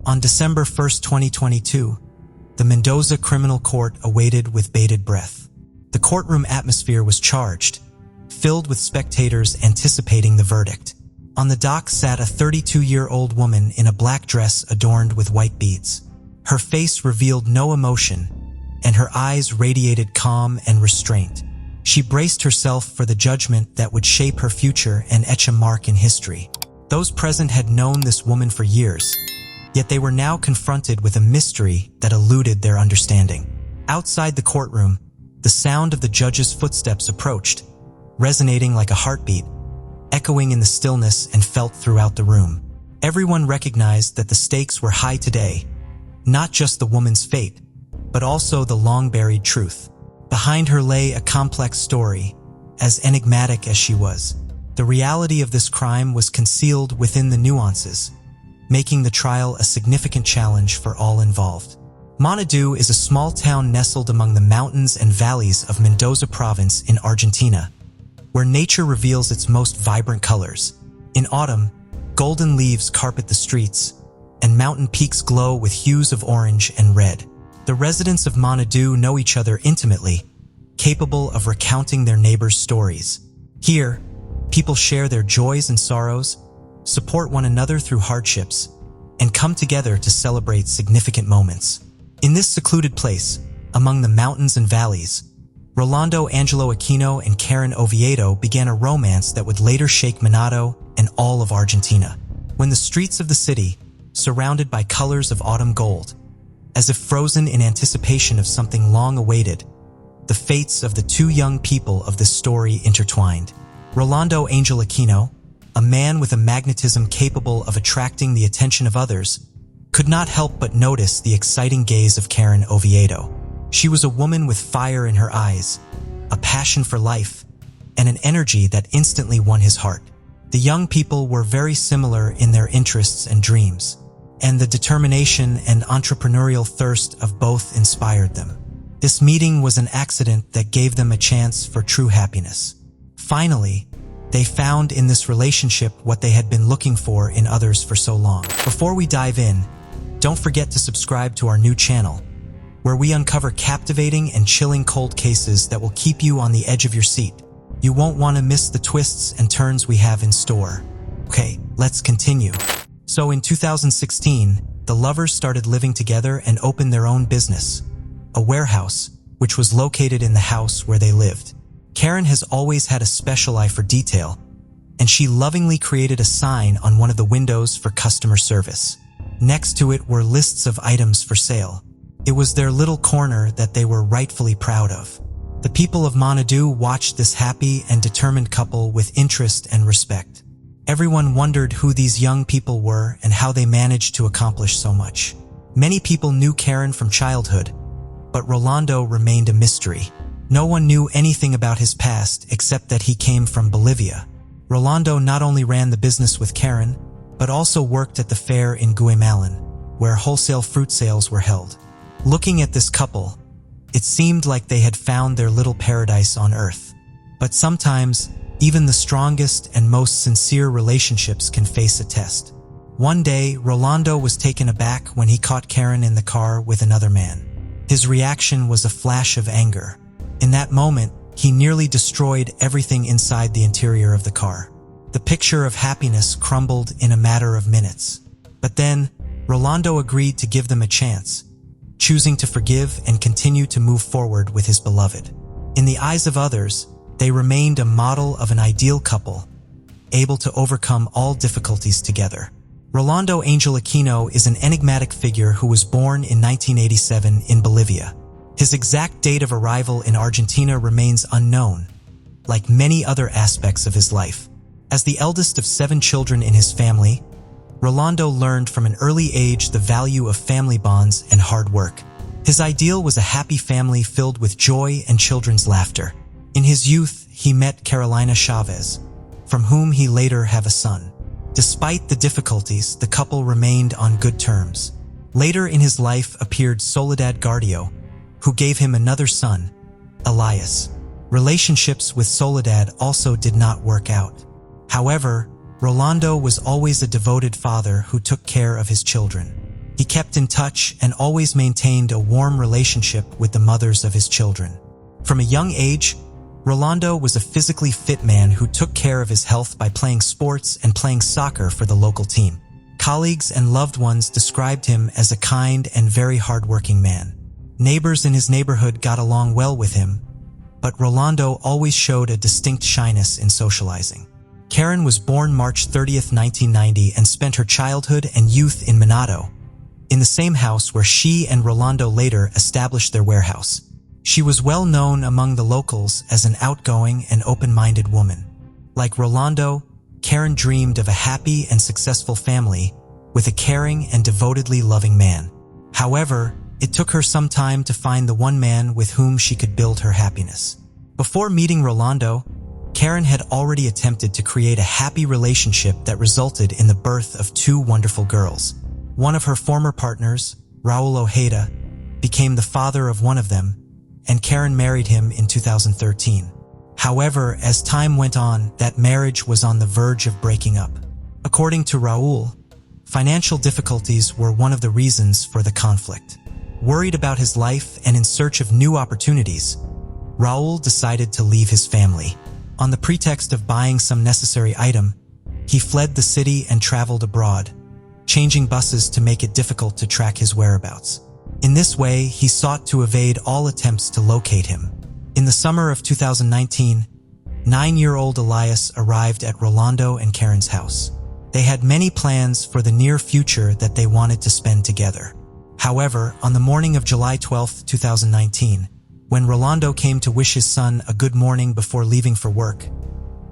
On December 1, 2022, the Mendoza Criminal Court awaited with bated breath. The courtroom atmosphere was charged, filled with spectators anticipating the verdict. On the dock sat a 32-year-old woman in a black dress adorned with white beads. Her face revealed no emotion, and her eyes radiated calm and restraint. She braced herself for the judgment that would shape her future and etch a mark in history. Those present had known this woman for years, yet they were now confronted with a mystery that eluded their understanding. Outside the courtroom, the sound of the judge's footsteps approached, resonating like a heartbeat, echoing in the stillness and felt throughout the room. Everyone recognized that the stakes were high today, not just the woman's fate, but also the long-buried truth. Behind her lay a complex story, as enigmatic as she was. The reality of this crime was concealed within the nuances, making the trial a significant challenge for all involved. Montevideo is a small town nestled among the mountains and valleys of Mendoza province in Argentina, where nature reveals its most vibrant colors. In autumn, golden leaves carpet the streets, and mountain peaks glow with hues of orange and red. The residents of Montevideo know each other intimately, capable of recounting their neighbors' stories. Here, people share their joys and sorrows, support one another through hardships, and come together to celebrate significant moments. In this secluded place, among the mountains and valleys, Rolando Angelo Aquino and Karen OVO began a romance that would later shake Manado and all of Argentina. When the streets of the city, surrounded by colors of autumn gold, as if frozen in anticipation of something long awaited, the fates of the two young people of this story intertwined. Rolando Angelo Aquino, a man with a magnetism capable of attracting the attention of others, could not help but notice the exciting gaze of Karen OVO. She was a woman with fire in her eyes, a passion for life, and an energy that instantly won his heart. The young people were very similar in their interests and dreams, and the determination and entrepreneurial thirst of both inspired them. This meeting was an accident that gave them a chance for true happiness. Finally, they found in this relationship what they had been looking for in others for so long. Before we dive in, don't forget to subscribe to our new channel, where we uncover captivating and chilling cold cases that will keep you on the edge of your seat. You won't want to miss the twists and turns we have in store. Okay, let's continue. So in 2016, the lovers started living together and opened their own business, a warehouse, which was located in the house where they lived. Karen has always had a special eye for detail, and she lovingly created a sign on one of the windows for customer service. Next to it were lists of items for sale. It was their little corner that they were rightfully proud of. The people of Montevideo watched this happy and determined couple with interest and respect. Everyone wondered who these young people were and how they managed to accomplish so much. Many people knew Karen from childhood, but Rolando remained a mystery. No one knew anything about his past except that he came from Bolivia. Rolando not only ran the business with Karen, but also worked at the fair in Guaymalan, where wholesale fruit sales were held. Looking at this couple, it seemed like they had found their little paradise on earth. But sometimes, even the strongest and most sincere relationships can face a test. One day, Rolando was taken aback when he caught Karen in the car with another man. His reaction was a flash of anger. In that moment, he nearly destroyed everything inside the interior of the car. The picture of happiness crumbled in a matter of minutes. But then, Rolando agreed to give them a chance, choosing to forgive and continue to move forward with his beloved. In the eyes of others, they remained a model of an ideal couple, able to overcome all difficulties together. Rolando Angelo Aquino is an enigmatic figure who was born in 1987 in Bolivia. His exact date of arrival in Argentina remains unknown, like many other aspects of his life. As the eldest of 7 children in his family, Rolando learned from an early age the value of family bonds and hard work. His ideal was a happy family filled with joy and children's laughter. In his youth, he met Carolina Chavez, from whom he later have a son. Despite the difficulties, the couple remained on good terms. Later in his life appeared Soledad Gardio, who gave him another son, Elias. Relationships with Soledad also did not work out. However, Rolando was always a devoted father who took care of his children. He kept in touch and always maintained a warm relationship with the mothers of his children. From a young age, Rolando was a physically fit man who took care of his health by playing sports and playing soccer for the local team. Colleagues and loved ones described him as a kind and very hardworking man. Neighbors in his neighborhood got along well with him, but Rolando always showed a distinct shyness in socializing. Karen was born March 30th, 1990 and spent her childhood and youth in Minato, in the same house where she and Rolando later established their warehouse. She was well known among the locals as an outgoing and open-minded woman. Like Rolando, Karen dreamed of a happy and successful family with a caring and devotedly loving man. However, it took her some time to find the one man with whom she could build her happiness. Before meeting Rolando, Karen had already attempted to create a happy relationship that resulted in the birth of two wonderful girls. One of her former partners, Raul Ojeda, became the father of one of them, and Karen married him in 2013. However, as time went on, that marriage was on the verge of breaking up. According to Raul, financial difficulties were one of the reasons for the conflict. Worried about his life and in search of new opportunities, Raul decided to leave his family. On the pretext of buying some necessary item, he fled the city and traveled abroad, changing buses to make it difficult to track his whereabouts. In this way, he sought to evade all attempts to locate him. In the summer of 2019, 9-year-old Elias arrived at Rolando and Karen's house. They had many plans for the near future that they wanted to spend together. However, on the morning of July 12, 2019, when Rolando came to wish his son a good morning before leaving for work,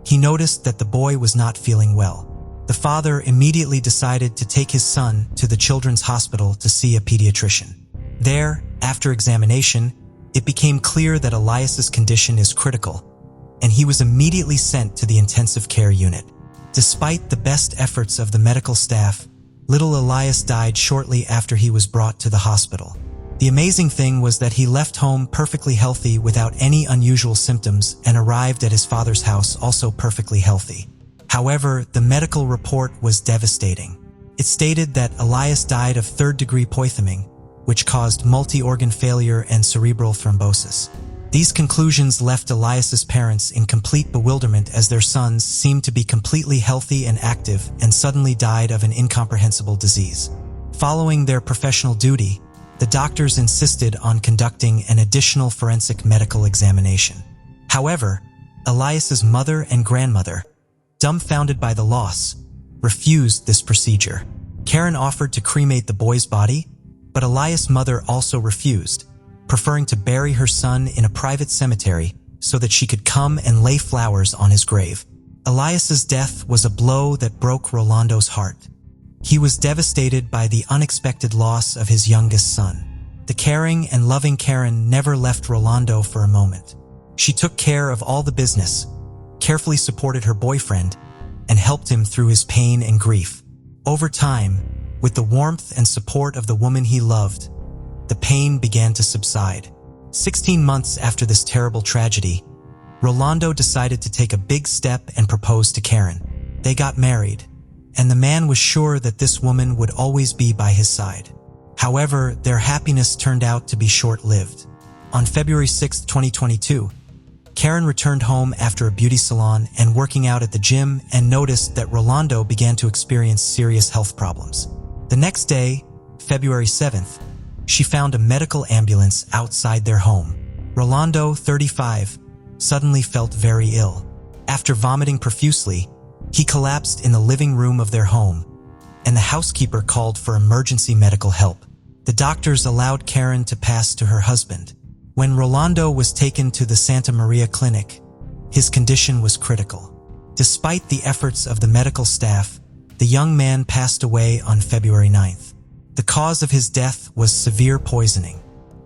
he noticed that the boy was not feeling well. The father immediately decided to take his son to the children's hospital to see a pediatrician. There, after examination, it became clear that Elias's condition is critical, and he was immediately sent to the intensive care unit. Despite the best efforts of the medical staff, little Elias died shortly after he was brought to the hospital. The amazing thing was that he left home perfectly healthy without any unusual symptoms and arrived at his father's house also perfectly healthy. However, the medical report was devastating. It stated that Elias died of third-degree poisoning, which caused multi-organ failure and cerebral thrombosis. These conclusions left Elias's parents in complete bewilderment as their sons seemed to be completely healthy and active and suddenly died of an incomprehensible disease. Following their professional duty, the doctors insisted on conducting an additional forensic medical examination. However, Elias's mother and grandmother, dumbfounded by the loss, refused this procedure. Karen offered to cremate the boy's body, but Elias' mother also refused, preferring to bury her son in a private cemetery so that she could come and lay flowers on his grave. Elias's death was a blow that broke Rolando's heart. He was devastated by the unexpected loss of his youngest son. The caring and loving Karen never left Rolando for a moment. She took care of all the business, carefully supported her boyfriend, and helped him through his pain and grief. Over time, with the warmth and support of the woman he loved, the pain began to subside. 16 months after this terrible tragedy, Rolando decided to take a big step and propose to Karen. They got married, and the man was sure that this woman would always be by his side. However, their happiness turned out to be short-lived. On February 6, 2022, Karen returned home after a beauty salon and working out at the gym and noticed that Rolando began to experience serious health problems. The next day, February 7th, she found a medical ambulance outside their home. Rolando, 35, suddenly felt very ill. After vomiting profusely, he collapsed in the living room of their home, and the housekeeper called for emergency medical help. The doctors allowed Karen to pass to her husband. When Rolando was taken to the Santa Maria clinic, his condition was critical. Despite the efforts of the medical staff, the young man passed away on February 9th. The cause of his death was severe poisoning.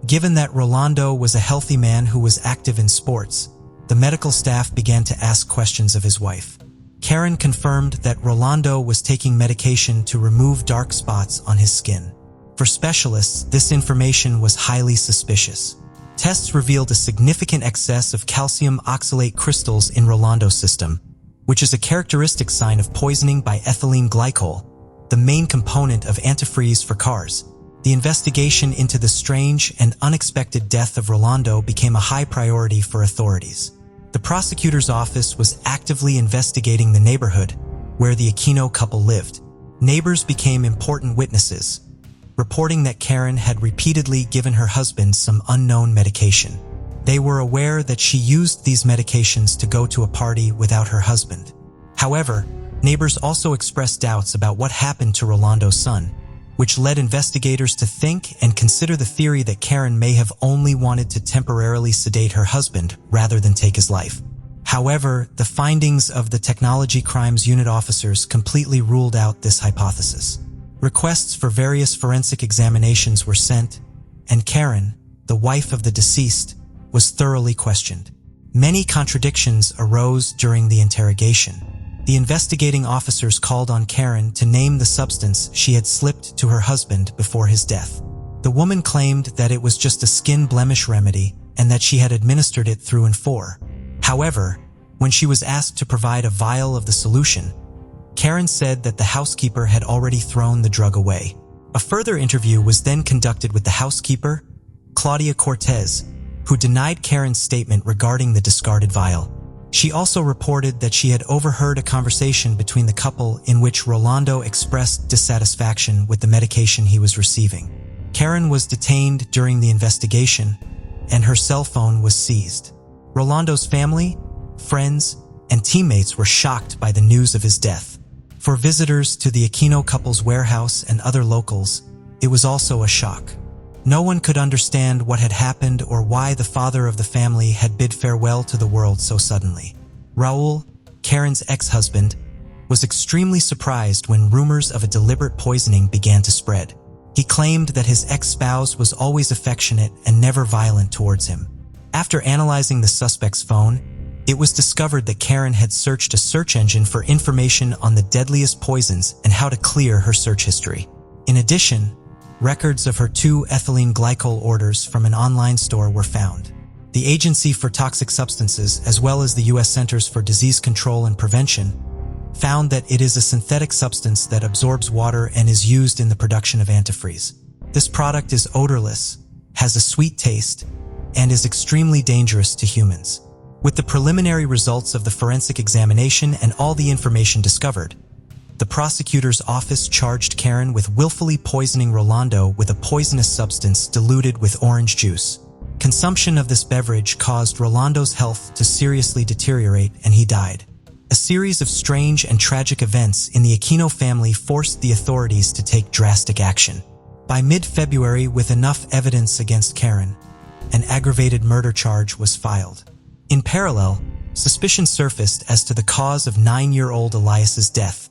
Given that Rolando was a healthy man who was active in sports, the medical staff began to ask questions of his wife. Karen confirmed that Rolando was taking medication to remove dark spots on his skin. For specialists, this information was highly suspicious. Tests revealed a significant excess of calcium oxalate crystals in Rolando's system, which is a characteristic sign of poisoning by ethylene glycol, the main component of antifreeze for cars. The investigation into the strange and unexpected death of Rolando became a high priority for authorities. The prosecutor's office was actively investigating the neighborhood where the Aquino couple lived. Neighbors became important witnesses, reporting that Karen had repeatedly given her husband some unknown medication. They were aware that she used these medications to go to a party without her husband. However, neighbors also expressed doubts about what happened to Rolando's son, which led investigators to think and consider the theory that Karen may have only wanted to temporarily sedate her husband rather than take his life. However, the findings of the Technology Crimes Unit officers completely ruled out this hypothesis. Requests for various forensic examinations were sent, and Karen, the wife of the deceased, was thoroughly questioned. Many contradictions arose during the interrogation. The investigating officers called on Karen to name the substance she had slipped to her husband before his death. The woman claimed that it was just a skin blemish remedy and that she had administered it through and for. However, when she was asked to provide a vial of the solution, Karen said that the housekeeper had already thrown the drug away. A further interview was then conducted with the housekeeper, Claudia Cortez, who denied Karen's statement regarding the discarded vial. She also reported that she had overheard a conversation between the couple in which Rolando expressed dissatisfaction with the medication he was receiving. Karen was detained during the investigation, and her cell phone was seized. Rolando's family, friends, and teammates were shocked by the news of his death. For visitors to the Aquino couple's warehouse and other locals, it was also a shock. No one could understand what had happened or why the father of the family had bid farewell to the world so suddenly. Raul, Karen's ex-husband, was extremely surprised when rumors of a deliberate poisoning began to spread. He claimed that his ex-spouse was always affectionate and never violent towards him. After analyzing the suspect's phone, it was discovered that Karen had searched a search engine for information on the deadliest poisons and how to clear her search history. In addition, records of her 2 ethylene glycol orders from an online store were found. The Agency for Toxic Substances, as well as the U.S. Centers for Disease Control and Prevention, found that it is a synthetic substance that absorbs water and is used in the production of antifreeze. This product is odorless, has a sweet taste, and is extremely dangerous to humans. With the preliminary results of the forensic examination and all the information discovered, the prosecutor's office charged Karen with willfully poisoning Rolando with a poisonous substance diluted with orange juice. Consumption of this beverage caused Rolando's health to seriously deteriorate and he died. A series of strange and tragic events in the Aquino family forced the authorities to take drastic action. By mid-February, with enough evidence against Karen, an aggravated murder charge was filed. In parallel, suspicion surfaced as to the cause of 9-year-old Elias's death,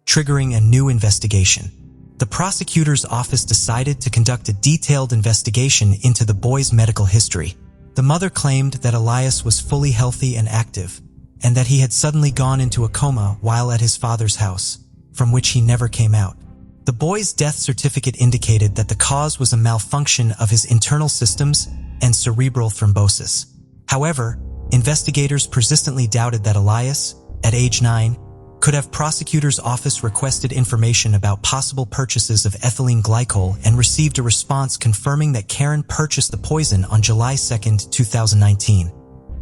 triggering a new investigation. The prosecutor's office decided to conduct a detailed investigation into the boy's medical history. The mother claimed that Elias was fully healthy and active, and that he had suddenly gone into a coma while at his father's house, from which he never came out. The boy's death certificate indicated that the cause was a malfunction of his internal systems and cerebral thrombosis. However, investigators persistently doubted that Elias, at age 9, could have prosecutor's office requested information about possible purchases of ethylene glycol and received a response confirming that Karen purchased the poison on July 2, 2019,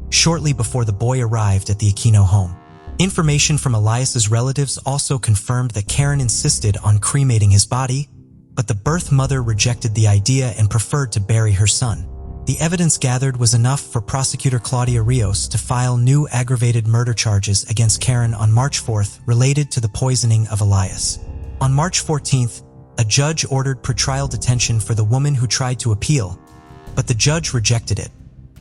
shortly before the boy arrived at the Aquino home. Information from Elias's relatives also confirmed that Karen insisted on cremating his body, but the birth mother rejected the idea and preferred to bury her son. The evidence gathered was enough for prosecutor Claudia Rios to file new aggravated murder charges against Karen on March 4th related to the poisoning of Elias. On March 14th, a judge ordered pretrial detention for the woman who tried to appeal, but the judge rejected it,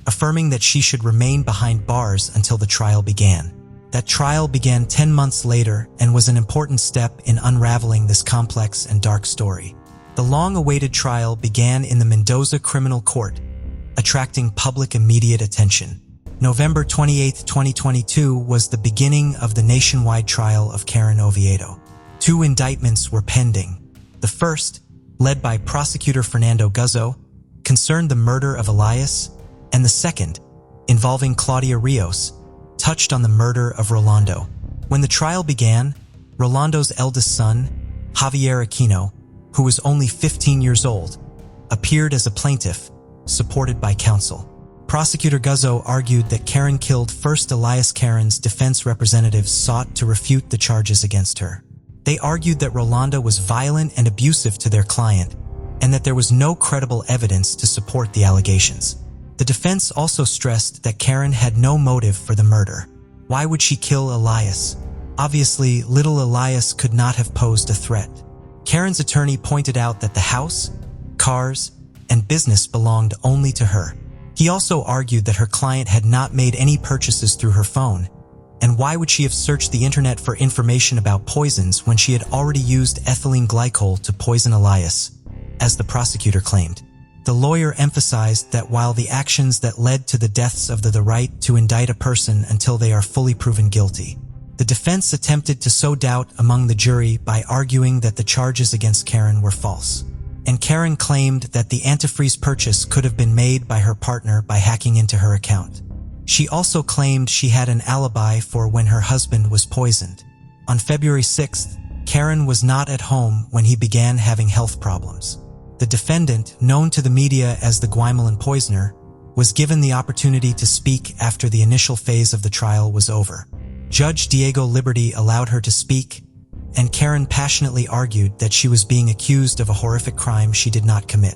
affirming that she should remain behind bars until the trial began. That trial began 10 months later and was an important step in unraveling this complex and dark story. The long-awaited trial began in the Mendoza Criminal Court, attracting public immediate attention. November 28, 2022 was the beginning of the nationwide trial of Karen OVO. 2 indictments were pending. The first, led by prosecutor Fernando Guzzo, concerned the murder of Elias, and the second, involving Claudia Rios, touched on the murder of Rolando. When the trial began, Rolando's eldest son, Javier Aquino, who was only 15 years old, appeared as a plaintiff, supported by counsel. Prosecutor Guzzo argued that Karen killed first Elias. Karen's defense representatives sought to refute the charges against her. They argued that Rolando was violent and abusive to their client, and that there was no credible evidence to support the allegations. The defense also stressed that Karen had no motive for the murder. Why would she kill Elias? Obviously, little Elias could not have posed a threat. Karen's attorney pointed out that the house, cars, and business belonged only to her. He also argued that her client had not made any purchases through her phone, and why would she have searched the internet for information about poisons when she had already used ethylene glycol to poison Elias, as the prosecutor claimed. The lawyer emphasized that while the actions that led to the deaths of the right to indict a person until they are fully proven guilty. The defense attempted to sow doubt among the jury by arguing that the charges against Karen were false. And Karen claimed that the antifreeze purchase could have been made by her partner by hacking into her account. She also claimed she had an alibi for when her husband was poisoned. On February 6th, Karen was not at home when he began having health problems. The defendant, known to the media as the Guaymalan poisoner, was given the opportunity to speak after the initial phase of the trial was over. Judge Diego Liberty allowed her to speak, and Karen passionately argued that she was being accused of a horrific crime she did not commit.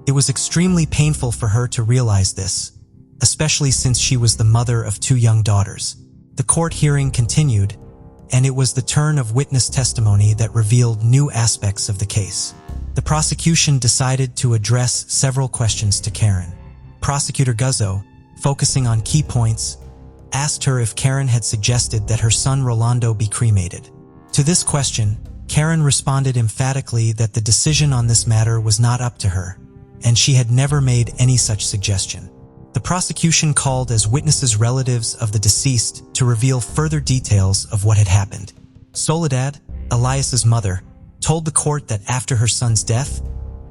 It was extremely painful for her to realize this, especially since she was the mother of 2 young daughters. The court hearing continued, and it was the turn of witness testimony that revealed new aspects of the case. The prosecution decided to address several questions to Karen. Prosecutor Guzzo, focusing on key points, asked her if Karen had suggested that her son Rolando be cremated. To this question, Karen responded emphatically that the decision on this matter was not up to her, and she had never made any such suggestion. The prosecution called as witnesses relatives of the deceased to reveal further details of what had happened. Soledad, Elias's mother, told the court that after her son's death,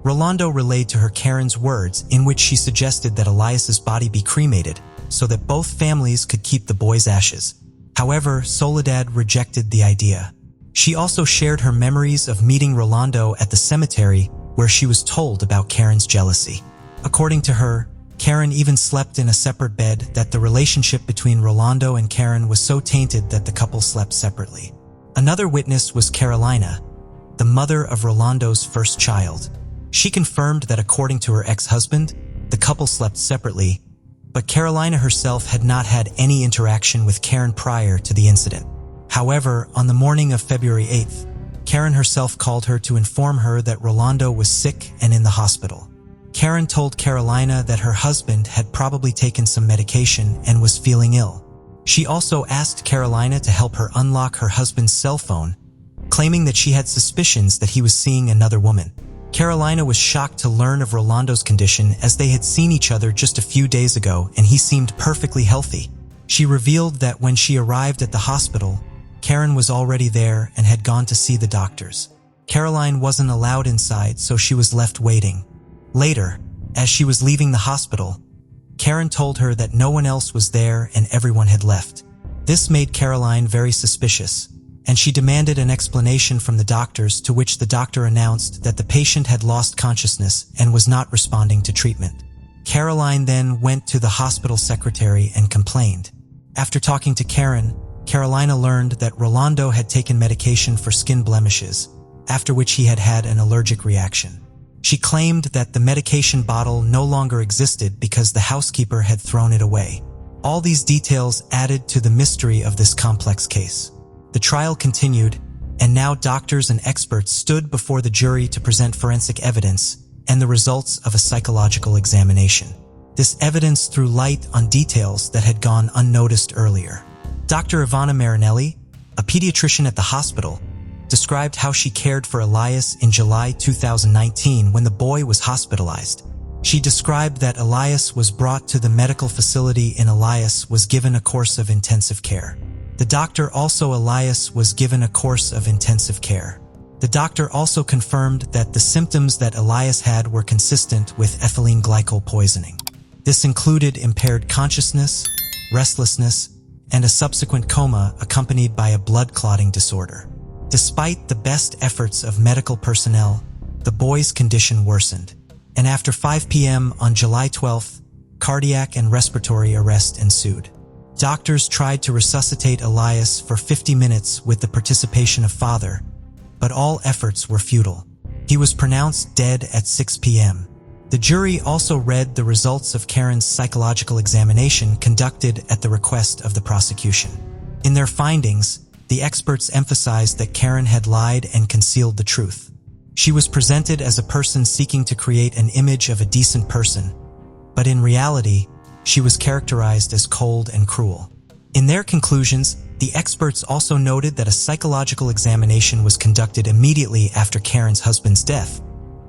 Rolando relayed to her Karen's words in which she suggested that Elias's body be cremated so that both families could keep the boy's ashes. However, Soledad rejected the idea. She also shared her memories of meeting Rolando at the cemetery where she was told about Karen's jealousy. According to her, Karen even slept in a separate bed, that the relationship between Rolando and Karen was so tainted that the couple slept separately. Another witness was Carolina, the mother of Rolando's first child. She confirmed that according to her ex-husband, the couple slept separately, but Carolina herself had not had any interaction with Karen prior to the incident. However, on the morning of February 8th, Karen herself called her to inform her that Rolando was sick and in the hospital. Karen told Carolina that her husband had probably taken some medication and was feeling ill. She also asked Carolina to help her unlock her husband's cell phone, claiming that she had suspicions that he was seeing another woman. Carolina was shocked to learn of Rolando's condition, as they had seen each other just a few days ago and he seemed perfectly healthy. She revealed that when she arrived at the hospital, Karen was already there and had gone to see the doctors. Caroline wasn't allowed inside, so she was left waiting. Later, as she was leaving the hospital, Karen told her that no one else was there and everyone had left. This made Caroline very suspicious, and she demanded an explanation from the doctors, to which the doctor announced that the patient had lost consciousness and was not responding to treatment. Caroline then went to the hospital secretary and complained. After talking to Karen, Carolina learned that Rolando had taken medication for skin blemishes, after which he had had an allergic reaction. She claimed that the medication bottle no longer existed because the housekeeper had thrown it away. All these details added to the mystery of this complex case. The trial continued, and now doctors and experts stood before the jury to present forensic evidence and the results of a psychological examination. This evidence threw light on details that had gone unnoticed earlier. Dr. Ivana Marinelli, a pediatrician at the hospital, described how she cared for Elias in July 2019 when the boy was hospitalized. She described that Elias was brought to the medical facility and Elias was given a course of intensive care. The doctor also Elias was given a course of intensive care. The doctor also confirmed that the symptoms that Elias had were consistent with ethylene glycol poisoning. This included impaired consciousness, restlessness, and a subsequent coma accompanied by a blood clotting disorder. Despite the best efforts of medical personnel, the boy's condition worsened, and after 5 p.m. on July 12th, cardiac and respiratory arrest ensued. Doctors tried to resuscitate Elias for 50 minutes with the participation of father, but all efforts were futile. He was pronounced dead at 6 p.m. The jury also read the results of Karen's psychological examination conducted at the request of the prosecution. In their findings, the experts emphasized that Karen had lied and concealed the truth. She was presented as a person seeking to create an image of a decent person, but in reality, she was characterized as cold and cruel. In their conclusions, the experts also noted that a psychological examination was conducted immediately after Karen's husband's death,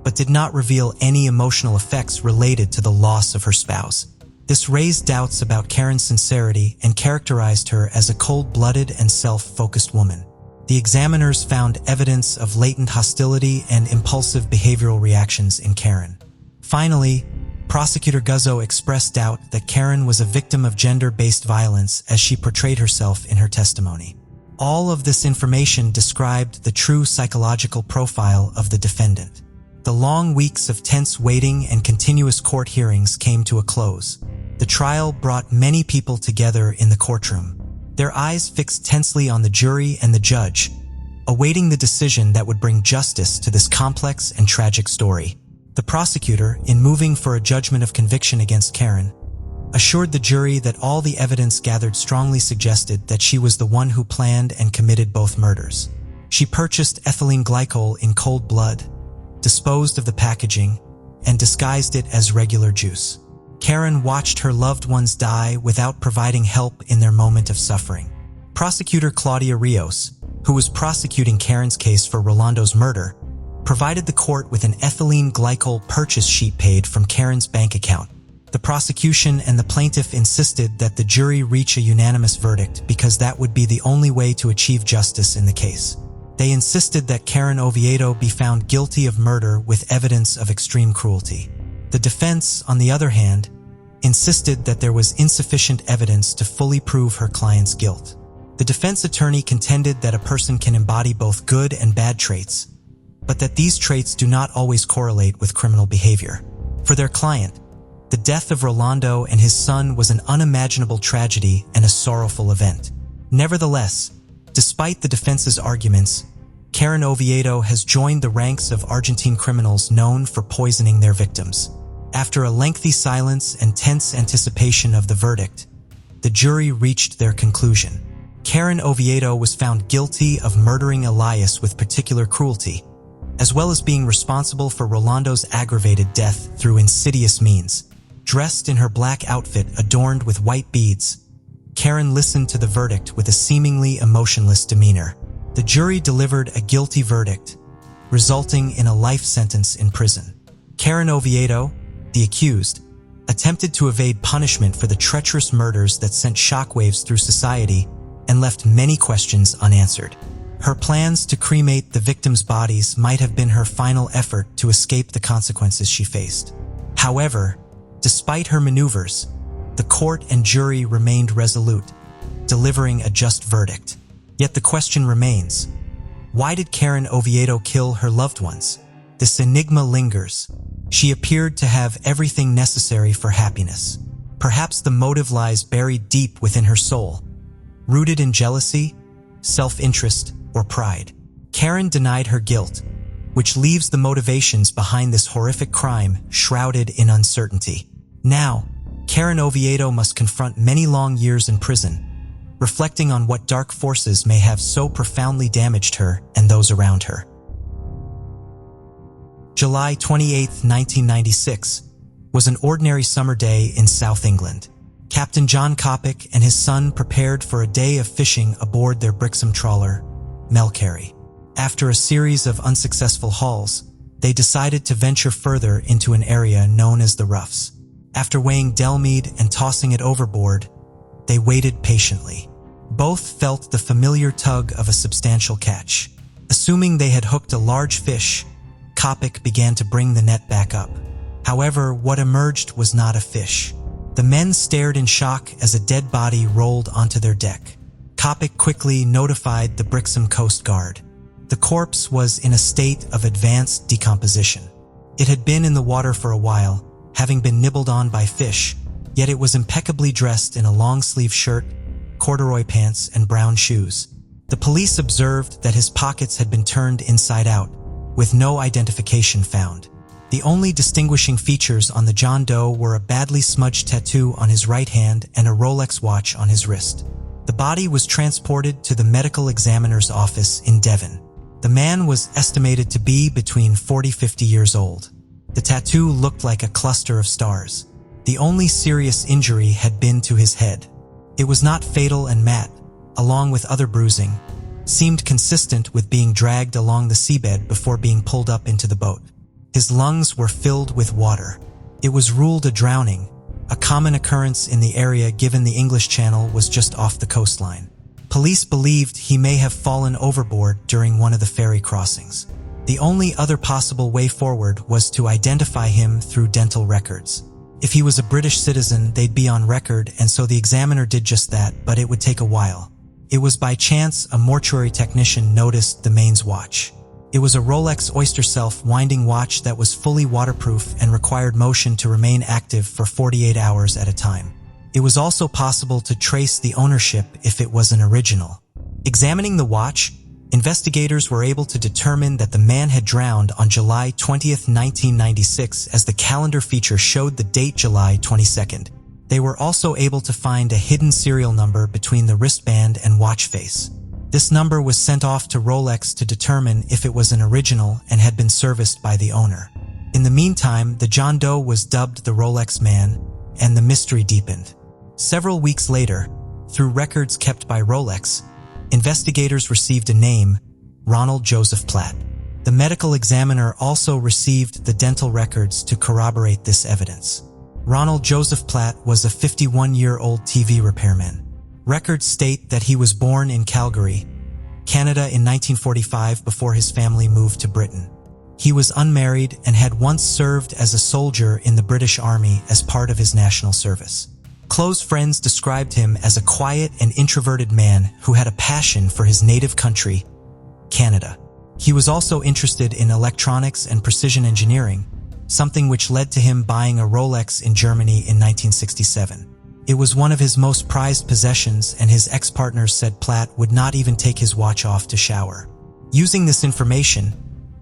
but did not reveal any emotional effects related to the loss of her spouse. This raised doubts about Karen's sincerity and characterized her as a cold-blooded and self-focused woman. The examiners found evidence of latent hostility and impulsive behavioral reactions in Karen. Finally, Prosecutor Guzzo expressed doubt that Karen was a victim of gender-based violence as she portrayed herself in her testimony. All of this information described the true psychological profile of the defendant. The long weeks of tense waiting and continuous court hearings came to a close. The trial brought many people together in the courtroom, their eyes fixed tensely on the jury and the judge, awaiting the decision that would bring justice to this complex and tragic story. The prosecutor, in moving for a judgment of conviction against Karen, assured the jury that all the evidence gathered strongly suggested that she was the one who planned and committed both murders. She purchased ethylene glycol in cold blood, disposed of the packaging, and disguised it as regular juice. Karen watched her loved ones die without providing help in their moment of suffering. Prosecutor Claudia Rios, who was prosecuting Karen's case for Rolando's murder, provided the court with an ethylene glycol purchase sheet paid from Karen's bank account. The prosecution and the plaintiff insisted that the jury reach a unanimous verdict because that would be the only way to achieve justice in the case. They insisted that Karen OVO be found guilty of murder with evidence of extreme cruelty. The defense, on the other hand, insisted that there was insufficient evidence to fully prove her client's guilt. The defense attorney contended that a person can embody both good and bad traits, but that these traits do not always correlate with criminal behavior. For their client, the death of Rolando and his son was an unimaginable tragedy and a sorrowful event. Nevertheless, despite the defense's arguments, Karen OVO has joined the ranks of Argentine criminals known for poisoning their victims. After a lengthy silence and tense anticipation of the verdict, the jury reached their conclusion. Karen OVO was found guilty of murdering Elias with particular cruelty, as well as being responsible for Rolando's aggravated death through insidious means. Dressed in her black outfit adorned with white beads, Karen listened to the verdict with a seemingly emotionless demeanor. The jury delivered a guilty verdict, resulting in a life sentence in prison. Karen OVO, the accused, attempted to evade punishment for the treacherous murders that sent shockwaves through society and left many questions unanswered. Her plans to cremate the victims' bodies might have been her final effort to escape the consequences she faced. However, despite her maneuvers, the court and jury remained resolute, delivering a just verdict. Yet the question remains, why did Karen OVO kill her loved ones? This enigma lingers. She appeared to have everything necessary for happiness. Perhaps the motive lies buried deep within her soul, rooted in jealousy, self-interest, or pride. Karen denied her guilt, which leaves the motivations behind this horrific crime shrouded in uncertainty. Now, Karen OVO must confront many long years in prison, reflecting on what dark forces may have so profoundly damaged her and those around her. July 28, 1996, was an ordinary summer day in South England. Captain John Coppic and his son prepared for a day of fishing aboard their Brixham trawler, Melcarry. After a series of unsuccessful hauls, they decided to venture further into an area known as the Roughs. After weighing Delmead and tossing it overboard, they waited patiently. Both felt the familiar tug of a substantial catch. Assuming they had hooked a large fish, Coppic began to bring the net back up. However, what emerged was not a fish. The men stared in shock as a dead body rolled onto their deck. Coppic quickly notified the Brixham Coast Guard. The corpse was in a state of advanced decomposition. It had been in the water for a while, having been nibbled on by fish, yet it was impeccably dressed in a long-sleeve shirt, corduroy pants, and brown shoes. The police observed that his pockets had been turned inside out, with no identification found. The only distinguishing features on the John Doe were a badly smudged tattoo on his right hand and a Rolex watch on his wrist. The body was transported to the medical examiner's office in Devon. The man was estimated to be between 40–50 years old. The tattoo looked like a cluster of stars. The only serious injury had been to his head. It was not fatal, and Matt, along with other bruising, seemed consistent with being dragged along the seabed before being pulled up into the boat. His lungs were filled with water. It was ruled a drowning, a common occurrence in the area given the English Channel was just off the coastline. Police believed he may have fallen overboard during one of the ferry crossings. The only other possible way forward was to identify him through dental records. If he was a British citizen, they'd be on record, and so the examiner did just that, but it would take a while. It was by chance a mortuary technician noticed the mains watch. It was a Rolex Oyster self-winding watch that was fully waterproof and required motion to remain active for 48 hours at a time. It was also possible to trace the ownership if it was an original. Examining the watch, investigators were able to determine that the man had drowned on July 20, 1996, as the calendar feature showed the date July 22nd. They were also able to find a hidden serial number between the wristband and watch face. This number was sent off to Rolex to determine if it was an original and had been serviced by the owner. In the meantime, the John Doe was dubbed the Rolex Man, and the mystery deepened. Several weeks later, through records kept by Rolex, investigators received a name, Ronald Joseph Platt. The medical examiner also received the dental records to corroborate this evidence. Ronald Joseph Platt was a 51-year-old TV repairman. Records state that he was born in Calgary, Canada in 1945 before his family moved to Britain. He was unmarried and had once served as a soldier in the British Army as part of his national service. Close friends described him as a quiet and introverted man who had a passion for his native country, Canada. He was also interested in electronics and precision engineering, something which led to him buying a Rolex in Germany in 1967. It was one of his most prized possessions, and his ex-partners said Platt would not even take his watch off to shower. Using this information,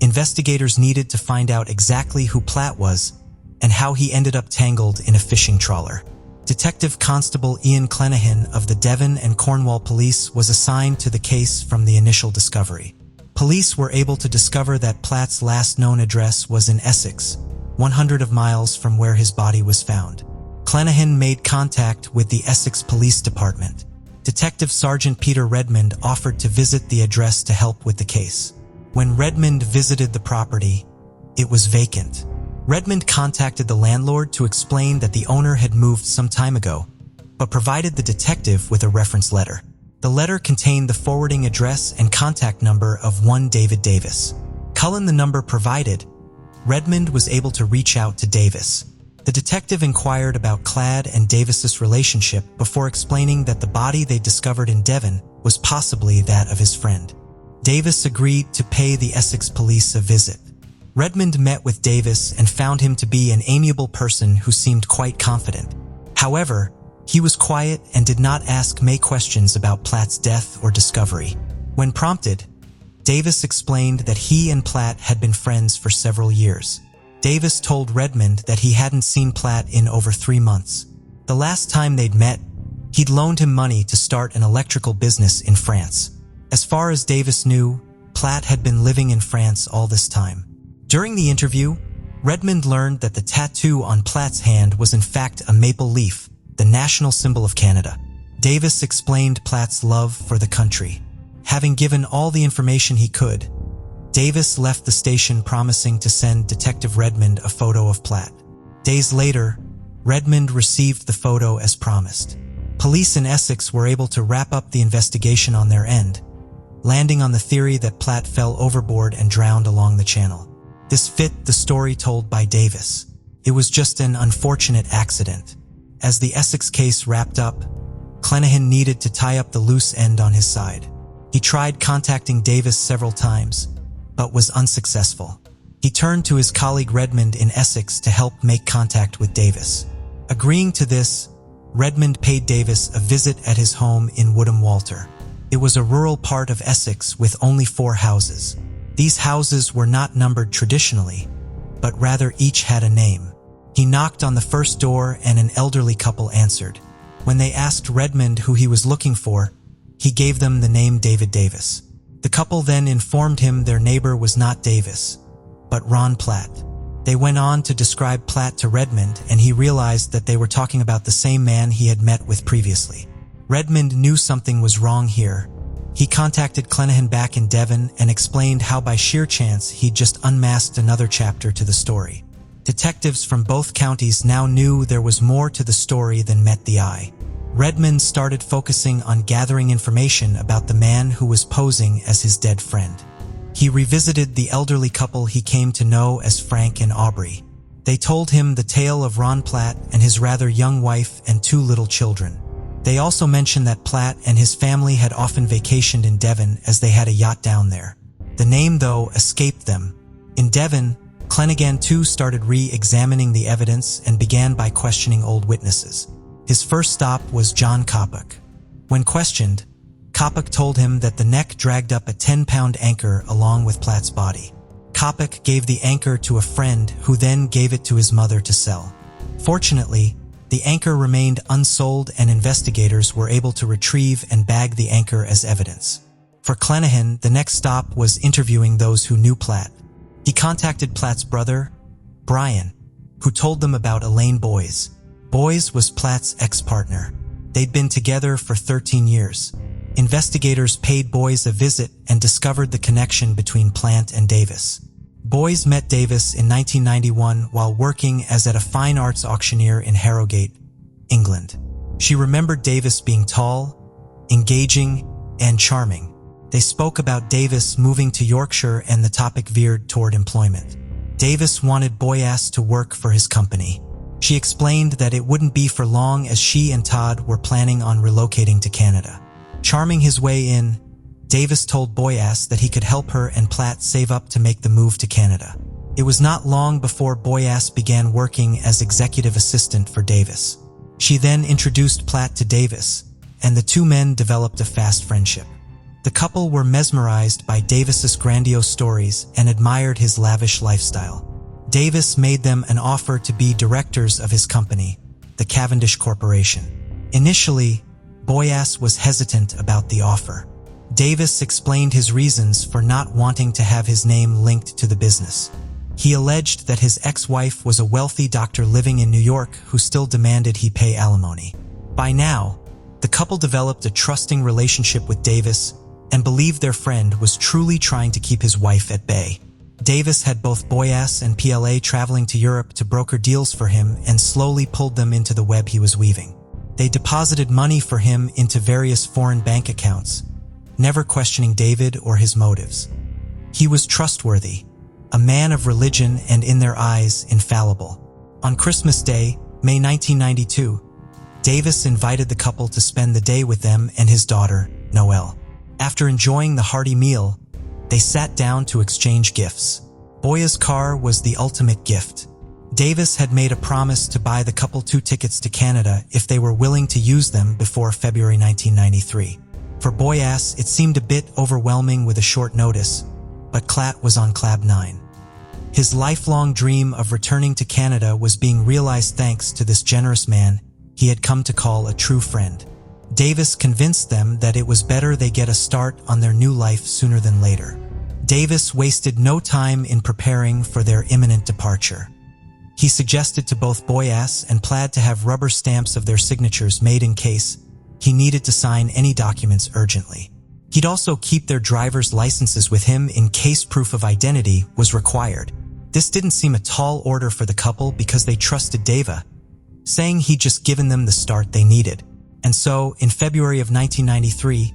investigators needed to find out exactly who Platt was and how he ended up tangled in a fishing trawler. Detective Constable Ian Clenaghan of the Devon and Cornwall Police was assigned to the case from the initial discovery. Police were able to discover that Platt's last known address was in Essex, 100 miles from where his body was found. Clenaghan made contact with the Essex Police Department. Detective Sergeant Peter Redmond offered to visit the address to help with the case. When Redmond visited the property, it was vacant. Redmond contacted the landlord to explain that the owner had moved some time ago, but provided the detective with a reference letter. The letter contained the forwarding address and contact number of one David Davis. Cullen the number provided, Redmond was able to reach out to Davis. The detective inquired about Cladd and Davis's relationship before explaining that the body they discovered in Devon was possibly that of his friend. Davis agreed to pay the Essex police a visit. Redmond met with Davis and found him to be an amiable person who seemed quite confident. However, he was quiet and did not ask many questions about Platt's death or discovery. When prompted, Davis explained that he and Platt had been friends for several years. Davis told Redmond that he hadn't seen Platt in over 3 months. The last time they'd met, he'd loaned him money to start an electrical business in France. As far as Davis knew, Platt had been living in France all this time. During the interview, Redmond learned that the tattoo on Platt's hand was in fact a maple leaf, the national symbol of Canada. Davis explained Platt's love for the country. Having given all the information he could, Davis left the station promising to send Detective Redmond a photo of Platt. Days later, Redmond received the photo as promised. Police in Essex were able to wrap up the investigation on their end, landing on the theory that Platt fell overboard and drowned along the channel. This fit the story told by Davis. It was just an unfortunate accident. As the Essex case wrapped up, Clenaghan needed to tie up the loose end on his side. He tried contacting Davis several times, but was unsuccessful. He turned to his colleague Redmond in Essex to help make contact with Davis. Agreeing to this, Redmond paid Davis a visit at his home in Woodham Walter. It was a rural part of Essex with only 4 houses. These houses were not numbered traditionally, but rather each had a name. He knocked on the first door and an elderly couple answered. When they asked Redmond who he was looking for, he gave them the name David Davis. The couple then informed him their neighbor was not Davis, but Ron Platt. They went on to describe Platt to Redmond, and he realized that they were talking about the same man he had met with previously. Redmond knew something was wrong here. He contacted Clenaghan back in Devon and explained how by sheer chance he'd just unmasked another chapter to the story. Detectives from both counties now knew there was more to the story than met the eye. Redmond started focusing on gathering information about the man who was posing as his dead friend. He revisited the elderly couple he came to know as Frank and Aubrey. They told him the tale of Ron Platt and his rather young wife and 2 little children. They also mentioned that Platt and his family had often vacationed in Devon as they had a yacht down there. The name, though, escaped them. In Devon, Clenaghan too started re-examining the evidence and began by questioning old witnesses. His first stop was John Coppock. When questioned, Coppock told him that the neck dragged up a 10-pound anchor along with Platt's body. Coppock gave the anchor to a friend who then gave it to his mother to sell. Fortunately, the anchor remained unsold and investigators were able to retrieve and bag the anchor as evidence. For Clenaghan, the next stop was interviewing those who knew Platt. He contacted Platt's brother, Brian, who told them about Elaine Boyes. Boyes was Platt's ex-partner. They'd been together for 13 years. Investigators paid Boyes a visit and discovered the connection between Platt and Davis. Boyes met Davis in 1991 while working as at a fine arts auctioneer in Harrogate, England. She remembered Davis being tall, engaging, and charming. They spoke about Davis moving to Yorkshire and the topic veered toward employment. Davis wanted Boyes to work for his company. She explained that it wouldn't be for long as she and Todd were planning on relocating to Canada. Charming his way in, Davis told Boyes that he could help her and Platt save up to make the move to Canada. It was not long before Boyes began working as executive assistant for Davis. She then introduced Platt to Davis, and the 2 men developed a fast friendship. The couple were mesmerized by Davis's grandiose stories and admired his lavish lifestyle. Davis made them an offer to be directors of his company, the Cavendish Corporation. Initially, Boyes was hesitant about the offer. Davis explained his reasons for not wanting to have his name linked to the business. He alleged that his ex-wife was a wealthy doctor living in New York who still demanded he pay alimony. By now, the couple developed a trusting relationship with Davis and believed their friend was truly trying to keep his wife at bay. Davis had both Boyes and PLA traveling to Europe to broker deals for him and slowly pulled them into the web he was weaving. They deposited money for him into various foreign bank accounts, never questioning David or his motives. He was trustworthy, a man of religion and in their eyes, infallible. On Christmas Day, May 1992, Davis invited the couple to spend the day with them and his daughter, Noelle. After enjoying the hearty meal, they sat down to exchange gifts. Boyes' car was the ultimate gift. Davis had made a promise to buy the couple 2 tickets to Canada if they were willing to use them before February 1993. For Boyes, it seemed a bit overwhelming with a short notice, but Platt was on cloud 9. His lifelong dream of returning to Canada was being realized thanks to this generous man he had come to call a true friend. Davis convinced them that it was better they get a start on their new life sooner than later. Davis wasted no time in preparing for their imminent departure. He suggested to both Boyes and Platt to have rubber stamps of their signatures made in case he needed to sign any documents urgently. He'd also keep their driver's licenses with him in case proof of identity was required. This didn't seem a tall order for the couple because they trusted Dava, saying he'd just given them the start they needed. And so, in February of 1993,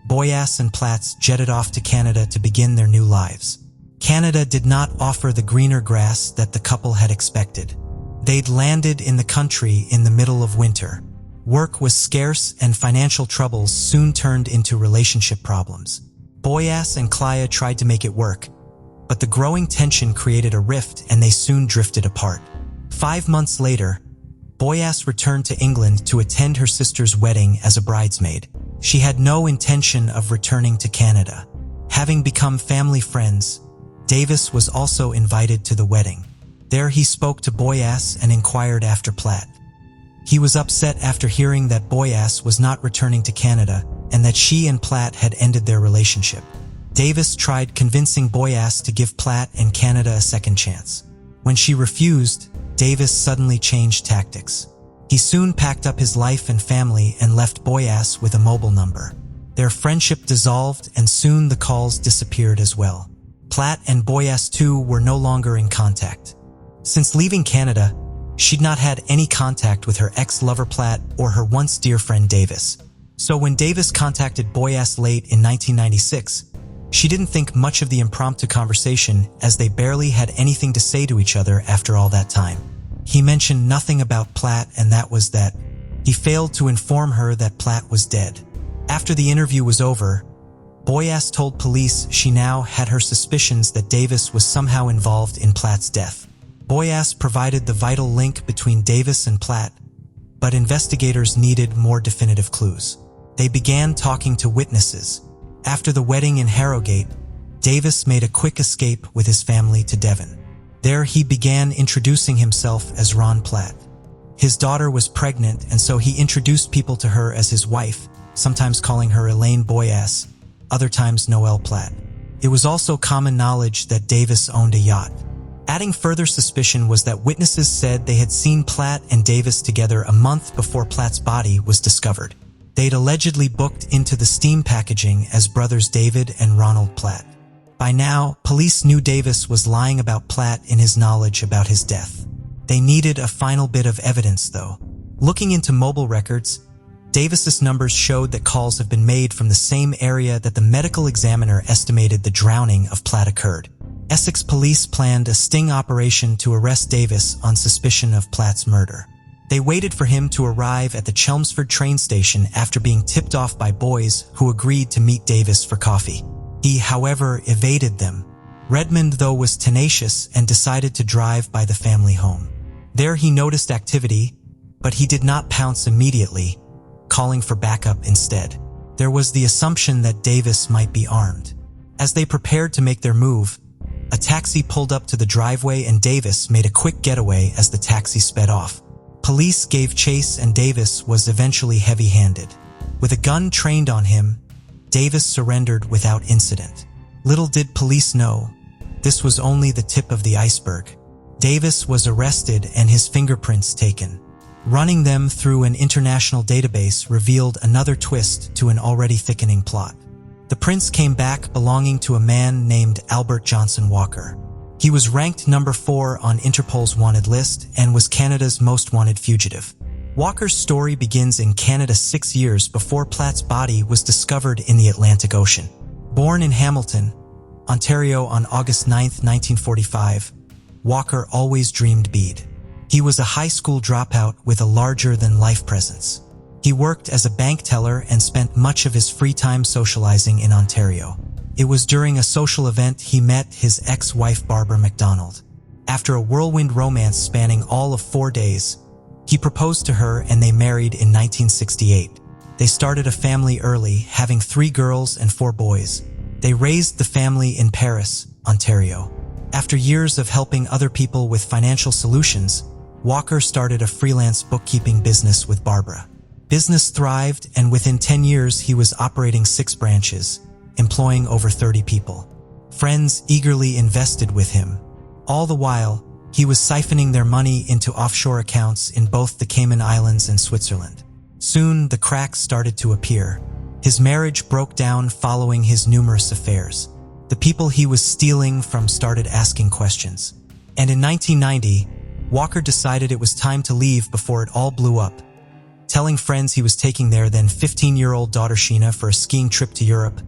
Boyes and Platt jetted off to Canada to begin their new lives. Canada did not offer the greener grass that the couple had expected. They'd landed in the country in the middle of winter. Work was scarce and financial troubles soon turned into relationship problems. Boyas and Klaya tried to make it work, but the growing tension created a rift and they soon drifted apart. 5 months later, Boyas returned to England to attend her sister's wedding as a bridesmaid. She had no intention of returning to Canada. Having become family friends, Davis was also invited to the wedding. There he spoke to Boyas and inquired after Platt. He was upset after hearing that Boyas was not returning to Canada and that she and Platt had ended their relationship. Davis tried convincing Boyas to give Platt and Canada a second chance. When she refused, Davis suddenly changed tactics. He soon packed up his life and family and left Boyas with a mobile number. Their friendship dissolved and soon the calls disappeared as well. Platt and Boyas too were no longer in contact. Since leaving Canada, she'd not had any contact with her ex-lover Platt or her once dear friend Davis. So when Davis contacted Boyas late in 1996, she didn't think much of the impromptu conversation as they barely had anything to say to each other after all that time. He mentioned nothing about Platt, and that was that. He failed to inform her that Platt was dead. After the interview was over, Boyas told police she now had her suspicions that Davis was somehow involved in Platt's death. Boyas provided the vital link between Davis and Platt, but investigators needed more definitive clues. They began talking to witnesses. After the wedding in Harrogate, Davis made a quick escape with his family to Devon. There he began introducing himself as Ron Platt. His daughter was pregnant, and so he introduced people to her as his wife, sometimes calling her Elaine Boyas, other times Noelle Platt. It was also common knowledge that Davis owned a yacht. Adding further suspicion was that witnesses said they had seen Platt and Davis together a month before Platt's body was discovered. They'd allegedly booked into the steam packaging as brothers David and Ronald Platt. By now, police knew Davis was lying about Platt in his knowledge about his death. They needed a final bit of evidence, though. Looking into mobile records, Davis's numbers showed that calls have been made from the same area that the medical examiner estimated the drowning of Platt occurred. Essex police planned a sting operation to arrest Davis on suspicion of Platt's murder. They waited for him to arrive at the Chelmsford train station after being tipped off by boys who agreed to meet Davis for coffee. He, however, evaded them. Redmond, though, was tenacious and decided to drive by the family home. There he noticed activity, but he did not pounce immediately, calling for backup instead. There was the assumption that Davis might be armed. As they prepared to make their move, a taxi pulled up to the driveway and Davis made a quick getaway as the taxi sped off. Police gave chase and Davis was eventually heavy-handed. With a gun trained on him, Davis surrendered without incident. Little did police know, this was only the tip of the iceberg. Davis was arrested and his fingerprints taken. Running them through an international database revealed another twist to an already thickening plot. The prints came back belonging to a man named Albert Johnson Walker. He was ranked number 4 on Interpol's wanted list and was Canada's most wanted fugitive. Walker's story begins in Canada 6 years before Platt's body was discovered in the Atlantic Ocean. Born in Hamilton, Ontario on August 9, 1945, Walker always dreamed big. He was a high school dropout with a larger-than-life presence. He worked as a bank teller and spent much of his free time socializing in Ontario. It was during a social event he met his ex-wife Barbara MacDonald. After a whirlwind romance spanning all of 4 days, he proposed to her and they married in 1968. They started a family early, having 3 girls and 4 boys. They raised the family in Paris, Ontario. After years of helping other people with financial solutions, Walker started a freelance bookkeeping business with Barbara. Business thrived, and within 10 years he was operating 6 branches, employing over 30 people. Friends eagerly invested with him. All the while, he was siphoning their money into offshore accounts in both the Cayman Islands and Switzerland. Soon, the cracks started to appear. His marriage broke down following his numerous affairs. The people he was stealing from started asking questions. And in 1990, Walker decided it was time to leave before it all blew up. Telling friends he was taking their then 15-year-old daughter Sheena for a skiing trip to Europe,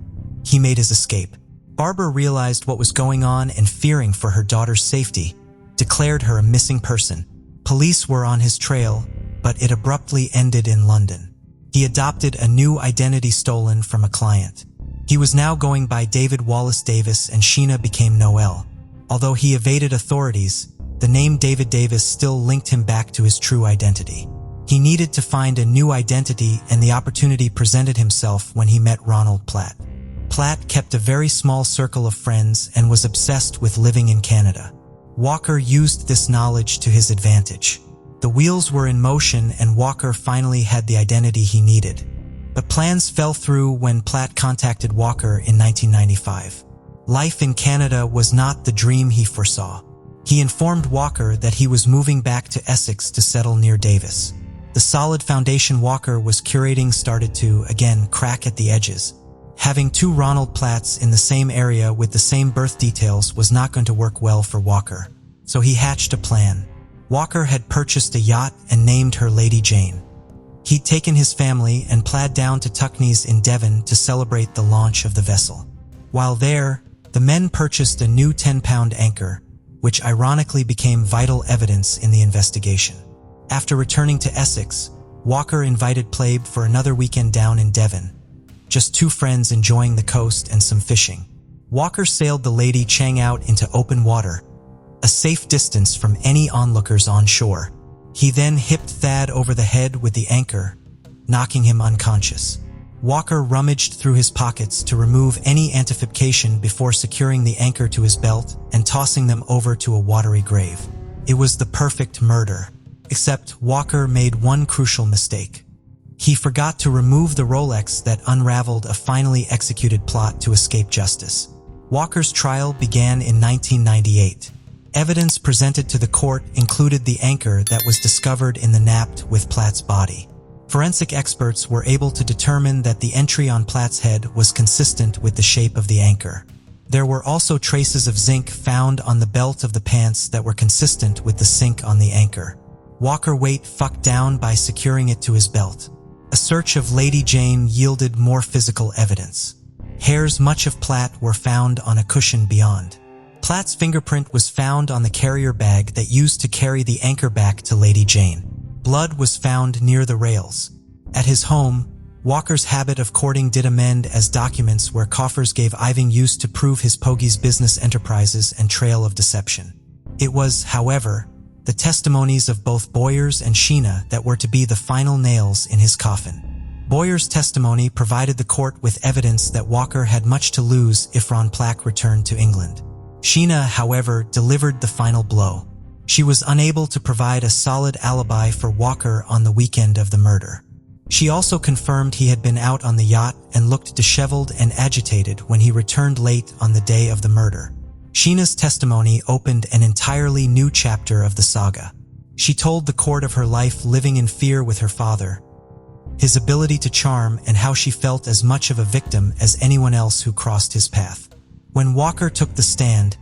he made his escape. Barbara realized what was going on and, fearing for her daughter's safety, declared her a missing person. Police were on his trail, but it abruptly ended in London. He adopted a new identity stolen from a client. He was now going by David Wallace Davis, and Sheena became Noel. Although he evaded authorities, the name David Davis still linked him back to his true identity. He needed to find a new identity, and the opportunity presented himself when he met Ronald Platt. Platt kept a very small circle of friends and was obsessed with living in Canada. Walker used this knowledge to his advantage. The wheels were in motion, and Walker finally had the identity he needed. But plans fell through when Platt contacted Walker in 1995. Life in Canada was not the dream he foresaw. He informed Walker that he was moving back to Essex to settle near Davis. The solid foundation Walker was curating started to, again, crack at the edges. Having two Ronald Platts in the same area with the same birth details was not going to work well for Walker, so he hatched a plan. Walker had purchased a yacht and named her Lady Jane. He'd taken his family and Plaid down to Tuckneys in Devon to celebrate the launch of the vessel. While there, the men purchased a new 10-pound anchor, which ironically became vital evidence in the investigation. After returning to Essex, Walker invited Plaid for another weekend down in Devon. Just two friends enjoying the coast and some fishing. Walker sailed the Lady Chang out into open water, a safe distance from any onlookers on shore. He then hipped Thad over the head with the anchor, knocking him unconscious. Walker rummaged through his pockets to remove any antification before securing the anchor to his belt and tossing them over to a watery grave. It was the perfect murder, except Walker made one crucial mistake. He forgot to remove the Rolex that unraveled a finally executed plot to escape justice. Walker's trial began in 1998. Evidence presented to the court included the anchor that was discovered in the napped with Platt's body. Forensic experts were able to determine that the entry on Platt's head was consistent with the shape of the anchor. There were also traces of zinc found on the belt of the pants that were consistent with the sink on the anchor. Walker weight fucked down by securing it to his belt. A search of Lady Jane yielded more physical evidence. Hairs much of Platt were found on a cushion beyond. Platt's fingerprint was found on the carrier bag that used to carry the anchor back to Lady Jane. Blood was found near the rails. At his home, Walker's habit of courting did amend as documents where coffers gave Iving used to prove his Pogie's business enterprises and trail of deception. It was, however, the testimonies of both Boyers and Sheena that were to be the final nails in his coffin. Boyers' testimony provided the court with evidence that Walker had much to lose if Ron Platt returned to England. Sheena, however, delivered the final blow. She was unable to provide a solid alibi for Walker on the weekend of the murder. She also confirmed he had been out on the yacht and looked disheveled and agitated when he returned late on the day of the murder. Sheena's testimony opened an entirely new chapter of the saga. She told the court of her life living in fear with her father, his ability to charm, and how she felt as much of a victim as anyone else who crossed his path. When Walker took the stand,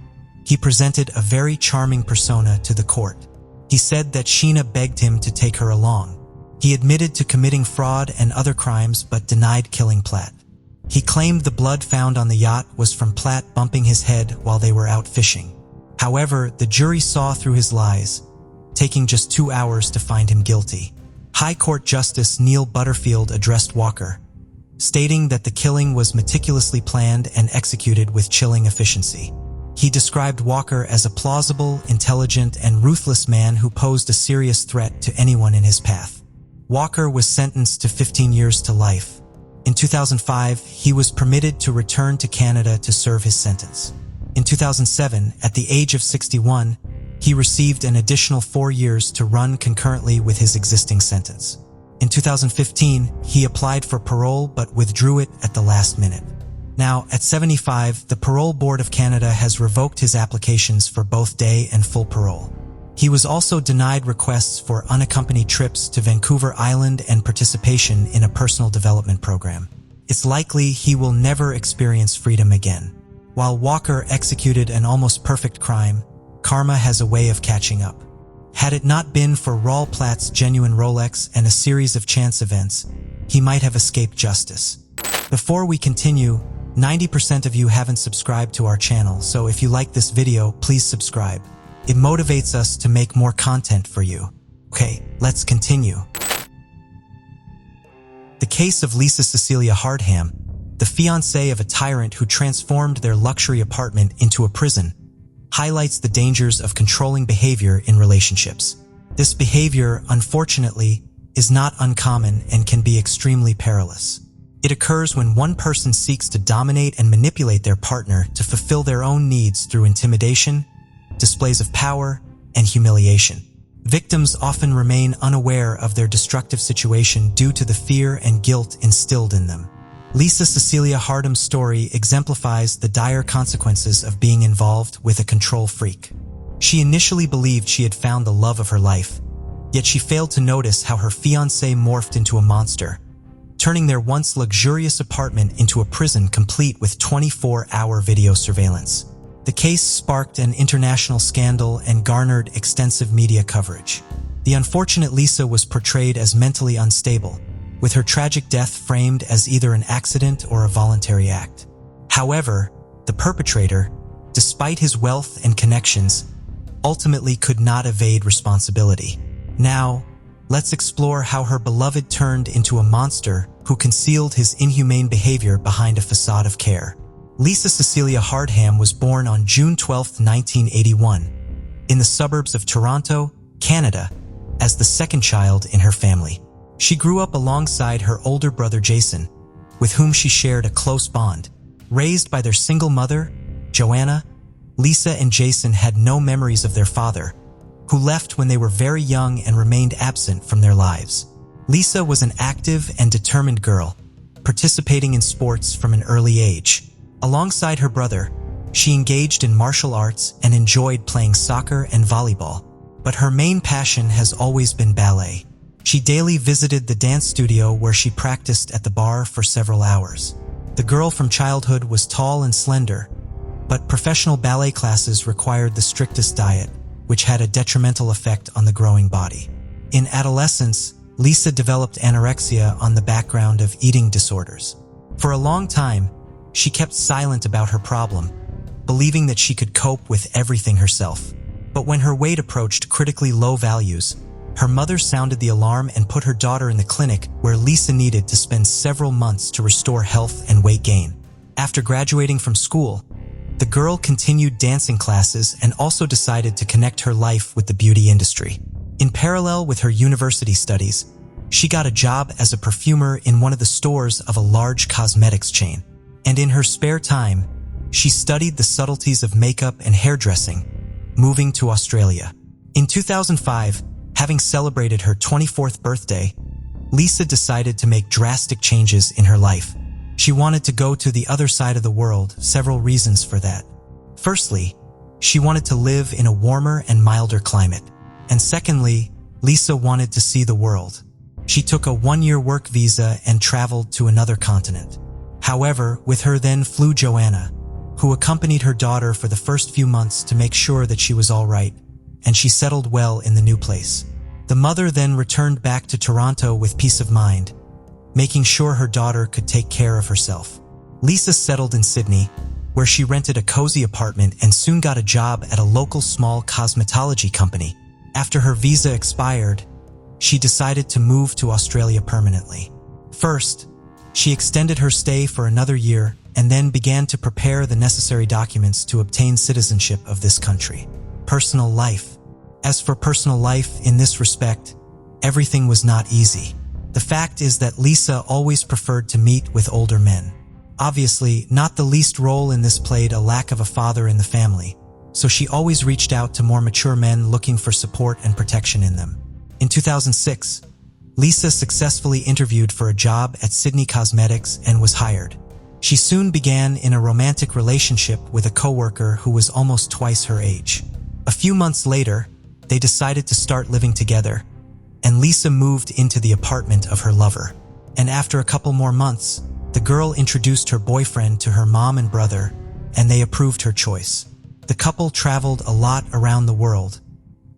he presented a very charming persona to the court. He said that Sheena begged him to take her along. He admitted to committing fraud and other crimes but denied killing Platt. He claimed the blood found on the yacht was from Platt bumping his head while they were out fishing. However, the jury saw through his lies, taking just 2 hours to find him guilty. High Court Justice Neil Butterfield addressed Walker, stating that the killing was meticulously planned and executed with chilling efficiency. He described Walker as a plausible, intelligent, and ruthless man who posed a serious threat to anyone in his path. Walker was sentenced to 15 years to life. In 2005, he was permitted to return to Canada to serve his sentence. In 2007, at the age of 61, he received an additional 4 years to run concurrently with his existing sentence. In 2015, he applied for parole but withdrew it at the last minute. Now, at 75, the Parole Board of Canada has revoked his applications for both day and full parole. He was also denied requests for unaccompanied trips to Vancouver Island and participation in a personal development program. It's likely he will never experience freedom again. While Walker executed an almost perfect crime, karma has a way of catching up. Had it not been for Ronald Platt's genuine Rolex and a series of chance events, he might have escaped justice. Before we continue, 90% of you haven't subscribed to our channel, so if you like this video, please subscribe. It motivates us to make more content for you. Okay, let's continue. The case of Lisa Cecilia Hardham, the fiancée of a tyrant who transformed their luxury apartment into a prison, highlights the dangers of controlling behavior in relationships. This behavior, unfortunately, is not uncommon and can be extremely perilous. It occurs when one person seeks to dominate and manipulate their partner to fulfill their own needs through intimidation, displays of power, and humiliation. Victims often remain unaware of their destructive situation due to the fear and guilt instilled in them. Lisa Cecilia Hardham's story exemplifies the dire consequences of being involved with a control freak. She initially believed she had found the love of her life, yet she failed to notice how her fiancé morphed into a monster, turning their once luxurious apartment into a prison complete with 24-hour video surveillance. The case sparked an international scandal and garnered extensive media coverage. The unfortunate Lisa was portrayed as mentally unstable, with her tragic death framed as either an accident or a voluntary act. However, the perpetrator, despite his wealth and connections, ultimately could not evade responsibility. Now, let's explore how her beloved turned into a monster who concealed his inhumane behavior behind a facade of care. Lisa Cecilia Hardham was born on June 12, 1981, in the suburbs of Toronto, Canada, as the second child in her family. She grew up alongside her older brother Jason, with whom she shared a close bond. Raised by their single mother, Joanna, Lisa and Jason had no memories of their father, who left when they were very young and remained absent from their lives. Lisa was an active and determined girl, participating in sports from an early age. Alongside her brother, she engaged in martial arts and enjoyed playing soccer and volleyball, but her main passion has always been ballet. She daily visited the dance studio where she practiced at the bar for several hours. The girl from childhood was tall and slender, but professional ballet classes required the strictest diet, which had a detrimental effect on the growing body. In adolescence, Lisa developed anorexia on the background of eating disorders. For a long time, she kept silent about her problem, believing that she could cope with everything herself. But when her weight approached critically low values, her mother sounded the alarm and put her daughter in the clinic where Lisa needed to spend several months to restore health and weight gain. After graduating from school, the girl continued dancing classes and also decided to connect her life with the beauty industry. In parallel with her university studies, she got a job as a perfumer in one of the stores of a large cosmetics chain. And in her spare time, she studied the subtleties of makeup and hairdressing, moving to Australia. In 2005, having celebrated her 24th birthday, Lisa decided to make drastic changes in her life. She wanted to go to the other side of the world, several reasons for that. Firstly, she wanted to live in a warmer and milder climate. And secondly, Lisa wanted to see the world. She took a one-year work visa and traveled to another continent. However, with her then flew Joanna, who accompanied her daughter for the first few months to make sure that she was all right, and she settled well in the new place. The mother then returned back to Toronto with peace of mind, making sure her daughter could take care of herself. Lisa settled in Sydney, where she rented a cozy apartment and soon got a job at a local small cosmetology company. After her visa expired, she decided to move to Australia permanently. First, she extended her stay for another year and then began to prepare the necessary documents to obtain citizenship of this country. Personal life. As for personal life in this respect, everything was not easy. The fact is that Lisa always preferred to meet with older men. Obviously, not the least role in this played a lack of a father in the family, so she always reached out to more mature men looking for support and protection in them. In 2006, Lisa successfully interviewed for a job at Sydney Cosmetics and was hired. She soon began in a romantic relationship with a coworker who was almost twice her age. A few months later, they decided to start living together, and Lisa moved into the apartment of her lover. And after a couple more months, the girl introduced her boyfriend to her mom and brother, and they approved her choice. The couple traveled a lot around the world,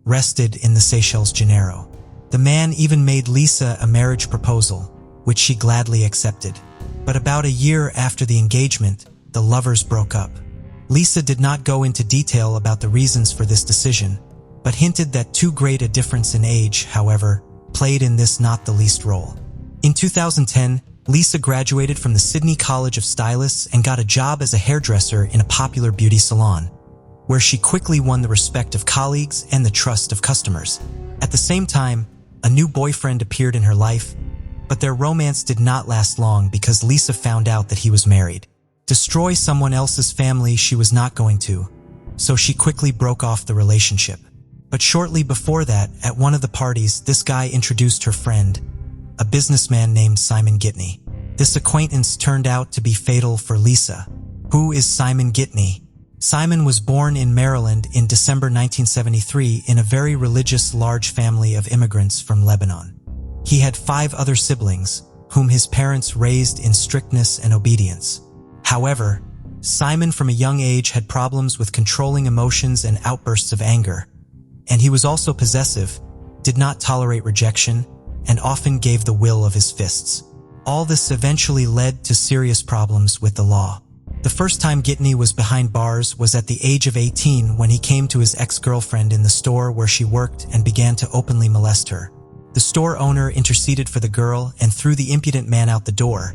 rested in the Seychelles Janeiro. The man even made Lisa a marriage proposal, which she gladly accepted. But about a year after the engagement, the lovers broke up. Lisa did not go into detail about the reasons for this decision, but hinted that too great a difference in age, however, played in this not the least role. In 2010, Lisa graduated from the Sydney College of Stylists and got a job as a hairdresser in a popular beauty salon, where she quickly won the respect of colleagues and the trust of customers. At the same time, a new boyfriend appeared in her life, but their romance did not last long because Lisa found out that he was married. Destroy someone else's family she was not going to, so she quickly broke off the relationship. But shortly before that, at one of the parties, this guy introduced her friend, a businessman named Simon Gittany. This acquaintance turned out to be fatal for Lisa. Who is Simon Gittany? Simon was born in Maryland in December 1973 in a very religious large family of immigrants from Lebanon. He had 5 other siblings, whom his parents raised in strictness and obedience. However, Simon from a young age had problems with controlling emotions and outbursts of anger, and he was also possessive, did not tolerate rejection, and often gave the will of his fists. All this eventually led to serious problems with the law. The first time Gittany was behind bars was at the age of 18 when he came to his ex-girlfriend in the store where she worked and began to openly molest her. The store owner interceded for the girl and threw the impudent man out the door,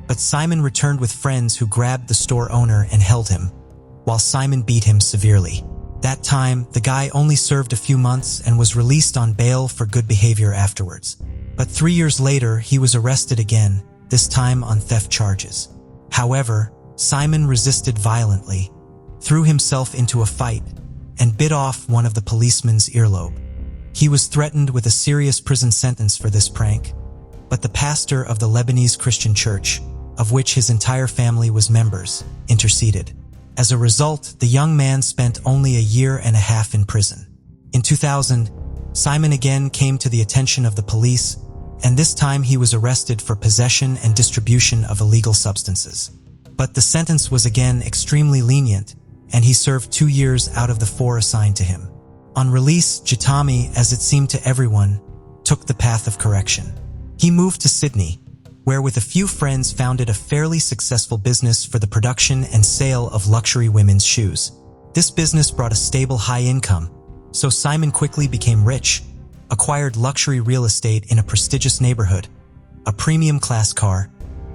but Simon returned with friends who grabbed the store owner and held him, while Simon beat him severely. That time, the guy only served a few months and was released on bail for good behavior afterwards. But 3 years later, he was arrested again, this time on theft charges. However, Simon resisted violently, threw himself into a fight, and bit off one of the policeman's earlobe. He was threatened with a serious prison sentence for this prank, but the pastor of the Lebanese Christian church, of which his entire family was members, interceded. As a result, the young man spent only a year and a half in prison. In 2000, Simon again came to the attention of the police, and this time he was arrested for possession and distribution of illegal substances. But the sentence was again extremely lenient, and he served 2 years out of the 4 assigned to him. On release, Gittany, as it seemed to everyone, took the path of correction. He moved to Sydney, where with a few friends founded a fairly successful business for the production and sale of luxury women's shoes. This business brought a stable high income, so Simon quickly became rich, acquired luxury real estate in a prestigious neighborhood, a premium class car,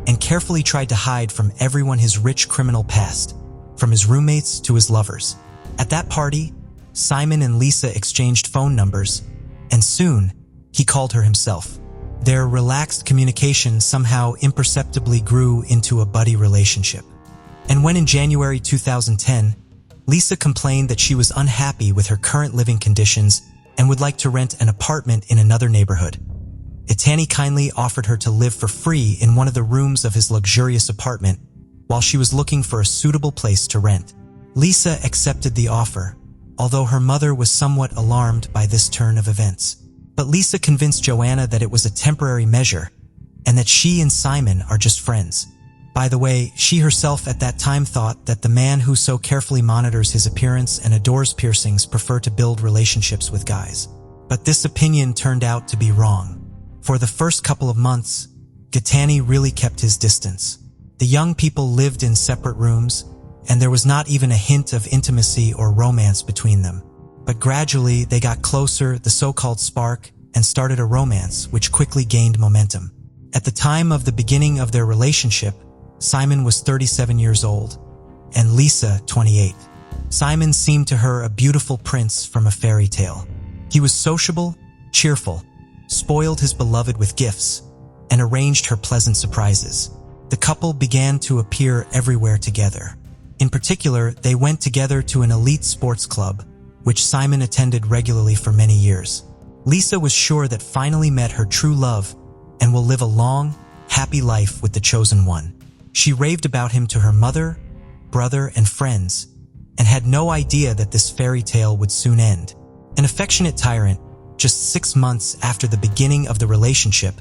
and carefully tried to hide from everyone his rich criminal past, from his roommates to his lovers. At that party, Simon and Lisa exchanged phone numbers, and soon, he called her himself. Their relaxed communication somehow imperceptibly grew into a buddy relationship. And when in January 2010, Lisa complained that she was unhappy with her current living conditions and would like to rent an apartment in another neighborhood, Gittany kindly offered her to live for free in one of the rooms of his luxurious apartment while she was looking for a suitable place to rent. Lisa accepted the offer, although her mother was somewhat alarmed by this turn of events. But Lisa convinced Joanna that it was a temporary measure and that she and Simon are just friends. By the way, she herself at that time thought that the man who so carefully monitors his appearance and adores piercings prefer to build relationships with guys. But this opinion turned out to be wrong. For the first couple of months, Gittany really kept his distance. The young people lived in separate rooms, and there was not even a hint of intimacy or romance between them. But gradually, they got closer, the so-called spark, and started a romance, which quickly gained momentum. At the time of the beginning of their relationship, Simon was 37 years old, and Lisa 28. Simon seemed to her a beautiful prince from a fairy tale. He was sociable, cheerful, spoiled his beloved with gifts, and arranged her pleasant surprises. The couple began to appear everywhere together. In particular, they went together to an elite sports club, which Simon attended regularly for many years. Lisa was sure that finally met her true love and will live a long, happy life with the chosen one. She raved about him to her mother, brother, and friends, and had no idea that this fairy tale would soon end. An affectionate tyrant, just 6 months after the beginning of the relationship,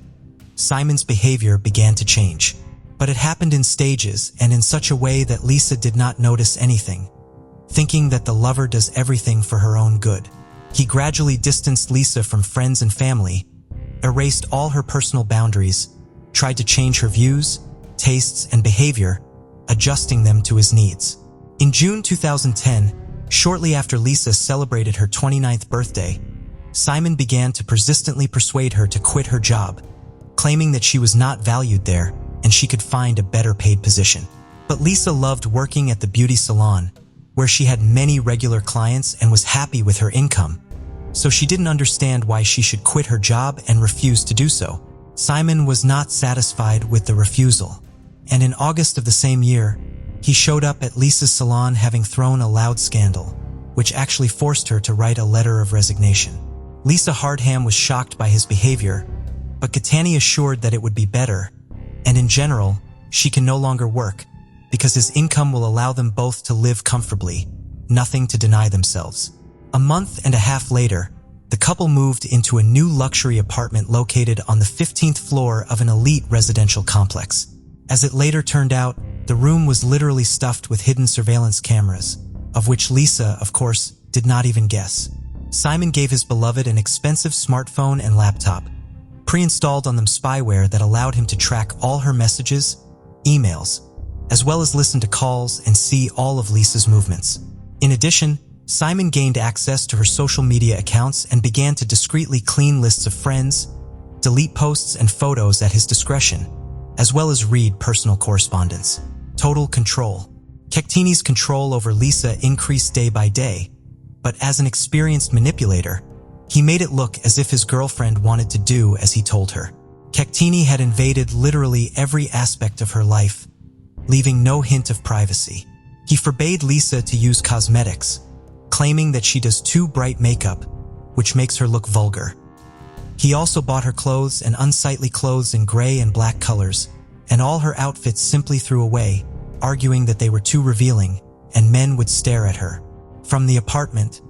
Simon's behavior began to change. But it happened in stages and in such a way that Lisa did not notice anything, thinking that the lover does everything for her own good. He gradually distanced Lisa from friends and family, erased all her personal boundaries, tried to change her views, tastes, and behavior, adjusting them to his needs. In June 2010, Shortly after Lisa celebrated her 29th birthday, Simon began to persistently persuade her to quit her job, claiming that she was not valued there and she could find a better paid position. But Lisa loved working at the beauty salon, where she had many regular clients and was happy with her income, so she didn't understand why she should quit her job and refused to do so. Simon was not satisfied with the refusal, and in August of the same year, he showed up at Lisa's salon having thrown a loud scandal, which actually forced her to write a letter of resignation. Lisa Hardham was shocked by his behavior, but Gittany assured that it would be better, and in general, she can no longer work because his income will allow them both to live comfortably, nothing to deny themselves. A month and a half later, the couple moved into a new luxury apartment located on the 15th floor of an elite residential complex. As it later turned out, the room was literally stuffed with hidden surveillance cameras, of which Lisa, of course, did not even guess. Simon gave his beloved an expensive smartphone and laptop, pre-installed on them spyware that allowed him to track all her messages, emails, as well as listen to calls and see all of Lisa's movements. In addition, Simon gained access to her social media accounts and began to discreetly clean lists of friends, delete posts and photos at his discretion, as well as read personal correspondence. Total control. Gittany's control over Lisa increased day by day, but as an experienced manipulator, he made it look as if his girlfriend wanted to do as he told her. Gittany had invaded literally every aspect of her life, leaving no hint of privacy. He forbade Lisa to use cosmetics, claiming that she does too bright makeup, which makes her look vulgar. He also bought her clothes and unsightly clothes in gray and black colors, and all her outfits simply threw away, arguing that they were too revealing and men would stare at her. From the apartment,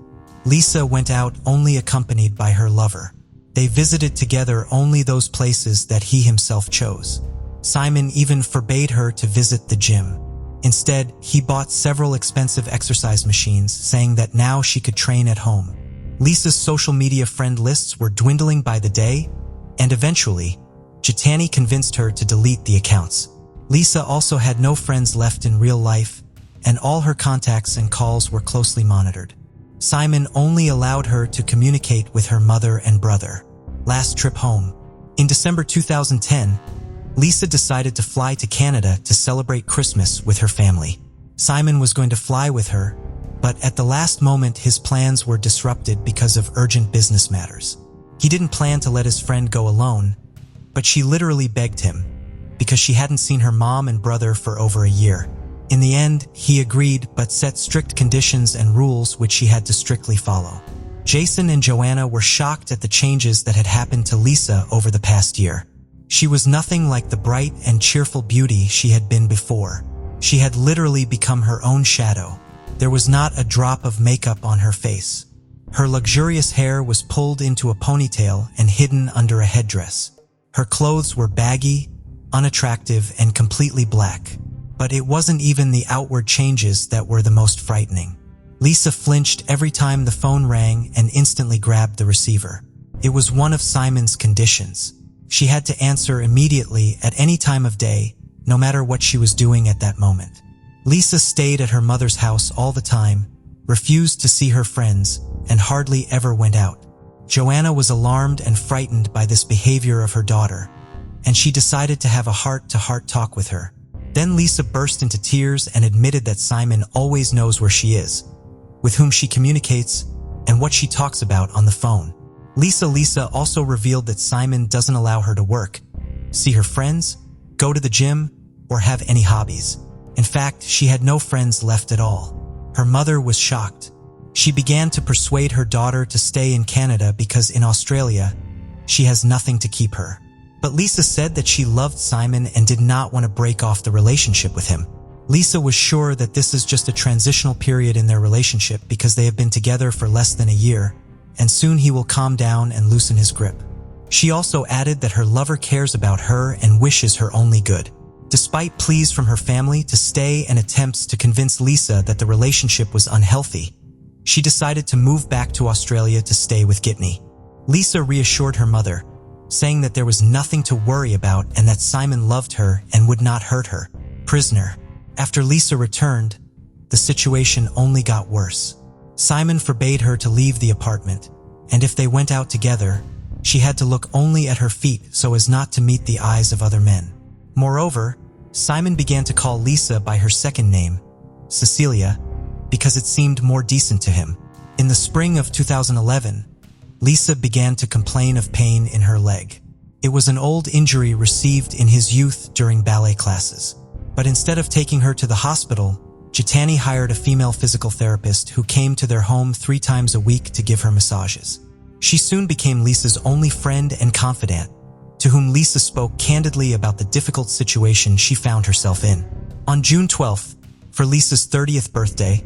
Lisa went out only accompanied by her lover. They visited together only those places that he himself chose. Simon even forbade her to visit the gym. Instead, he bought several expensive exercise machines, saying that now she could train at home. Lisa's social media friend lists were dwindling by the day, and eventually, Gittany convinced her to delete the accounts. Lisa also had no friends left in real life, and all her contacts and calls were closely monitored. Simon only allowed her to communicate with her mother and brother. Last trip home. In December 2010, Lisa decided to fly to Canada to celebrate Christmas with her family. Simon was going to fly with her, but at the last moment his plans were disrupted because of urgent business matters. He didn't plan to let his friend go alone, but she literally begged him, because she hadn't seen her mom and brother for over a year. In the end, he agreed but set strict conditions and rules which she had to strictly follow. Jason and Joanna were shocked at the changes that had happened to Lisa over the past year. She was nothing like the bright and cheerful beauty she had been before. She had literally become her own shadow. There was not a drop of makeup on her face. Her luxurious hair was pulled into a ponytail and hidden under a headdress. Her clothes were baggy, unattractive, and completely black. But it wasn't even the outward changes that were the most frightening. Lisa flinched every time the phone rang and instantly grabbed the receiver. It was one of Simon's conditions. She had to answer immediately at any time of day, no matter what she was doing at that moment. Lisa stayed at her mother's house all the time, refused to see her friends, and hardly ever went out. Joanna was alarmed and frightened by this behavior of her daughter, and she decided to have a heart-to-heart talk with her. Then Lisa burst into tears and admitted that Simon always knows where she is, with whom she communicates, and what she talks about on the phone. Lisa also revealed that Simon doesn't allow her to work, see her friends, go to the gym, or have any hobbies. In fact, she had no friends left at all. Her mother was shocked. She began to persuade her daughter to stay in Canada because in Australia, she has nothing to keep her. But Lisa said that she loved Simon and did not want to break off the relationship with him. Lisa was sure that this is just a transitional period in their relationship because they have been together for less than a year, and soon he will calm down and loosen his grip. She also added that her lover cares about her and wishes her only good. Despite pleas from her family to stay and attempts to convince Lisa that the relationship was unhealthy, she decided to move back to Australia to stay with Gittany. Lisa reassured her mother, saying that there was nothing to worry about and that Simon loved her and would not hurt her. Prisoner. After Lisa returned, the situation only got worse. Simon forbade her to leave the apartment, and if they went out together, she had to look only at her feet so as not to meet the eyes of other men. Moreover, Simon began to call Lisa by her second name, Cecilia, because it seemed more decent to him. In the spring of 2011, Lisa began to complain of pain in her leg. It was an old injury received in his youth during ballet classes. But instead of taking her to the hospital, Gittany hired a female physical therapist who came to their home 3 times a week to give her massages. She soon became Lisa's only friend and confidant, to whom Lisa spoke candidly about the difficult situation she found herself in. On June 12th, for Lisa's 30th birthday,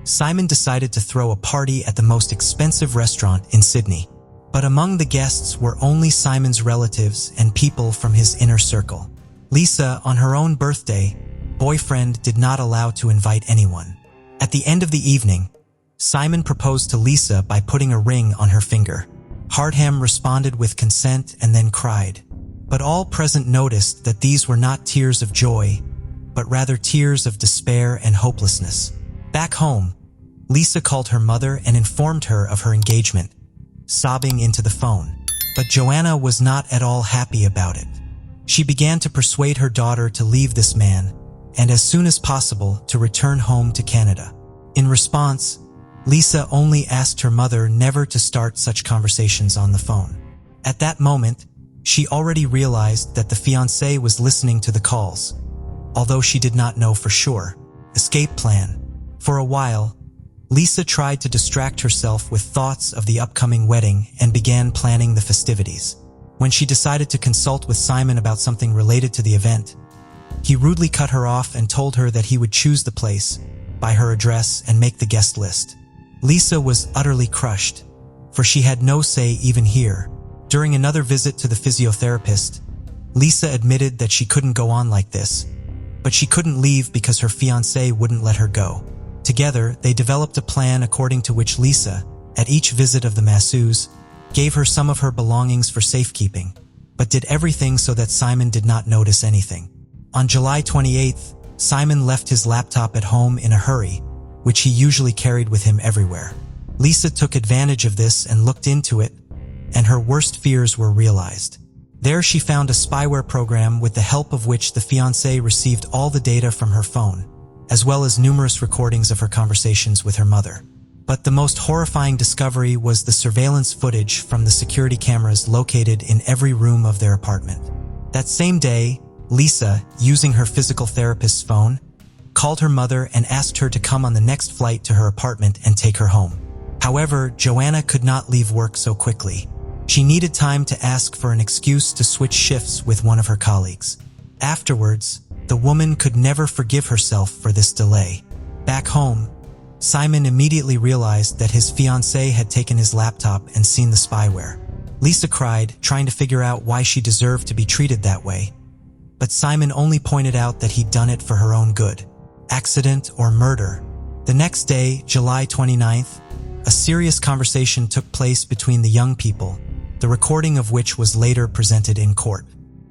Simon decided to throw a party at the most expensive restaurant in Sydney. But among the guests were only Simon's relatives and people from his inner circle. Lisa, on her own birthday, boyfriend did not allow to invite anyone. At the end of the evening, Simon proposed to Lisa by putting a ring on her finger. Hardham responded with consent and then cried. But all present noticed that these were not tears of joy, but rather tears of despair and hopelessness. Back home, Lisa called her mother and informed her of her engagement, sobbing into the phone. But Joanna was not at all happy about it. She began to persuade her daughter to leave this man, and as soon as possible to return home to Canada. In response, Lisa only asked her mother never to start such conversations on the phone. At that moment, she already realized that the fiancé was listening to the calls, although she did not know for sure. Escape plan. For a while, Lisa tried to distract herself with thoughts of the upcoming wedding and began planning the festivities. When she decided to consult with Simon about something related to the event, he rudely cut her off and told her that he would choose the place, buy her address, and make the guest list. Lisa was utterly crushed, for she had no say even here. During another visit to the physiotherapist, Lisa admitted that she couldn't go on like this, but she couldn't leave because her fiancé wouldn't let her go. Together, they developed a plan according to which Lisa, at each visit of the masseuse, gave her some of her belongings for safekeeping, but did everything so that Simon did not notice anything. On July 28th, Simon left his laptop at home in a hurry, which he usually carried with him everywhere. Lisa took advantage of this and looked into it, and her worst fears were realized. There she found a spyware program with the help of which the fiancé received all the data from her phone, as well as numerous recordings of her conversations with her mother. But the most horrifying discovery was the surveillance footage from the security cameras located in every room of their apartment. That same day, Lisa, using her physical therapist's phone, called her mother and asked her to come on the next flight to her apartment and take her home. However, Joanna could not leave work so quickly. She needed time to ask for an excuse to switch shifts with one of her colleagues. Afterwards, the woman could never forgive herself for this delay. Back home, Simon immediately realized that his fiancée had taken his laptop and seen the spyware. Lisa cried, trying to figure out why she deserved to be treated that way. But Simon only pointed out that he'd done it for her own good. Accident or murder? The next day, July 29th, a serious conversation took place between the young people, the recording of which was later presented in court.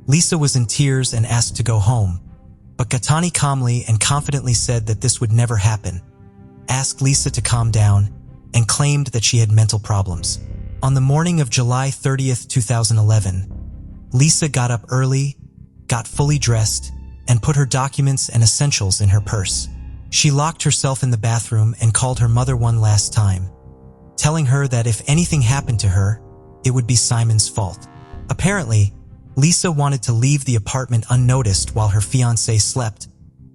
Lisa was in tears and asked to go home, but Gittany calmly and confidently said that this would never happen, asked Lisa to calm down, and claimed that she had mental problems. On the morning of July 30th, 2011, Lisa got up early, got fully dressed, and put her documents and essentials in her purse. She locked herself in the bathroom and called her mother one last time, telling her that if anything happened to her, it would be Simon's fault. Apparently, Lisa wanted to leave the apartment unnoticed while her fiancé slept,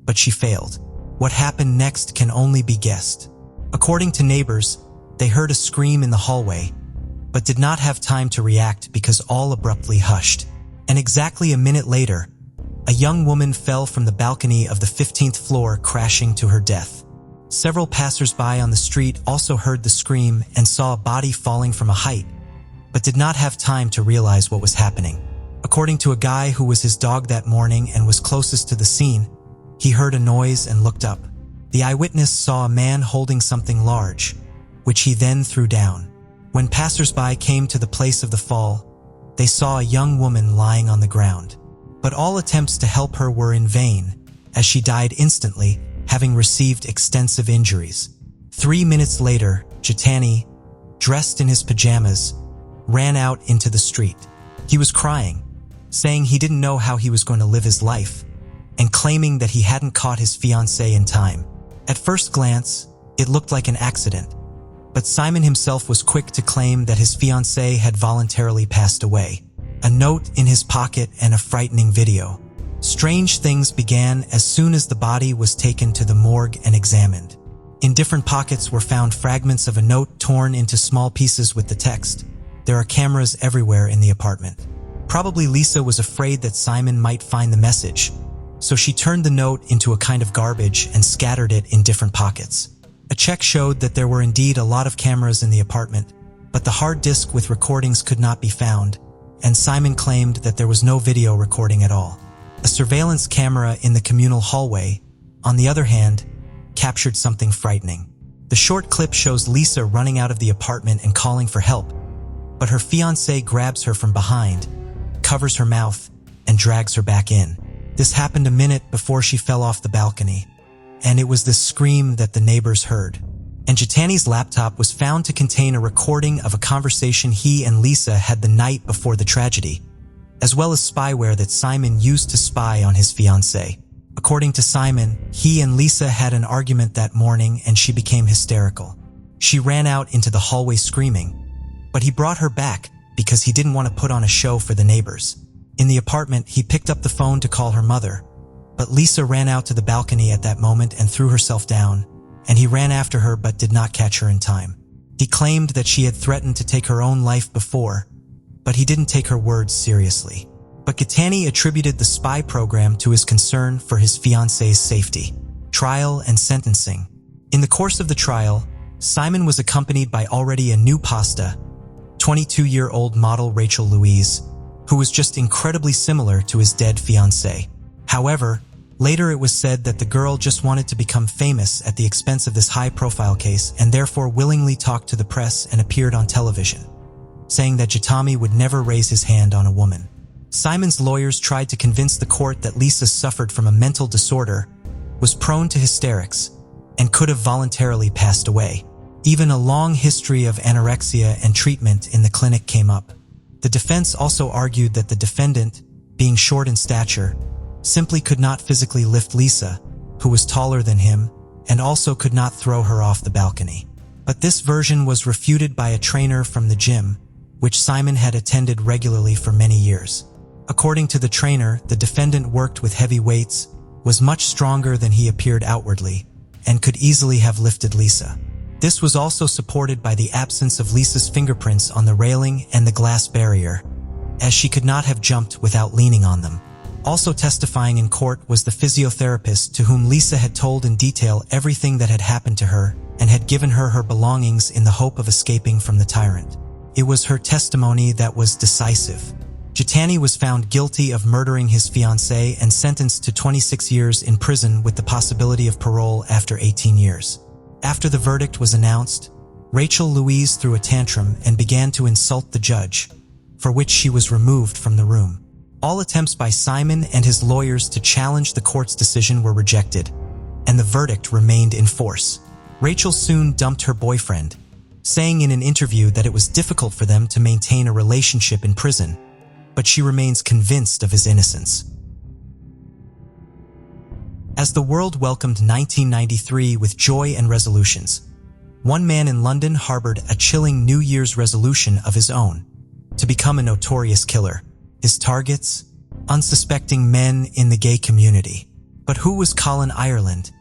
but she failed. What happened next can only be guessed. According to neighbors, they heard a scream in the hallway, but did not have time to react because all abruptly hushed. And exactly a minute later, a young woman fell from the balcony of the 15th floor, crashing to her death. Several passers-by on the street also heard the scream and saw a body falling from a height, but did not have time to realize what was happening. According to a guy who was his dog that morning and was closest to the scene, he heard a noise and looked up. The eyewitness saw a man holding something large, which he then threw down. When passers-by came to the place of the fall, they saw a young woman lying on the ground. But all attempts to help her were in vain, as she died instantly, having received extensive injuries. 3 minutes later, Gittany, dressed in his pajamas, ran out into the street. He was crying, saying he didn't know how he was going to live his life, and claiming that he hadn't caught his fiancée in time. At first glance, it looked like an accident, but Simon himself was quick to claim that his fiancée had voluntarily passed away. A note in his pocket and a frightening video. Strange things began as soon as the body was taken to the morgue and examined. In different pockets were found fragments of a note torn into small pieces with the text, "There are cameras everywhere in the apartment." Probably Lisa was afraid that Simon might find the message, so she turned the note into a kind of garbage and scattered it in different pockets. A check showed that there were indeed a lot of cameras in the apartment, but the hard disk with recordings could not be found, and Simon claimed that there was no video recording at all. A surveillance camera in the communal hallway, on the other hand, captured something frightening. The short clip shows Lisa running out of the apartment and calling for help, but her fiancé grabs her from behind, covers her mouth, and drags her back in. This happened a minute before she fell off the balcony, and it was this scream that the neighbors heard. And Gittany's laptop was found to contain a recording of a conversation he and Lisa had the night before the tragedy, as well as spyware that Simon used to spy on his fiancée. According to Simon, he and Lisa had an argument that morning and she became hysterical. She ran out into the hallway screaming, but he brought her back because he didn't want to put on a show for the neighbors. In the apartment, he picked up the phone to call her mother, but Lisa ran out to the balcony at that moment and threw herself down, and he ran after her but did not catch her in time. He claimed that she had threatened to take her own life before, but he didn't take her words seriously. But Gittany attributed the spy program to his concern for his fiancée's safety. Trial and sentencing. In the course of the trial, Simon was accompanied by already a new pasta, 22-year-old model Rachel Louise, who was just incredibly similar to his dead fiancée. However, later it was said that the girl just wanted to become famous at the expense of this high-profile case and therefore willingly talked to the press and appeared on television, saying that Gittany would never raise his hand on a woman. Simon's lawyers tried to convince the court that Lisa suffered from a mental disorder, was prone to hysterics, and could have voluntarily passed away. Even a long history of anorexia and treatment in the clinic came up. The defense also argued that the defendant, being short in stature, simply could not physically lift Lisa, who was taller than him, and also could not throw her off the balcony. But this version was refuted by a trainer from the gym, which Simon had attended regularly for many years. According to the trainer, the defendant worked with heavy weights, was much stronger than he appeared outwardly, and could easily have lifted Lisa. This was also supported by the absence of Lisa's fingerprints on the railing and the glass barrier, as she could not have jumped without leaning on them. Also testifying in court was the physiotherapist to whom Lisa had told in detail everything that had happened to her and had given her her belongings in the hope of escaping from the tyrant. It was her testimony that was decisive. Gittany was found guilty of murdering his fiancée and sentenced to 26 years in prison with the possibility of parole after 18 years. After the verdict was announced, Rachel Louise threw a tantrum and began to insult the judge, for which she was removed from the room. All attempts by Simon and his lawyers to challenge the court's decision were rejected, and the verdict remained in force. Rachel soon dumped her boyfriend, saying in an interview that it was difficult for them to maintain a relationship in prison, but she remains convinced of his innocence. As the world welcomed 1993 with joy and resolutions, one man in London harbored a chilling New Year's resolution of his own, to become a notorious killer. His targets? Unsuspecting men in the gay community. But who was Colin Ireland?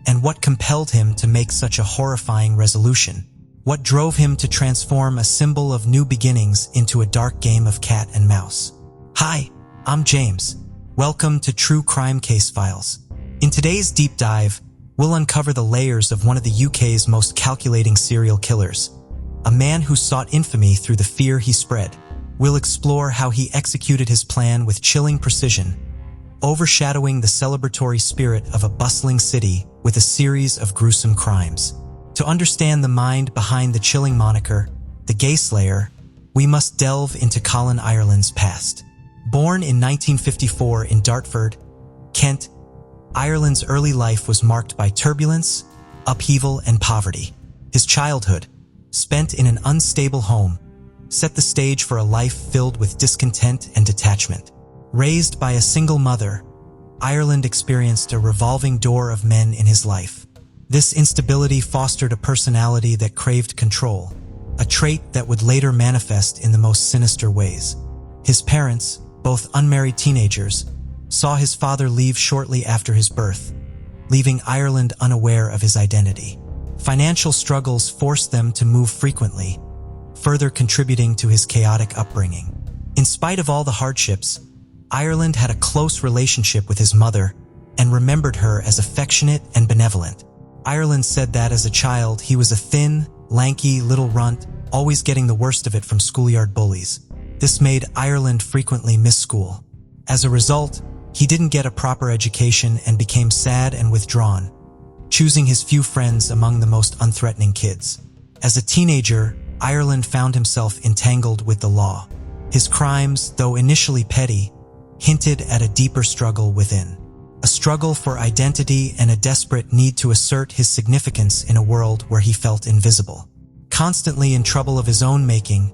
And what compelled him to make such a horrifying resolution? What drove him to transform a symbol of new beginnings into a dark game of cat and mouse? Hi, I'm James. Welcome to True Crime Case Files. In today's deep dive, we'll uncover the layers of one of the UK's most calculating serial killers, a man who sought infamy through the fear he spread. We'll explore how he executed his plan with chilling precision, overshadowing the celebratory spirit of a bustling city with a series of gruesome crimes. To understand the mind behind the chilling moniker, the Gay Slayer, we must delve into Colin Ireland's past. Born in 1954 in Dartford, Kent, Ireland's early life was marked by turbulence, upheaval, and poverty. His childhood, spent in an unstable home, set the stage for a life filled with discontent and detachment. Raised by a single mother, Ireland experienced a revolving door of men in his life. This instability fostered a personality that craved control, a trait that would later manifest in the most sinister ways. His parents, both unmarried teenagers, saw his father leave shortly after his birth, leaving Ireland unaware of his identity. Financial struggles forced them to move frequently, further contributing to his chaotic upbringing. In spite of all the hardships, Ireland had a close relationship with his mother and remembered her as affectionate and benevolent. Ireland said that as a child he was a thin, lanky little runt, always getting the worst of it from schoolyard bullies. This made Ireland frequently miss school. As a result, he didn't get a proper education and became sad and withdrawn, choosing his few friends among the most unthreatening kids. As a teenager, Ireland found himself entangled with the law. His crimes, though initially petty, hinted at a deeper struggle within. A struggle for identity and a desperate need to assert his significance in a world where he felt invisible. Constantly in trouble of his own making,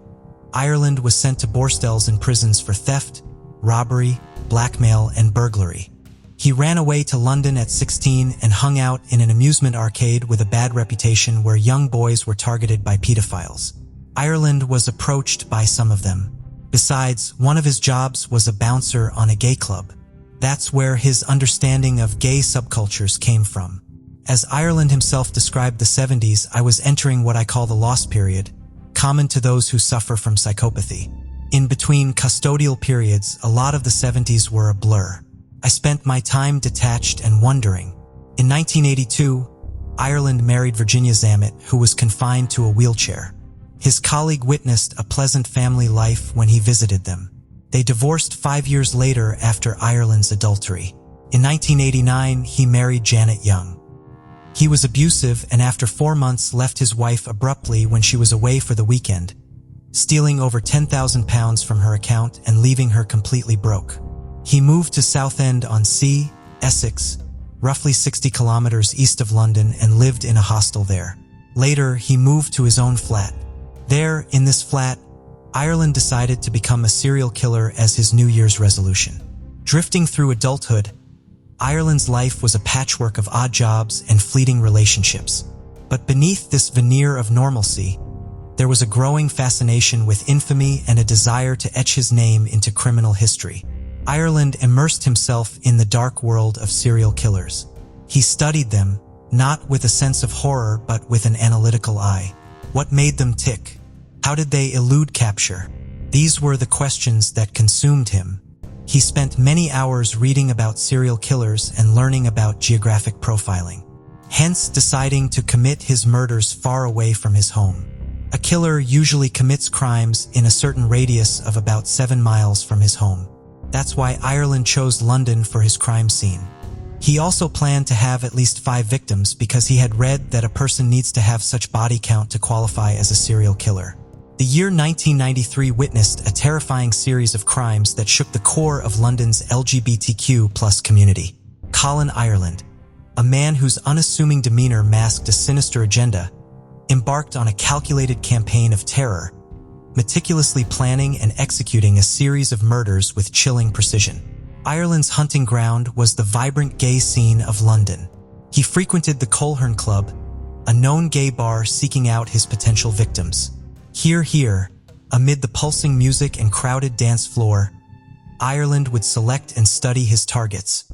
Ireland was sent to borstells and prisons for theft, robbery, blackmail, and burglary. He ran away to London at 16 and hung out in an amusement arcade with a bad reputation where young boys were targeted by pedophiles. Ireland was approached by some of them. Besides, one of his jobs was a bouncer on a gay club. That's where his understanding of gay subcultures came from. As Ireland himself described the 70s, I was entering what I call the lost period, common to those who suffer from psychopathy. In between custodial periods, a lot of the 70s were a blur. I spent my time detached and wondering. In 1982, Ireland married Virginia Zammit, who was confined to a wheelchair. His colleague witnessed a pleasant family life when he visited them. They divorced 5 years later after Ireland's adultery. In 1989, he married Janet Young. He was abusive and after 4 months left his wife abruptly when she was away for the weekend, stealing over £10,000 from her account and leaving her completely broke. He moved to Southend-on-Sea, Essex, roughly 60 kilometers east of London, and lived in a hostel there. Later, he moved to his own flat. There, in this flat, Ireland decided to become a serial killer as his New Year's resolution. Drifting through adulthood, Ireland's life was a patchwork of odd jobs and fleeting relationships. But beneath this veneer of normalcy, there was a growing fascination with infamy and a desire to etch his name into criminal history. Ireland immersed himself in the dark world of serial killers. He studied them, not with a sense of horror but with an analytical eye. What made them tick? How did they elude capture? These were the questions that consumed him. He spent many hours reading about serial killers and learning about geographic profiling, hence deciding to commit his murders far away from his home. A killer usually commits crimes in a certain radius of about 7 miles from his home. That's why Ireland chose London for his crime scene. He also planned to have at least 5 victims because he had read that a person needs to have such body count to qualify as a serial killer. The year 1993 witnessed a terrifying series of crimes that shook the core of London's LGBTQ+ community. Colin Ireland, a man whose unassuming demeanor masked a sinister agenda, embarked on a calculated campaign of terror, meticulously planning and executing a series of murders with chilling precision. Ireland's hunting ground was the vibrant gay scene of London. He frequented the Coleherne Club, a known gay bar seeking out his potential victims. Here, amid the pulsing music and crowded dance floor, Ireland would select and study his targets,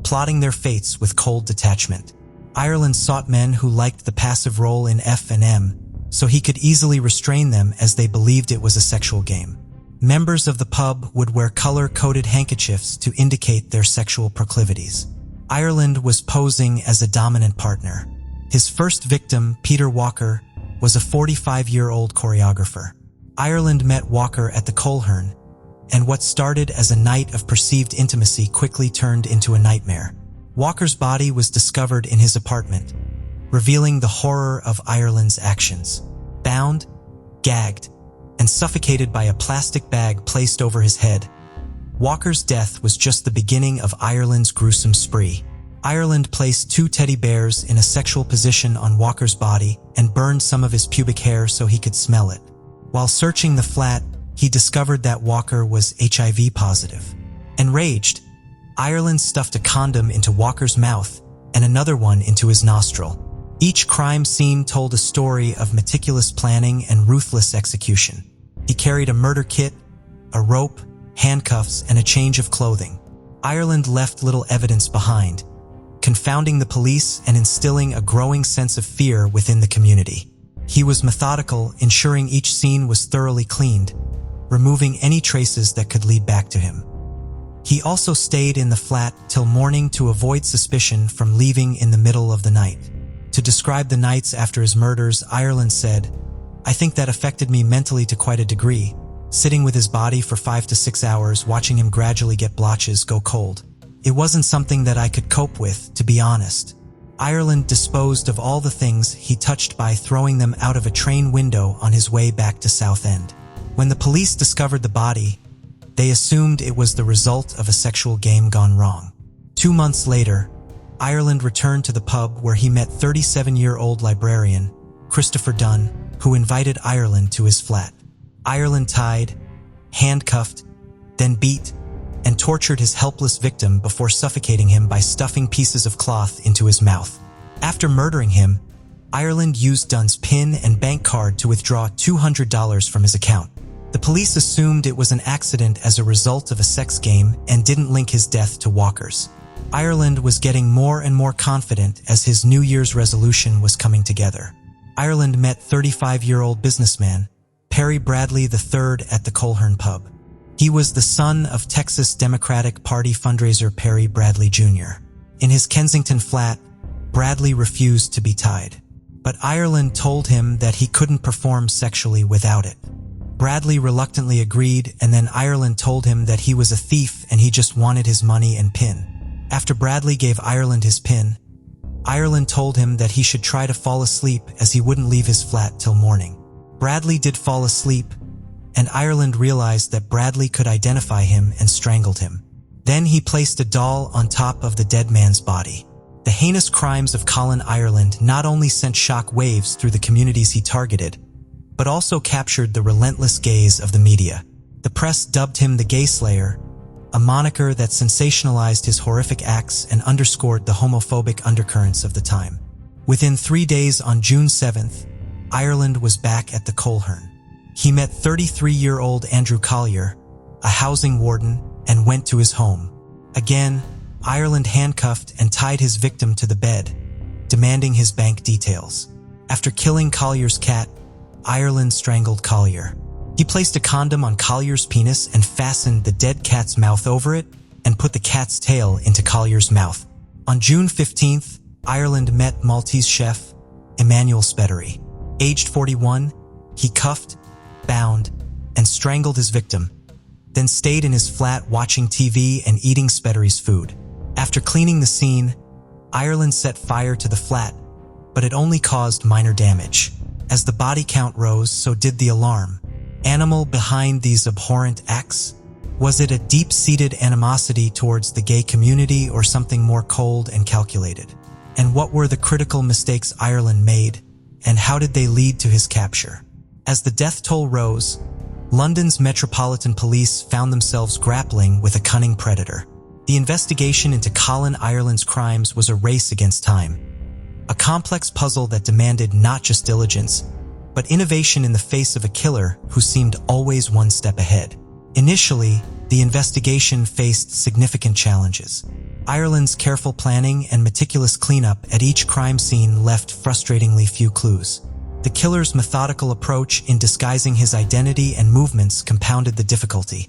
plotting their fates with cold detachment. Ireland sought men who liked the passive role in F&M, so he could easily restrain them as they believed it was a sexual game. Members of the pub would wear color-coded handkerchiefs to indicate their sexual proclivities. Ireland was posing as a dominant partner. His first victim, Peter Walker, was a 45-year-old choreographer. Ireland met Walker at the Coleherne, and what started as a night of perceived intimacy quickly turned into a nightmare. Walker's body was discovered in his apartment, revealing the horror of Ireland's actions. Bound, gagged, and suffocated by a plastic bag placed over his head, Walker's death was just the beginning of Ireland's gruesome spree. Ireland placed 2 teddy bears in a sexual position on Walker's body and burned some of his pubic hair so he could smell it. While searching the flat, he discovered that Walker was HIV positive. Enraged, Ireland stuffed a condom into Walker's mouth and another one into his nostril. Each crime scene told a story of meticulous planning and ruthless execution. He carried a murder kit, a rope, handcuffs, and a change of clothing. Ireland left little evidence behind, confounding the police and instilling a growing sense of fear within the community. He was methodical, ensuring each scene was thoroughly cleaned, removing any traces that could lead back to him. He also stayed in the flat till morning to avoid suspicion from leaving in the middle of the night. To describe the nights after his murders, Ireland said, "I think that affected me mentally to quite a degree, sitting with his body for 5 to 6 hours, watching him gradually get blotches, go cold. It wasn't something that I could cope with, to be honest." Ireland disposed of all the things he touched by throwing them out of a train window on his way back to Southend. When the police discovered the body, they assumed it was the result of a sexual game gone wrong. 2 months later, Ireland returned to the pub where he met 37-year-old librarian Christopher Dunn, who invited Ireland to his flat. Ireland tied, handcuffed, then beat, and tortured his helpless victim before suffocating him by stuffing pieces of cloth into his mouth. After murdering him, Ireland used Dunn's PIN and bank card to withdraw $200 from his account. The police assumed it was an accident as a result of a sex game and didn't link his death to Walker's. Ireland was getting more and more confident as his New Year's resolution was coming together. Ireland met 35-year-old businessman Perry Bradley III at the Coleherne pub. He was the son of Texas Democratic Party fundraiser Perry Bradley Jr. In his Kensington flat, Bradley refused to be tied. But Ireland told him that he couldn't perform sexually without it. Bradley reluctantly agreed, and then Ireland told him that he was a thief and he just wanted his money and PIN. After Bradley gave Ireland his PIN, Ireland told him that he should try to fall asleep as he wouldn't leave his flat till morning. Bradley did fall asleep, and Ireland realized that Bradley could identify him and strangled him. Then he placed a doll on top of the dead man's body. The heinous crimes of Colin Ireland not only sent shock waves through the communities he targeted, but also captured the relentless gaze of the media. The press dubbed him the Gay Slayer, a moniker that sensationalized his horrific acts and underscored the homophobic undercurrents of the time. Within 3 days, on June 7th, Ireland was back at the Coleherne. He met 33-year-old Andrew Collier, a housing warden, and went to his home. Again, Ireland handcuffed and tied his victim to the bed, demanding his bank details. After killing Collier's cat, Ireland strangled Collier. He placed a condom on Collier's penis and fastened the dead cat's mouth over it and put the cat's tail into Collier's mouth. On June 15th, Ireland met Maltese chef Emmanuel Spettery. Aged 41, he cuffed, bound, and strangled his victim, then stayed in his flat watching TV and eating Spettery's food. After cleaning the scene, Ireland set fire to the flat, but it only caused minor damage. As the body count rose, so did the alarm. Animal behind these abhorrent acts? Was it a deep-seated animosity towards the gay community or something more cold and calculated? And what were the critical mistakes Ireland made, and how did they lead to his capture? As the death toll rose, London's Metropolitan Police found themselves grappling with a cunning predator. The investigation into Colin Ireland's crimes was a race against time, a complex puzzle that demanded not just diligence, but innovation in the face of a killer who seemed always one step ahead. Initially, the investigation faced significant challenges. Ireland's careful planning and meticulous cleanup at each crime scene left frustratingly few clues. The killer's methodical approach in disguising his identity and movements compounded the difficulty,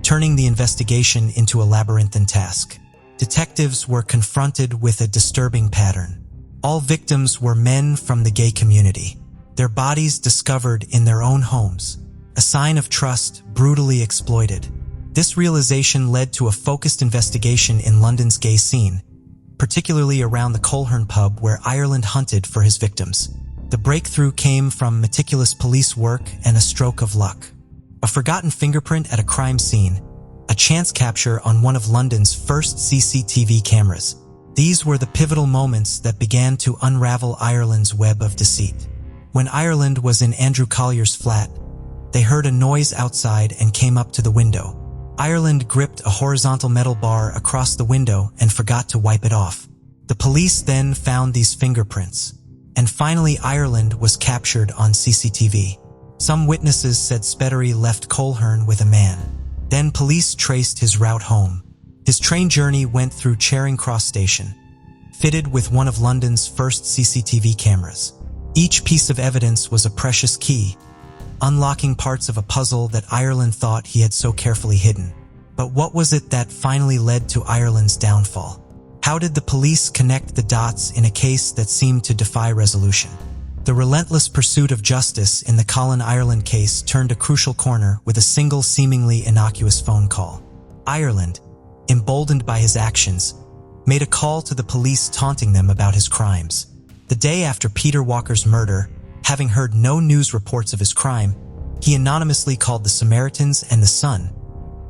turning the investigation into a labyrinthine task. Detectives were confronted with a disturbing pattern. All victims were men from the gay community, their bodies discovered in their own homes, a sign of trust brutally exploited. This realization led to a focused investigation in London's gay scene, particularly around the Coleherne pub where Ireland hunted for his victims. The breakthrough came from meticulous police work and a stroke of luck. A forgotten fingerprint at a crime scene, a chance capture on one of London's first CCTV cameras, These were the pivotal moments that began to unravel Ireland's web of deceit. When Ireland was in Andrew Collier's flat, they heard a noise outside and came up to the window. Ireland gripped a horizontal metal bar across the window and forgot to wipe it off. The police then found these fingerprints. And finally, Ireland was captured on CCTV. Some witnesses said Spettery left Coleherne with a man. Then police traced his route home. His train journey went through Charing Cross Station, fitted with one of London's first CCTV cameras. Each piece of evidence was a precious key, unlocking parts of a puzzle that Ireland thought he had so carefully hidden. But what was it that finally led to Ireland's downfall? How did the police connect the dots in a case that seemed to defy resolution? The relentless pursuit of justice in the Colin Ireland case turned a crucial corner with a single seemingly innocuous phone call. Ireland, emboldened by his actions, made a call to the police taunting them about his crimes. The day after Peter Walker's murder, having heard no news reports of his crime, he anonymously called the Samaritans and the Sun,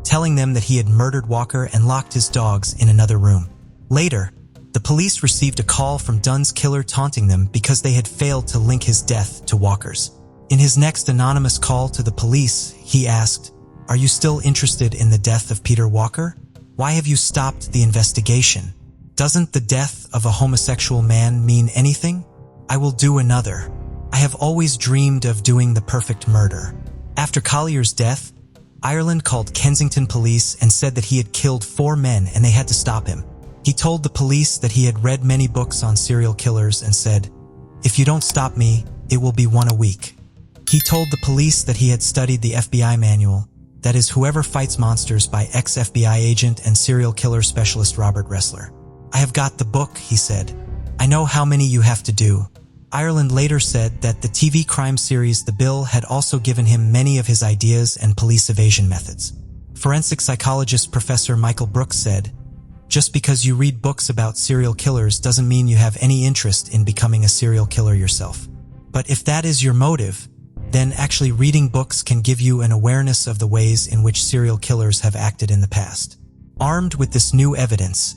telling them that he had murdered Walker and locked his dogs in another room. Later, the police received a call from Dunn's killer taunting them because they had failed to link his death to Walker's. In his next anonymous call to the police, he asked, "Are you still interested in the death of Peter Walker? Why have you stopped the investigation? Doesn't the death of a homosexual man mean anything? I will do another. I have always dreamed of doing the perfect murder." After Collier's death, Ireland called Kensington police and said that he had killed 4 men and they had to stop him. He told the police that he had read many books on serial killers and said, "If you don't stop me, it will be 1 a week." He told the police that he had studied the FBI manual, that is, Whoever Fights Monsters by ex-FBI agent and serial killer specialist Robert Ressler. "I have got the book," he said. "I know how many you have to do." Ireland later said that the TV crime series The Bill had also given him many of his ideas and police evasion methods. Forensic psychologist Professor Michael Brooks said, "Just because you read books about serial killers doesn't mean you have any interest in becoming a serial killer yourself. But if that is your motive, then actually reading books can give you an awareness of the ways in which serial killers have acted in the past." Armed with this new evidence,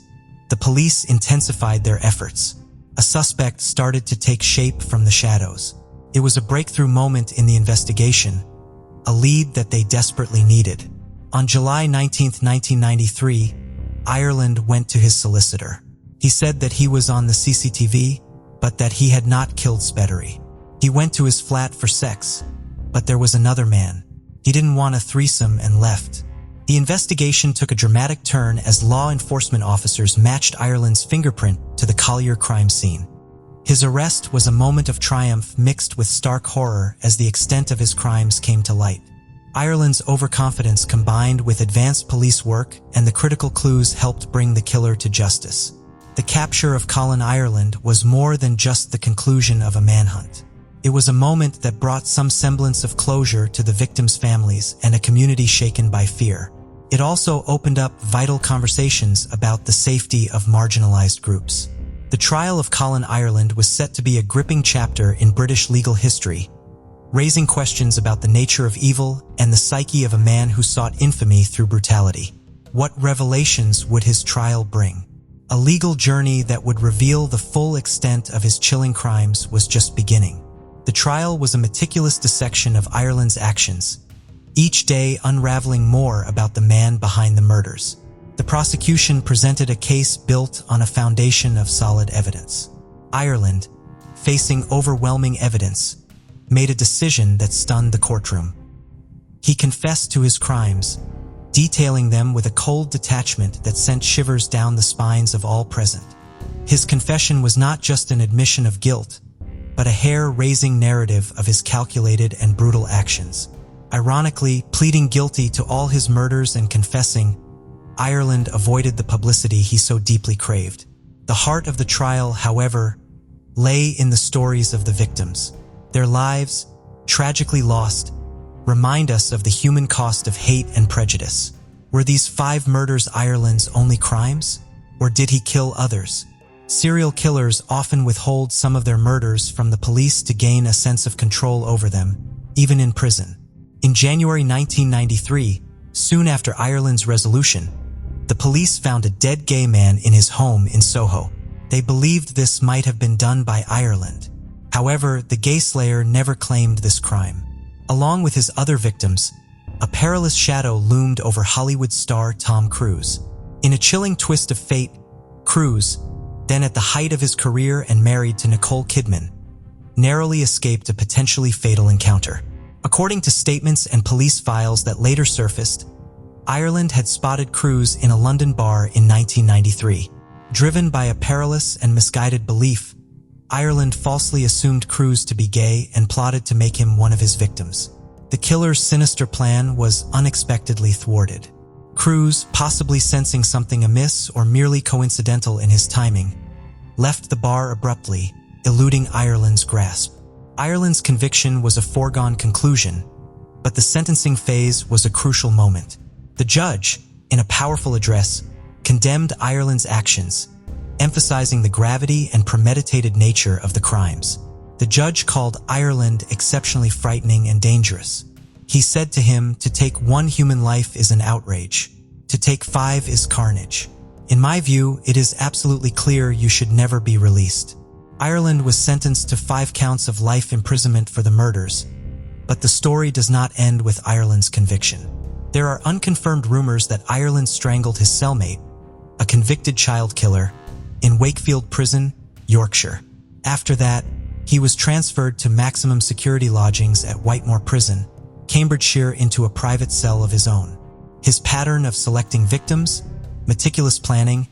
the police intensified their efforts. A suspect started to take shape from the shadows. It was a breakthrough moment in the investigation, a lead that they desperately needed. On July 19, 1993, Ireland went to his solicitor. He said that he was on the CCTV, but that he had not killed Spettery. He went to his flat for sex, but there was another man. He didn't want a threesome and left. The investigation took a dramatic turn as law enforcement officers matched Ireland's fingerprint to the Collier crime scene. His arrest was a moment of triumph mixed with stark horror as the extent of his crimes came to light. Ireland's overconfidence combined with advanced police work and the critical clues helped bring the killer to justice. The capture of Colin Ireland was more than just the conclusion of a manhunt. It was a moment that brought some semblance of closure to the victims' families and a community shaken by fear. It also opened up vital conversations about the safety of marginalized groups. The trial of Colin Ireland was set to be a gripping chapter in British legal history, raising questions about the nature of evil and the psyche of a man who sought infamy through brutality. What revelations would his trial bring? A legal journey that would reveal the full extent of his chilling crimes was just beginning. The trial was a meticulous dissection of Ireland's actions, each day unraveling more about the man behind the murders. The prosecution presented a case built on a foundation of solid evidence. Ireland, facing overwhelming evidence, made a decision that stunned the courtroom. He confessed to his crimes, detailing them with a cold detachment that sent shivers down the spines of all present. His confession was not just an admission of guilt, but a hair-raising narrative of his calculated and brutal actions. Ironically, pleading guilty to all his murders and confessing, Ireland avoided the publicity he so deeply craved. The heart of the trial, however, lay in the stories of the victims. Their lives, tragically lost, remind us of the human cost of hate and prejudice. Were these 5 murders Ireland's only crimes? Or did he kill others? Serial killers often withhold some of their murders from the police to gain a sense of control over them, even in prison. In January 1993, soon after Ireland's resolution, the police found a dead gay man in his home in Soho. They believed this might have been done by Ireland. However, the gay slayer never claimed this crime. Along with his other victims, a perilous shadow loomed over Hollywood star Tom Cruise. In a chilling twist of fate, Cruise, then at the height of his career and married to Nicole Kidman, narrowly escaped a potentially fatal encounter. According to statements and police files that later surfaced, Ireland had spotted Cruise in a London bar in 1993. Driven by a perilous and misguided belief, Ireland falsely assumed Cruise to be gay and plotted to make him one of his victims. The killer's sinister plan was unexpectedly thwarted. Cruise, possibly sensing something amiss or merely coincidental in his timing, left the bar abruptly, eluding Ireland's grasp. Ireland's conviction was a foregone conclusion, but the sentencing phase was a crucial moment. The judge, in a powerful address, condemned Ireland's actions, emphasizing the gravity and premeditated nature of the crimes. The judge called Ireland exceptionally frightening and dangerous. He said to him, "To take one human life is an outrage. To take 5 is carnage. In my view, it is absolutely clear you should never be released." Ireland was sentenced to 5 counts of life imprisonment for the murders, but the story does not end with Ireland's conviction. There are unconfirmed rumors that Ireland strangled his cellmate, a convicted child killer, in Wakefield Prison, Yorkshire. After that, he was transferred to maximum security lodgings at Whitemoor Prison, Cambridgeshire, into a private cell of his own. His pattern of selecting victims, meticulous planning,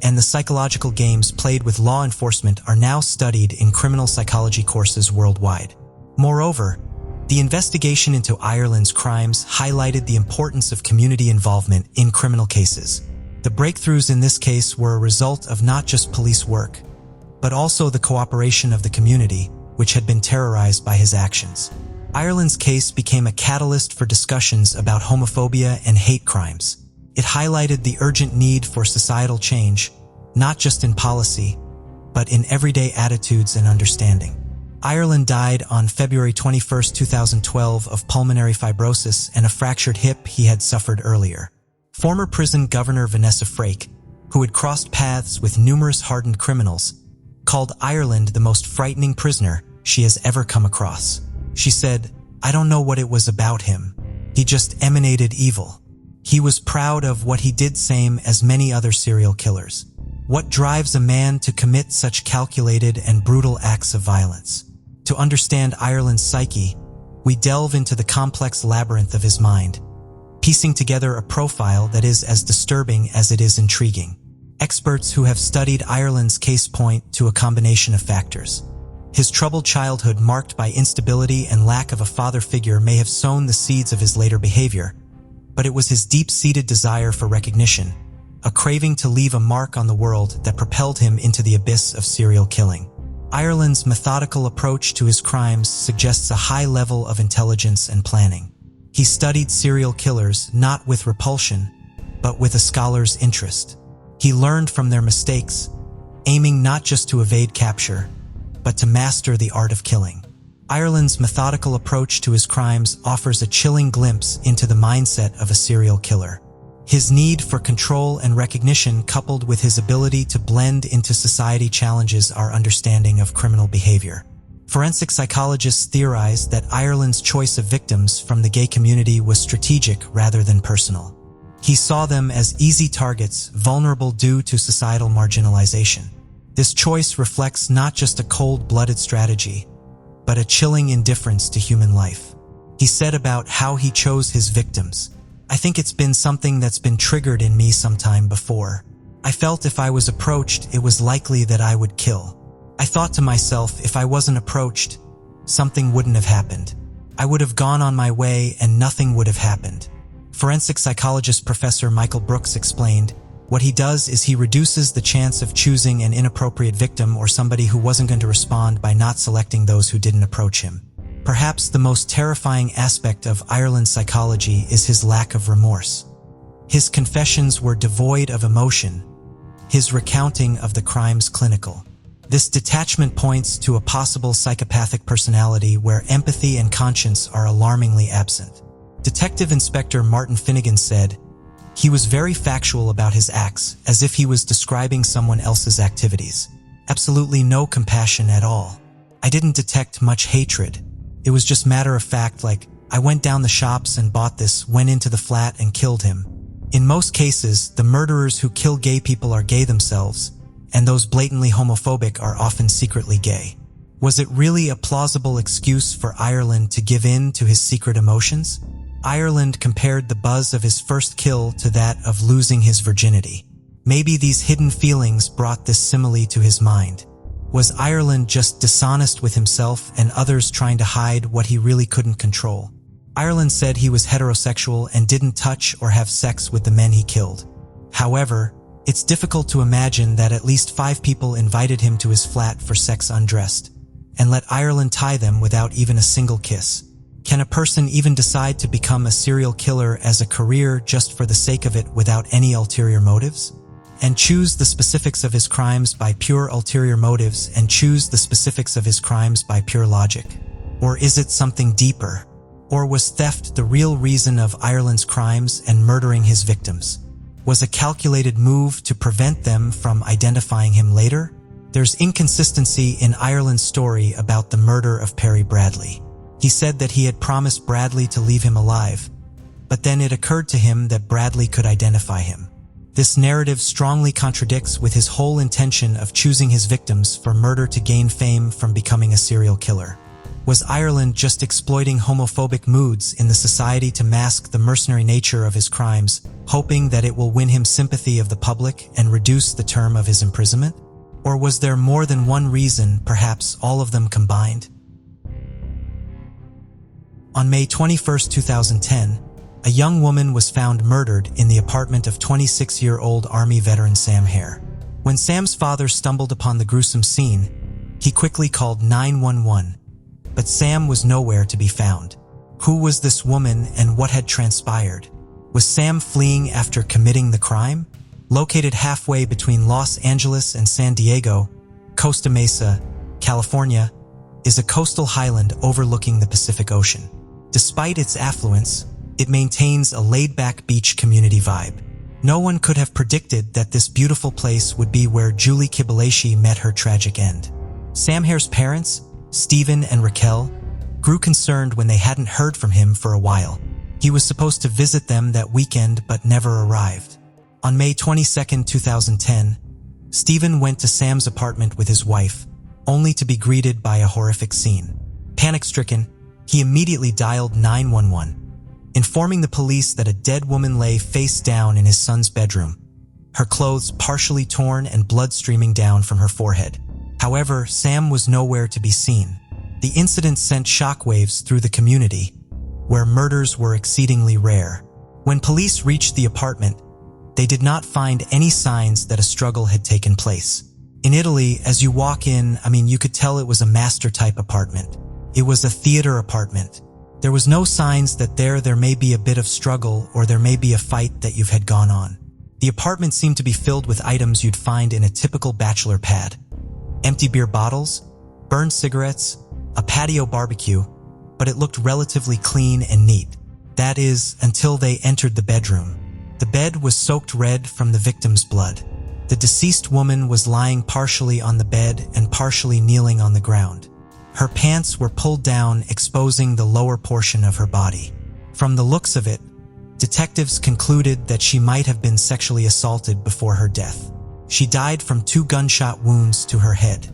and the psychological games played with law enforcement are now studied in criminal psychology courses worldwide. Moreover, the investigation into Ireland's crimes highlighted the importance of community involvement in criminal cases. The breakthroughs in this case were a result of not just police work, but also the cooperation of the community, which had been terrorized by his actions. Ireland's case became a catalyst for discussions about homophobia and hate crimes. It highlighted the urgent need for societal change, not just in policy, but in everyday attitudes and understanding. Ireland died on February 21, 2012 of pulmonary fibrosis and a fractured hip he had suffered earlier. Former prison governor Vanessa Frake, who had crossed paths with numerous hardened criminals, called Ireland the most frightening prisoner she has ever come across. She said, "I don't know what it was about him. He just emanated evil. He was proud of what he did, same as many other serial killers. What drives a man to commit such calculated and brutal acts of violence?" To understand Ireland's psyche, we delve into the complex labyrinth of his mind, piecing together a profile that is as disturbing as it is intriguing. Experts who have studied Ireland's case point to a combination of factors. His troubled childhood, marked by instability and lack of a father figure, may have sown the seeds of his later behavior, but it was his deep-seated desire for recognition, a craving to leave a mark on the world, that propelled him into the abyss of serial killing. Ireland's methodical approach to his crimes suggests a high level of intelligence and planning. He studied serial killers not with repulsion, but with a scholar's interest. He learned from their mistakes, aiming not just to evade capture, but to master the art of killing. Ireland's methodical approach to his crimes offers a chilling glimpse into the mindset of a serial killer. His need for control and recognition, coupled with his ability to blend into society, challenges our understanding of criminal behavior. Forensic psychologists theorize that Ireland's choice of victims from the gay community was strategic rather than personal. He saw them as easy targets, vulnerable due to societal marginalization. This choice reflects not just a cold-blooded strategy, but a chilling indifference to human life. He said about how he chose his victims, "I think it's been something that's been triggered in me sometime before. I felt if I was approached, it was likely that I would kill. I thought to myself, if I wasn't approached, something wouldn't have happened. I would have gone on my way and nothing would have happened." Forensic psychologist Professor Michael Brooks explained, "What he does is he reduces the chance of choosing an inappropriate victim or somebody who wasn't going to respond by not selecting those who didn't approach him." Perhaps the most terrifying aspect of Ireland's psychology is his lack of remorse. His confessions were devoid of emotion, his recounting of the crimes clinical. This detachment points to a possible psychopathic personality where empathy and conscience are alarmingly absent. Detective Inspector Martin Finnegan said, "He was very factual about his acts, as if he was describing someone else's activities. Absolutely no compassion at all. I didn't detect much hatred. It was just matter of fact, like, I went down the shops and bought this, went into the flat and killed him. In most cases, the murderers who kill gay people are gay themselves, and those blatantly homophobic are often secretly gay. Was it really a plausible excuse for Ireland to give in to his secret emotions? Ireland compared the buzz of his first kill to that of losing his virginity. Maybe these hidden feelings brought this simile to his mind. Was Ireland just dishonest with himself and others trying to hide what he really couldn't control? Ireland said he was heterosexual and didn't touch or have sex with the men he killed. However, it's difficult to imagine that at least 5 people invited him to his flat for sex undressed, and let Ireland tie them without even a single kiss. Can a person even decide to become a serial killer as a career just for the sake of it without any ulterior motives? And choose the specifics of his crimes by pure ulterior motives and choose the specifics of his crimes by pure logic? Or is it something deeper? Or was theft the real reason of Ireland's crimes and murdering his victims? Was a calculated move to prevent them from identifying him later? There's inconsistency in Ireland's story about the murder of Perry Bradley. He said that he had promised Bradley to leave him alive, but then it occurred to him that Bradley could identify him. This narrative strongly contradicts with his whole intention of choosing his victims for murder to gain fame from becoming a serial killer. Was Ireland just exploiting homophobic moods in the society to mask the mercenary nature of his crimes, hoping that it will win him sympathy of the public and reduce the term of his imprisonment? Or was there more than one reason, perhaps all of them combined? On May 21, 2010, a young woman was found murdered in the apartment of 26-year-old Army veteran Sam Hare. When Sam's father stumbled upon the gruesome scene, he quickly called 911, but Sam was nowhere to be found. Who was this woman and what had transpired? Was Sam fleeing after committing the crime? Located halfway between Los Angeles and San Diego, Costa Mesa, California, is a coastal highland overlooking the Pacific Ocean. Despite its affluence, it maintains a laid-back beach community vibe. No one could have predicted that this beautiful place would be where Julie Kibalashi met her tragic end. Sam Hare's parents, Stephen and Raquel, grew concerned when they hadn't heard from him for a while. He was supposed to visit them that weekend but never arrived. On May 22, 2010, Stephen went to Sam's apartment with his wife, only to be greeted by a horrific scene. Panic-stricken, he immediately dialed 911, informing the police that a dead woman lay face down in his son's bedroom, her clothes partially torn and blood streaming down from her forehead. However, Sam was nowhere to be seen. The incident sent shockwaves through the community, where murders were exceedingly rare. When police reached the apartment, they did not find any signs that a struggle had taken place. In Italy, as you walk in, you could tell it was a master-type apartment. It was a theater apartment. There was no signs that there may be a bit of struggle or there may be a fight that you've had gone on. The apartment seemed to be filled with items you'd find in a typical bachelor pad. Empty beer bottles, burned cigarettes, a patio barbecue, but it looked relatively clean and neat. That is, until they entered the bedroom. The bed was soaked red from the victim's blood. The deceased woman was lying partially on the bed and partially kneeling on the ground. Her pants were pulled down, exposing the lower portion of her body. From the looks of it, detectives concluded that she might have been sexually assaulted before her death. She died from 2 gunshot wounds to her head.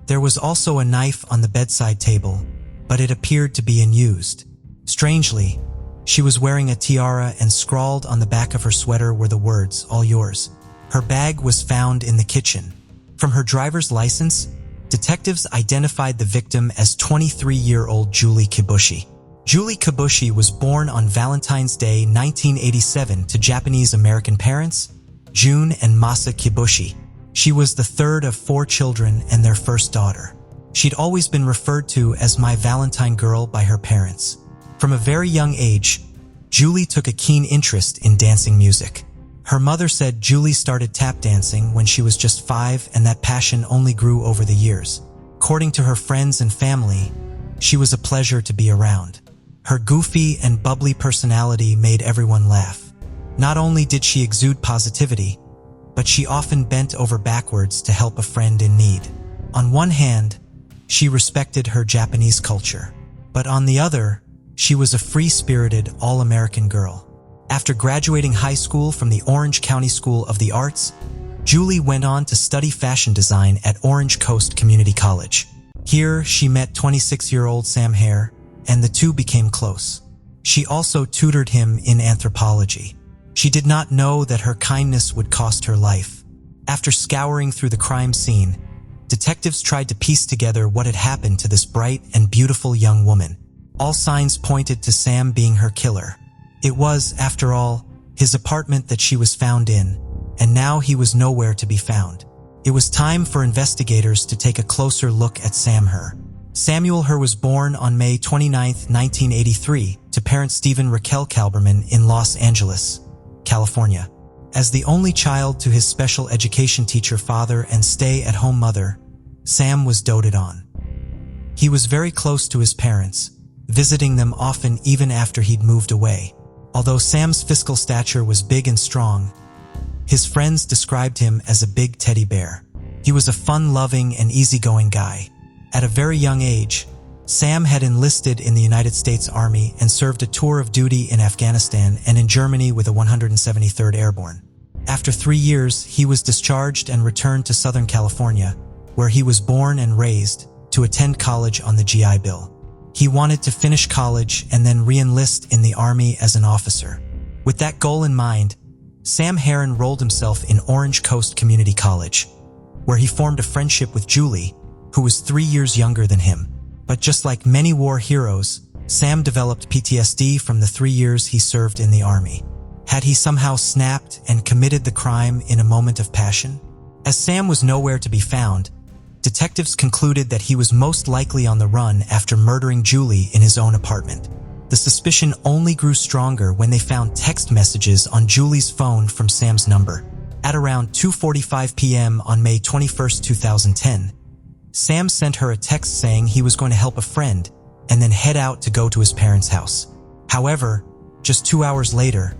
There was also a knife on the bedside table, but it appeared to be unused. Strangely, she was wearing a tiara and scrawled on the back of her sweater were the words, "All yours." Her bag was found in the kitchen. From her driver's license, detectives identified the victim as 23-year-old Julie Kibushi. Julie Kibushi was born on Valentine's Day 1987 to Japanese-American parents, June and Masa Kibushi. She was the third of 4 children and their first daughter. She'd always been referred to as my Valentine girl by her parents. From a very young age, Julie took a keen interest in dancing music. Her mother said Julie started tap dancing when she was just 5 and that passion only grew over the years. According to her friends and family, she was a pleasure to be around. Her goofy and bubbly personality made everyone laugh. Not only did she exude positivity, but she often bent over backwards to help a friend in need. On one hand, she respected her Japanese culture, but on the other, she was a free-spirited, all-American girl. After graduating high school from the Orange County School of the Arts, Julie went on to study fashion design at Orange Coast Community College. Here, she met 26-year-old Sam Hare, and the two became close. She also tutored him in anthropology. She did not know that her kindness would cost her life. After scouring through the crime scene, detectives tried to piece together what had happened to this bright and beautiful young woman. All signs pointed to Sam being her killer. It was, after all, his apartment that she was found in, and now he was nowhere to be found. It was time for investigators to take a closer look at Sam Hare. Samuel Hare was born on May 29, 1983, to parents Stephen and Raquel Kalberman in Los Angeles, California. As the only child to his special education teacher father and stay-at-home mother, Sam was doted on. He was very close to his parents, visiting them often even after he'd moved away. Although Sam's physical stature was big and strong, his friends described him as a big teddy bear. He was a fun-loving and easygoing guy. At a very young age, Sam had enlisted in the United States Army and served a tour of duty in Afghanistan and in Germany with the 173rd Airborne. After 3 years, he was discharged and returned to Southern California, where he was born and raised, to attend college on the GI Bill. He wanted to finish college and then re-enlist in the Army as an officer. With that goal in mind, Sam Hare enrolled himself in Orange Coast Community College, where he formed a friendship with Julie, who was 3 years younger than him. But just like many war heroes, Sam developed PTSD from the 3 years he served in the Army. Had he somehow snapped and committed the crime in a moment of passion? As Sam was nowhere to be found, detectives concluded that he was most likely on the run after murdering Julie in his own apartment. The suspicion only grew stronger when they found text messages on Julie's phone from Sam's number. At around 2:45 p.m. on May 21, 2010, Sam sent her a text saying he was going to help a friend and then head out to go to his parents' house. However, just 2 hours later,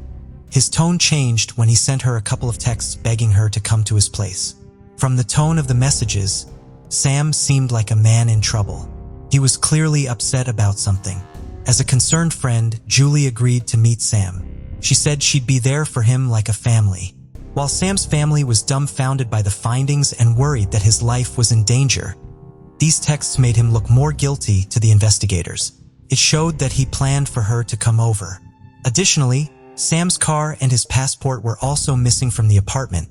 his tone changed when he sent her a couple of texts begging her to come to his place. From the tone of the messages, Sam seemed like a man in trouble. He was clearly upset about something. As a concerned friend, Julie agreed to meet Sam. She said she'd be there for him like a family. While Sam's family was dumbfounded by the findings and worried that his life was in danger, these texts made him look more guilty to the investigators. It showed that he planned for her to come over. Additionally, Sam's car and his passport were also missing from the apartment,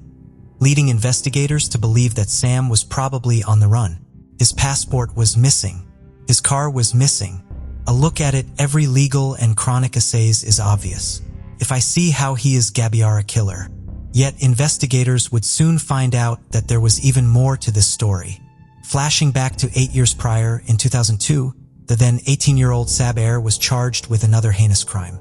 leading investigators to believe that Sam was probably on the run. His passport was missing. His car was missing. A look at it, every legal and chronic essays is obvious. If I see how he is Gabiara killer. Yet investigators would soon find out that there was even more to this story. Flashing back to 8 years prior, in 2002, the then 18-year-old Sab Air was charged with another heinous crime.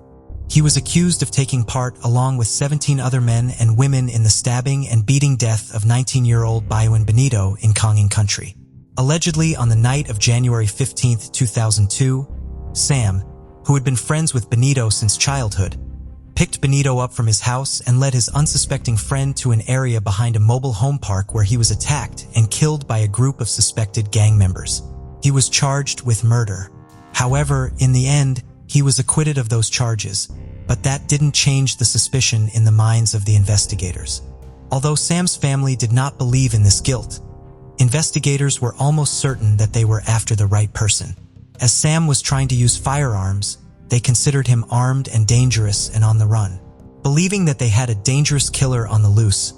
He was accused of taking part along with 17 other men and women in the stabbing and beating death of 19-year-old Bayouin Benito in Kangin Country. Allegedly, on the night of January 15, 2002, Sam, who had been friends with Benito since childhood, picked Benito up from his house and led his unsuspecting friend to an area behind a mobile home park where he was attacked and killed by a group of suspected gang members. He was charged with murder. However, in the end, he was acquitted of those charges, but that didn't change the suspicion in the minds of the investigators. Although Sam's family did not believe in this guilt, investigators were almost certain that they were after the right person. As Sam was trying to use firearms, they considered him armed and dangerous and on the run. Believing that they had a dangerous killer on the loose,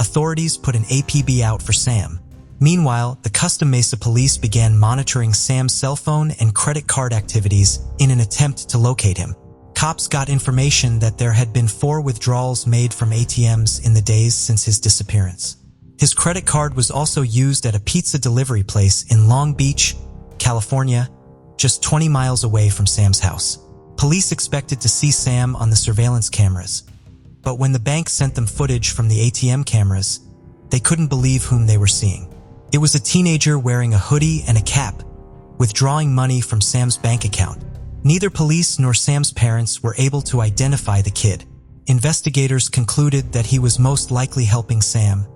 authorities put an APB out for Sam. Meanwhile, the Costa Mesa police began monitoring Sam's cell phone and credit card activities in an attempt to locate him. Cops got information that there had been 4 withdrawals made from ATMs in the days since his disappearance. His credit card was also used at a pizza delivery place in Long Beach, California, just 20 miles away from Sam's house. Police expected to see Sam on the surveillance cameras, but when the bank sent them footage from the ATM cameras, they couldn't believe whom they were seeing. It was a teenager wearing a hoodie and a cap, withdrawing money from Sam's bank account. Neither police nor Sam's parents were able to identify the kid. Investigators concluded that he was most likely helping Sam,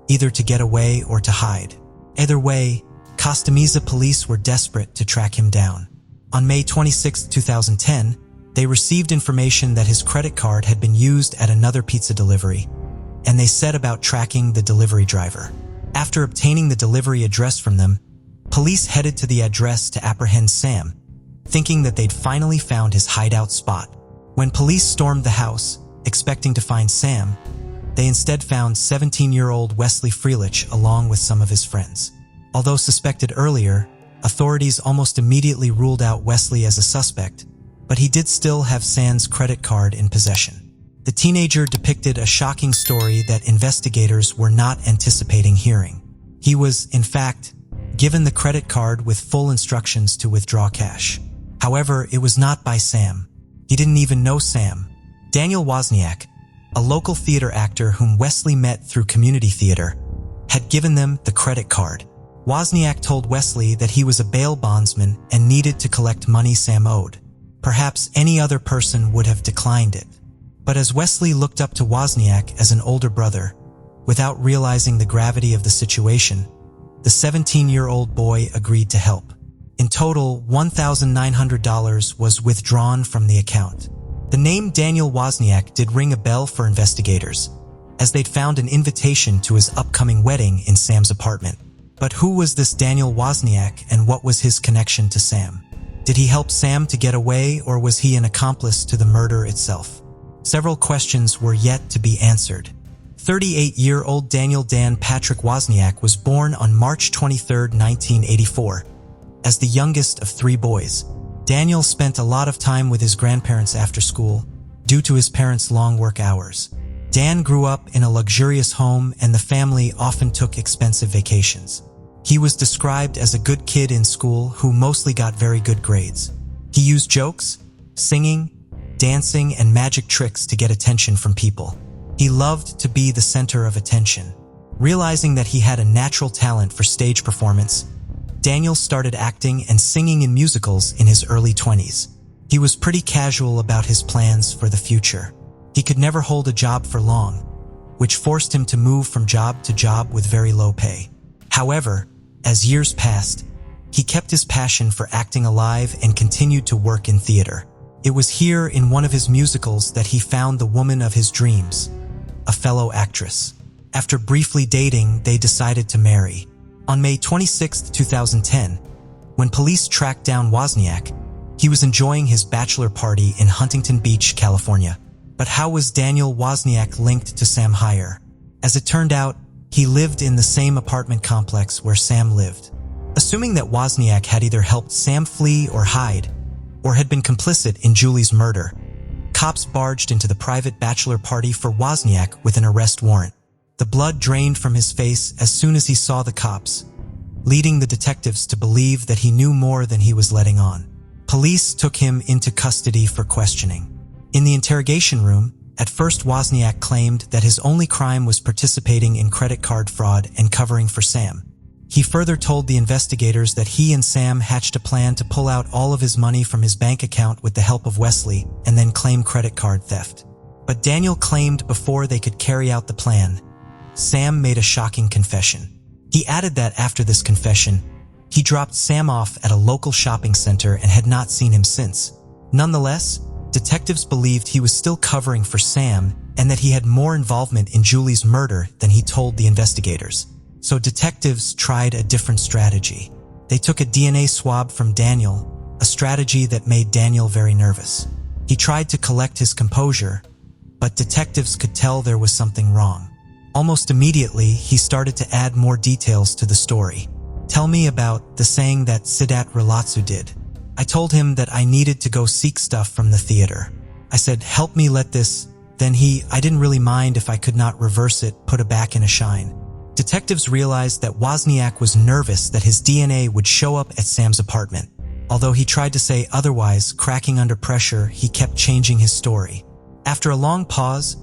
either to get away or to hide. Either way, Costa Mesa police were desperate to track him down. On May 26, 2010, they received information that his credit card had been used at another pizza delivery, and they set about tracking the delivery driver. After obtaining the delivery address from them, police headed to the address to apprehend Sam, thinking that they'd finally found his hideout spot. When police stormed the house, expecting to find Sam, they instead found 17-year-old Wesley Freelich along with some of his friends. Although suspected earlier, authorities almost immediately ruled out Wesley as a suspect, but he did still have Sam's credit card in possession. The teenager depicted a shocking story that investigators were not anticipating hearing. He was, in fact, given the credit card with full instructions to withdraw cash. However, it was not by Sam. He didn't even know Sam. Daniel Wozniak, a local theater actor whom Wesley met through community theater, had given them the credit card. Wozniak told Wesley that he was a bail bondsman and needed to collect money Sam owed. Perhaps any other person would have declined it. But as Wesley looked up to Wozniak as an older brother, without realizing the gravity of the situation, the 17-year-old boy agreed to help. In total, $1,900 was withdrawn from the account. The name Daniel Wozniak did ring a bell for investigators, as they'd found an invitation to his upcoming wedding in Sam's apartment. But who was this Daniel Wozniak, and what was his connection to Sam? Did he help Sam to get away, or was he an accomplice to the murder itself? Several questions were yet to be answered. 38-year-old Daniel Dan Patrick Wozniak was born on March 23, 1984. As the youngest of three boys, Daniel spent a lot of time with his grandparents after school, due to his parents' long work hours. Dan grew up in a luxurious home, and the family often took expensive vacations. He was described as a good kid in school who mostly got very good grades. He used jokes, singing, dancing, and magic tricks to get attention from people. He loved to be the center of attention. Realizing that he had a natural talent for stage performance, Daniel started acting and singing in musicals in his early 20s. He was pretty casual about his plans for the future. He could never hold a job for long, which forced him to move from job to job with very low pay. However, as years passed, he kept his passion for acting alive and continued to work in theater. It was here in one of his musicals that he found the woman of his dreams, a fellow actress. After briefly dating, they decided to marry. On May 26, 2010, when police tracked down Wozniak, he was enjoying his bachelor party in Huntington Beach, California. But how was Daniel Wozniak linked to Sam Hyer? As it turned out, he lived in the same apartment complex where Sam lived. Assuming that Wozniak had either helped Sam flee or hide, or had been complicit in Julie's murder, cops barged into the private bachelor party for Wozniak with an arrest warrant. The blood drained from his face as soon as he saw the cops, leading the detectives to believe that he knew more than he was letting on. Police took him into custody for questioning. In the interrogation room, at first Wozniak claimed that his only crime was participating in credit card fraud and covering for Sam. He further told the investigators that he and Sam hatched a plan to pull out all of his money from his bank account with the help of Wesley and then claim credit card theft. But Daniel claimed before they could carry out the plan, Sam made a shocking confession. He added that after this confession, he dropped Sam off at a local shopping center and had not seen him since. Nonetheless, detectives believed he was still covering for Sam and that he had more involvement in Julie's murder than he told the investigators. So detectives tried a different strategy. They took a DNA swab from Daniel, a strategy that made Daniel very nervous. He tried to collect his composure, but detectives could tell there was something wrong. Almost immediately, he started to add more details to the story. Tell me about the saying that Siddharth Relatsu did. I told him that I needed to go seek stuff from the theater. I said, help me let this. Then I didn't really mind if I could not reverse it, put it back in a shine. Detectives realized that Wozniak was nervous that his DNA would show up at Sam's apartment. Although he tried to say otherwise, cracking under pressure, he kept changing his story. After a long pause,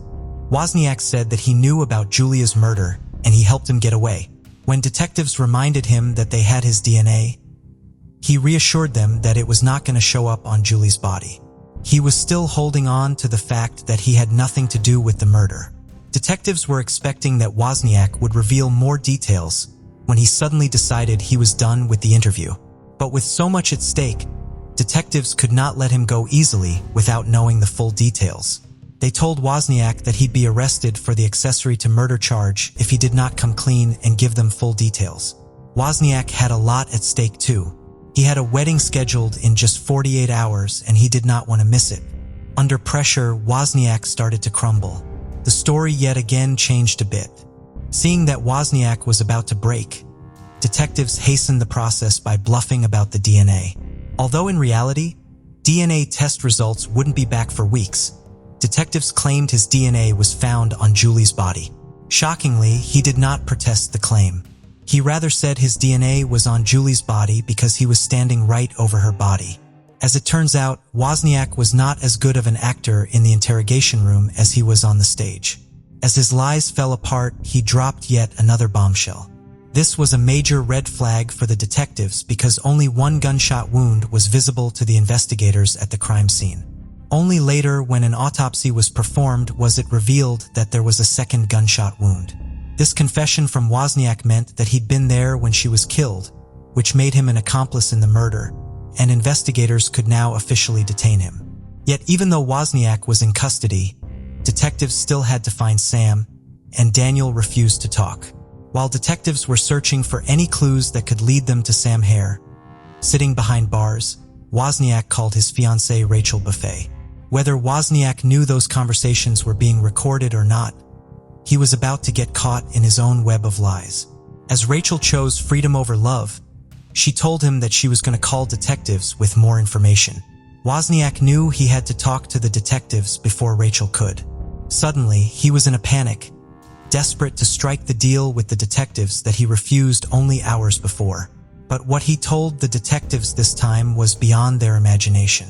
Wozniak said that he knew about Julia's murder and he helped him get away. When detectives reminded him that they had his DNA, he reassured them that it was not going to show up on Julie's body. He was still holding on to the fact that he had nothing to do with the murder. Detectives were expecting that Wozniak would reveal more details, when he suddenly decided he was done with the interview. But with so much at stake, detectives could not let him go easily without knowing the full details. They told Wozniak that he'd be arrested for the accessory to murder charge if he did not come clean and give them full details. Wozniak had a lot at stake too. He had a wedding scheduled in just 48 hours and he did not want to miss it. Under pressure, Wozniak started to crumble. The story yet again changed a bit. Seeing that Wozniak was about to break, detectives hastened the process by bluffing about the DNA. Although in reality, DNA test results wouldn't be back for weeks, detectives claimed his DNA was found on Julie's body. Shockingly, he did not protest the claim. He rather said his DNA was on Julie's body because he was standing right over her body. As it turns out, Wozniak was not as good of an actor in the interrogation room as he was on the stage. As his lies fell apart, he dropped yet another bombshell. This was a major red flag for the detectives because only one gunshot wound was visible to the investigators at the crime scene. Only later, when an autopsy was performed, was it revealed that there was a second gunshot wound. This confession from Wozniak meant that he'd been there when she was killed, which made him an accomplice in the murder, and investigators could now officially detain him. Yet even though Wozniak was in custody, detectives still had to find Sam, and Daniel refused to talk. While detectives were searching for any clues that could lead them to Sam Hare, sitting behind bars, Wozniak called his fiancée Rachel Buffet. Whether Wozniak knew those conversations were being recorded or not, he was about to get caught in his own web of lies. As Rachel chose freedom over love, she told him that she was going to call detectives with more information. Wozniak knew he had to talk to the detectives before Rachel could. Suddenly, he was in a panic, desperate to strike the deal with the detectives that he refused only hours before. But what he told the detectives this time was beyond their imagination.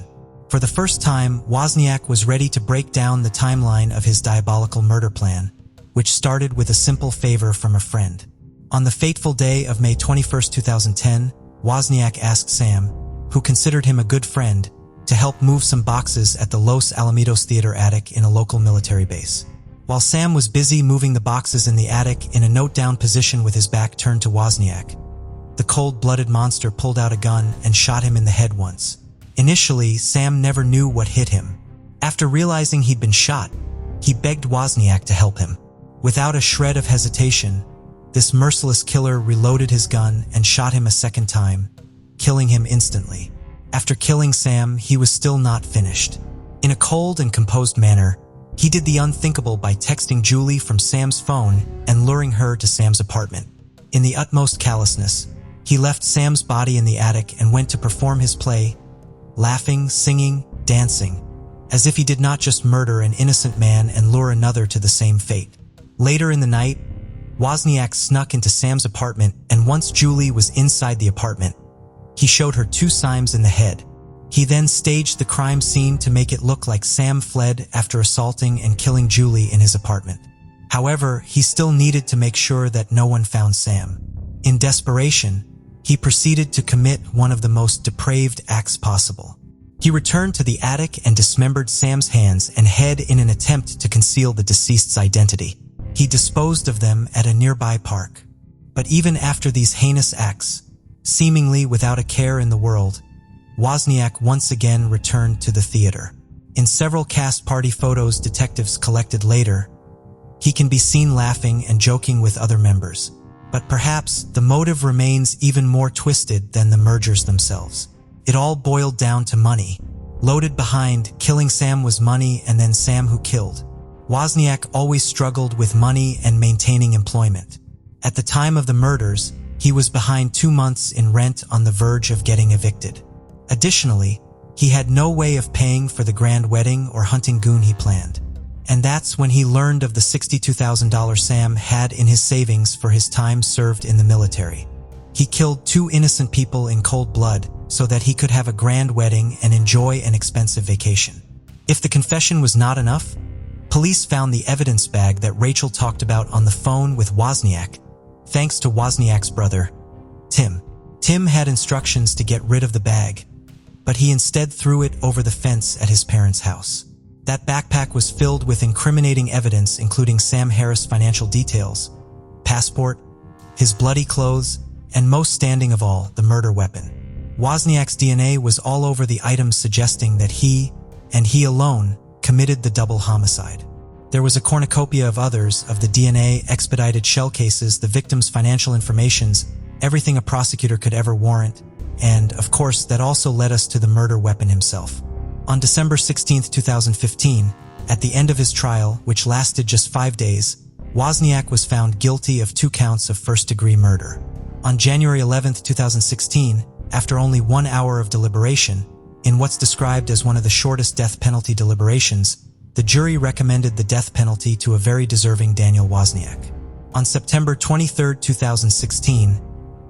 For the first time, Wozniak was ready to break down the timeline of his diabolical murder plan, which started with a simple favor from a friend. On the fateful day of May 21, 2010, Wozniak asked Sam, who considered him a good friend, to help move some boxes at the Los Alamitos Theater attic in a local military base. While Sam was busy moving the boxes in the attic in a note-down position with his back turned to Wozniak, the cold-blooded monster pulled out a gun and shot him in the head once. Initially, Sam never knew what hit him. After realizing he'd been shot, he begged Wozniak to help him. Without a shred of hesitation, this merciless killer reloaded his gun and shot him a second time, killing him instantly. After killing Sam, he was still not finished. In a cold and composed manner, he did the unthinkable by texting Julie from Sam's phone and luring her to Sam's apartment. In the utmost callousness, he left Sam's body in the attic and went to perform his play, laughing, singing, dancing, as if he did not just murder an innocent man and lure another to the same fate. Later in the night, Wozniak snuck into Sam's apartment, and once Julie was inside the apartment, he showed her 2 cyms in the head. He then staged the crime scene to make it look like Sam fled after assaulting and killing Julie in his apartment. However, he still needed to make sure that no one found Sam. In desperation, he proceeded to commit one of the most depraved acts possible. He returned to the attic and dismembered Sam's hands and head in an attempt to conceal the deceased's identity. He disposed of them at a nearby park. But even after these heinous acts, seemingly without a care in the world, Wozniak once again returned to the theater. In several cast party photos detectives collected later, he can be seen laughing and joking with other members. But perhaps the motive remains even more twisted than the mergers themselves. It all boiled down to money. Loaded behind killing Sam was money, and then Sam who killed. Wozniak always struggled with money and maintaining employment. At the time of the murders, he was behind 2 months in rent, on the verge of getting evicted. Additionally, he had no way of paying for the grand wedding or hunting goon he planned. And that's when he learned of the $62,000 Sam had in his savings for his time served in the military. He killed 2 innocent people in cold blood so that he could have a grand wedding and enjoy an expensive vacation. If the confession was not enough, police found the evidence bag that Rachel talked about on the phone with Wozniak, thanks to Wozniak's brother, Tim. Tim had instructions to get rid of the bag, but he instead threw it over the fence at his parents' house. That backpack was filled with incriminating evidence, including Sam Hare's financial details, passport, his bloody clothes, and most standing of all, the murder weapon. Wozniak's DNA was all over the items, suggesting that he, and he alone, committed the double homicide. There was a cornucopia of others, of the DNA, expedited shell cases, the victim's financial informations, everything a prosecutor could ever warrant, and, of course, that also led us to the murder weapon himself. On December 16, 2015, at the end of his trial, which lasted just 5 days, Wozniak was found guilty of 2 counts of first-degree murder. On January 11, 2016, after only 1 hour of deliberation, in what's described as one of the shortest death penalty deliberations, the jury recommended the death penalty to a very deserving Daniel Wozniak. On September 23, 2016,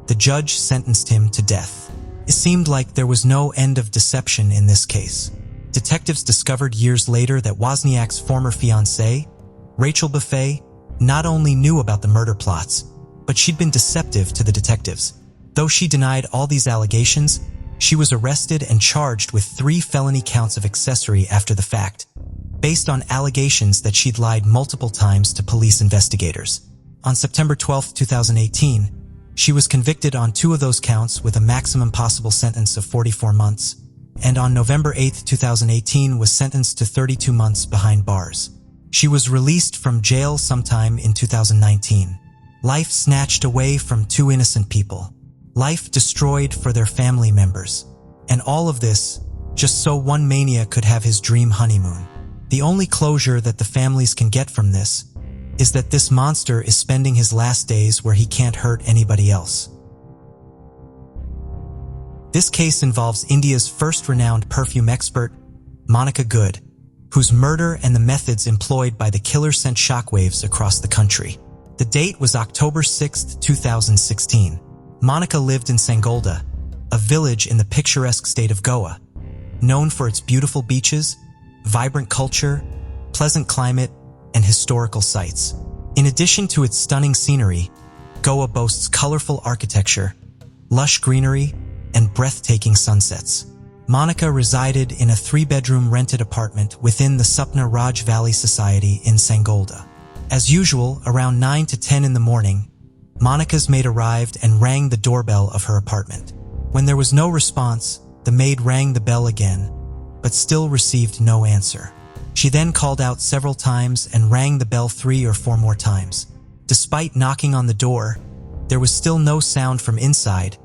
the judge sentenced him to death. It seemed like there was no end of deception in this case. Detectives discovered years later that Wozniak's former fiancée, Rachel Buffet, not only knew about the murder plots, but she'd been deceptive to the detectives. Though she denied all these allegations, she was arrested and charged with 3 felony counts of accessory after the fact, based on allegations that she'd lied multiple times to police investigators. On September 12, 2018, she was convicted on 2 of those counts with a maximum possible sentence of 44 months, and on November 8, 2018 was sentenced to 32 months behind bars. She was released from jail sometime in 2019. Life snatched away from 2 innocent people. Life destroyed for their family members. And all of this, just so one mania could have his dream honeymoon. The only closure that the families can get from this is that this monster is spending his last days where he can't hurt anybody else. This case involves India's first renowned perfume expert, Monica Ghurde, whose murder and the methods employed by the killer sent shockwaves across the country. The date was October 6, 2016. Monica lived in Sangolda, a village in the picturesque state of Goa, known for its beautiful beaches, vibrant culture, pleasant climate, and historical sites. In addition to its stunning scenery, Goa boasts colorful architecture, lush greenery, and breathtaking sunsets. Monica resided in a 3-bedroom rented apartment within the Supna Raj Valley Society in Sangolda. As usual, around 9 to 10 in the morning, Monica's maid arrived and rang the doorbell of her apartment. When there was no response, the maid rang the bell again, but still received no answer. She then called out several times and rang the bell 3 or 4 more times. Despite knocking on the door, there was still no sound from inside,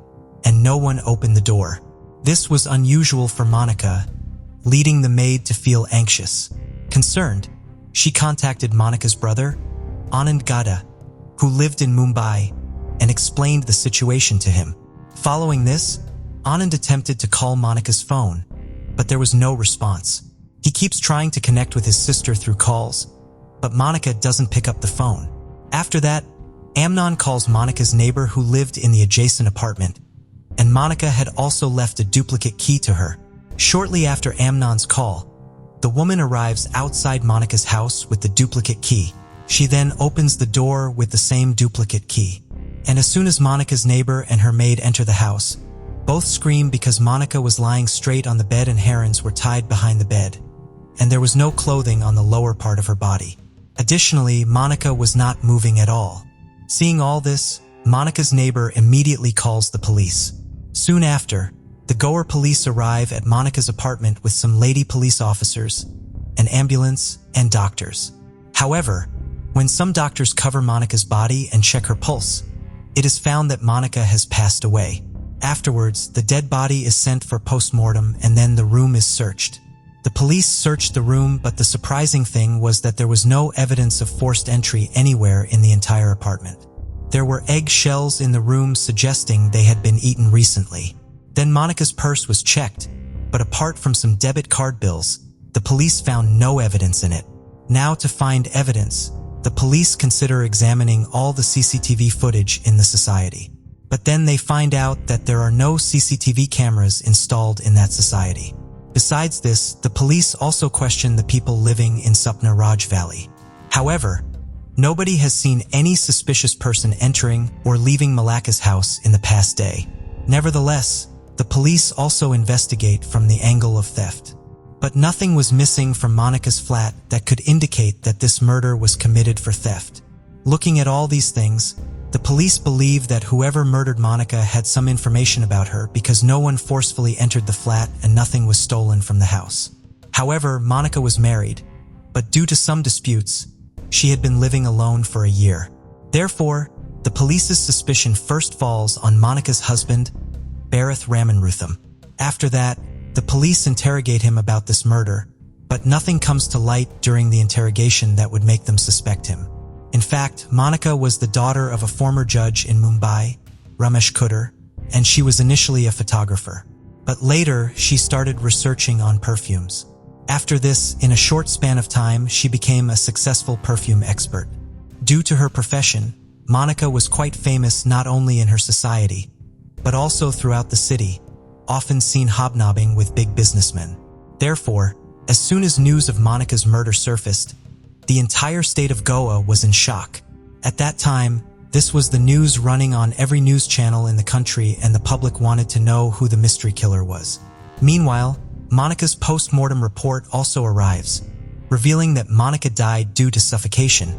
and no one opened the door. This was unusual for Monica, leading the maid to feel anxious. Concerned, she contacted Monica's brother, Anand Ghurde, who lived in Mumbai, and explained the situation to him. Following this, Anand attempted to call Monica's phone, but there was no response. He keeps trying to connect with his sister through calls, but Monica doesn't pick up the phone. After that, Amnon calls Monica's neighbor who lived in the adjacent apartment, and Monica had also left a duplicate key to her. Shortly after Amnon's call, the woman arrives outside Monica's house with the duplicate key. She then opens the door with the same duplicate key. And as soon as Monica's neighbor and her maid enter the house, both scream because Monica was lying straight on the bed and herons were tied behind the bed, and there was no clothing on the lower part of her body. Additionally, Monica was not moving at all. Seeing all this, Monica's neighbor immediately calls the police. Soon after, the Goa police arrive at Monica's apartment with some lady police officers, an ambulance, and doctors. However, when some doctors cover Monica's body and check her pulse, it is found that Monica has passed away. Afterwards, the dead body is sent for post-mortem and then the room is searched. The police searched the room, but the surprising thing was that there was no evidence of forced entry anywhere in the entire apartment. There were egg shells in the room suggesting they had been eaten recently. Then Monica's purse was checked, but apart from some debit card bills, the police found no evidence in it. Now, to find evidence, the police consider examining all the CCTV footage in the society. But then they find out that there are no CCTV cameras installed in that society. Besides this, the police also question the people living in Supna Raj Valley. However, nobody has seen any suspicious person entering or leaving Malaka's house in the past day. Nevertheless, the police also investigate from the angle of theft. But nothing was missing from Monica's flat that could indicate that this murder was committed for theft. Looking at all these things, the The police believe that whoever murdered Monica had some information about her because no one forcefully entered the flat and nothing was stolen from the house. However, Monica was married, but due to some disputes, she had been living alone for a year. Therefore, the police's suspicion first falls on Monica's husband, Barath Ramanrutham. After that, the police interrogate him about this murder, but nothing comes to light during the interrogation that would make them suspect him. In fact, Monica was the daughter of a former judge in Mumbai, Ramesh Ghurde, and she was initially a photographer. But later, she started researching on perfumes. After this, in a short span of time, she became a successful perfume expert. Due to her profession, Monica was quite famous not only in her society, but also throughout the city, often seen hobnobbing with big businessmen. Therefore, as soon as news of Monica's murder surfaced, the entire state of Goa was in shock. At that time, this was the news running on every news channel in the country, and the public wanted to know who the mystery killer was. Meanwhile, Monica's post-mortem report also arrives, revealing that Monica died due to suffocation,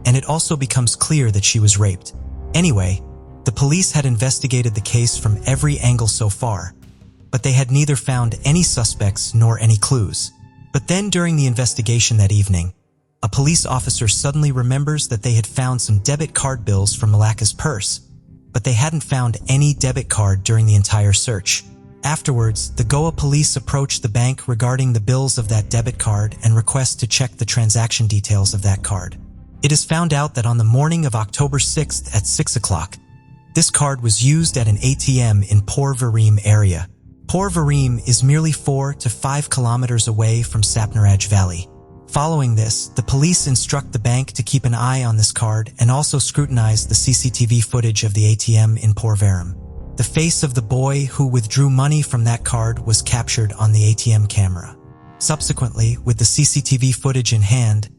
and it also becomes clear that she was raped. Anyway, the police had investigated the case from every angle so far, but they had neither found any suspects nor any clues. But then during the investigation that evening, a police officer suddenly remembers that they had found some debit card bills from Malaka's purse, but they hadn't found any debit card during the entire search. Afterwards, the Goa police approached the bank regarding the bills of that debit card and request to check the transaction details of that card. It is found out that on the morning of October 6th at 6 o'clock, this card was used at an ATM in Porvorim area. Porvorim is merely 4 to 5 kilometers away from Sapnaraj Valley. Following this, the police instruct the bank to keep an eye on this card and also scrutinize the CCTV footage of the ATM in Porvorim. The face of the boy who withdrew money from that card was captured on the ATM camera. Subsequently, with the CCTV footage in hand,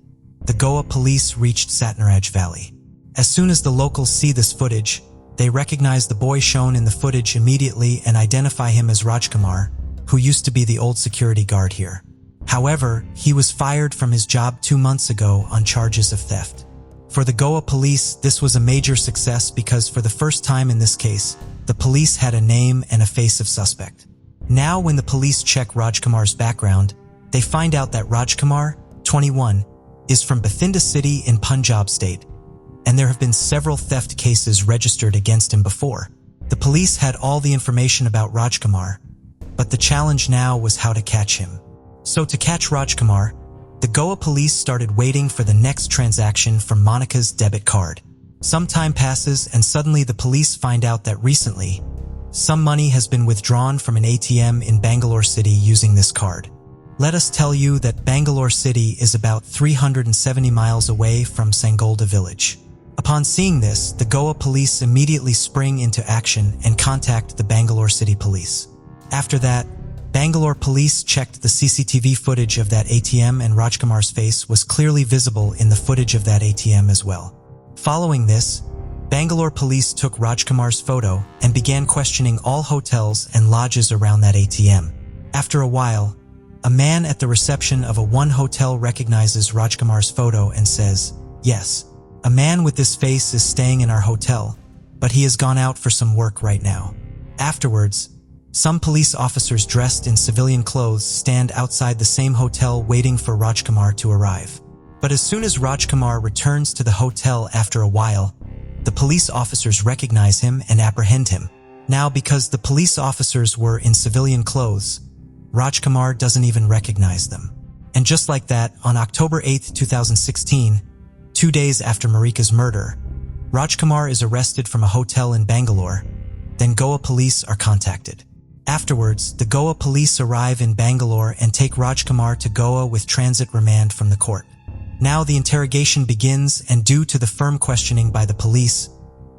the Goa police reached Satnaraj Valley. As soon as the locals see this footage, they recognize the boy shown in the footage immediately and identify him as Rajkumar, who used to be the old security guard here. However, he was fired from his job 2 months ago on charges of theft. For the Goa police, this was a major success because for the first time in this case, the police had a name and a face of suspect. Now when the police check Rajkumar's background, they find out that Rajkumar, 21, is from Bathinda city in Punjab state, and there have been several theft cases registered against him before. The police had all the information about Rajkumar, but the challenge now was how to catch him. So to catch Rajkumar, the Goa police started waiting for the next transaction from Monica's debit card. Some time passes and suddenly the police find out that recently, some money has been withdrawn from an ATM in Bangalore city using this card. Let us tell you that Bangalore city is about 370 miles away from Sangolda village. Upon seeing this, the Goa police immediately spring into action and contact the Bangalore city police. After that, Bangalore police checked the CCTV footage of that ATM and Rajkumar's face was clearly visible in the footage of that ATM as well. Following this, Bangalore police took Rajkumar's photo and began questioning all hotels and lodges around that ATM. After a while, a man at the reception of one hotel recognizes Rajkumar's photo and says, "Yes, a man with this face is staying in our hotel, but he has gone out for some work right now." Afterwards, some police officers dressed in civilian clothes stand outside the same hotel waiting for Rajkumar to arrive. But as soon as Rajkumar returns to the hotel after a while, the police officers recognize him and apprehend him. Now, because the police officers were in civilian clothes, Rajkumar doesn't even recognize them. And just like that, on October 8, 2016, 2 days after Marika's murder, Rajkumar is arrested from a hotel in Bangalore. Then Goa police are contacted. Afterwards, the Goa police arrive in Bangalore and take Rajkumar to Goa with transit remand from the court. Now the interrogation begins, and due to the firm questioning by the police,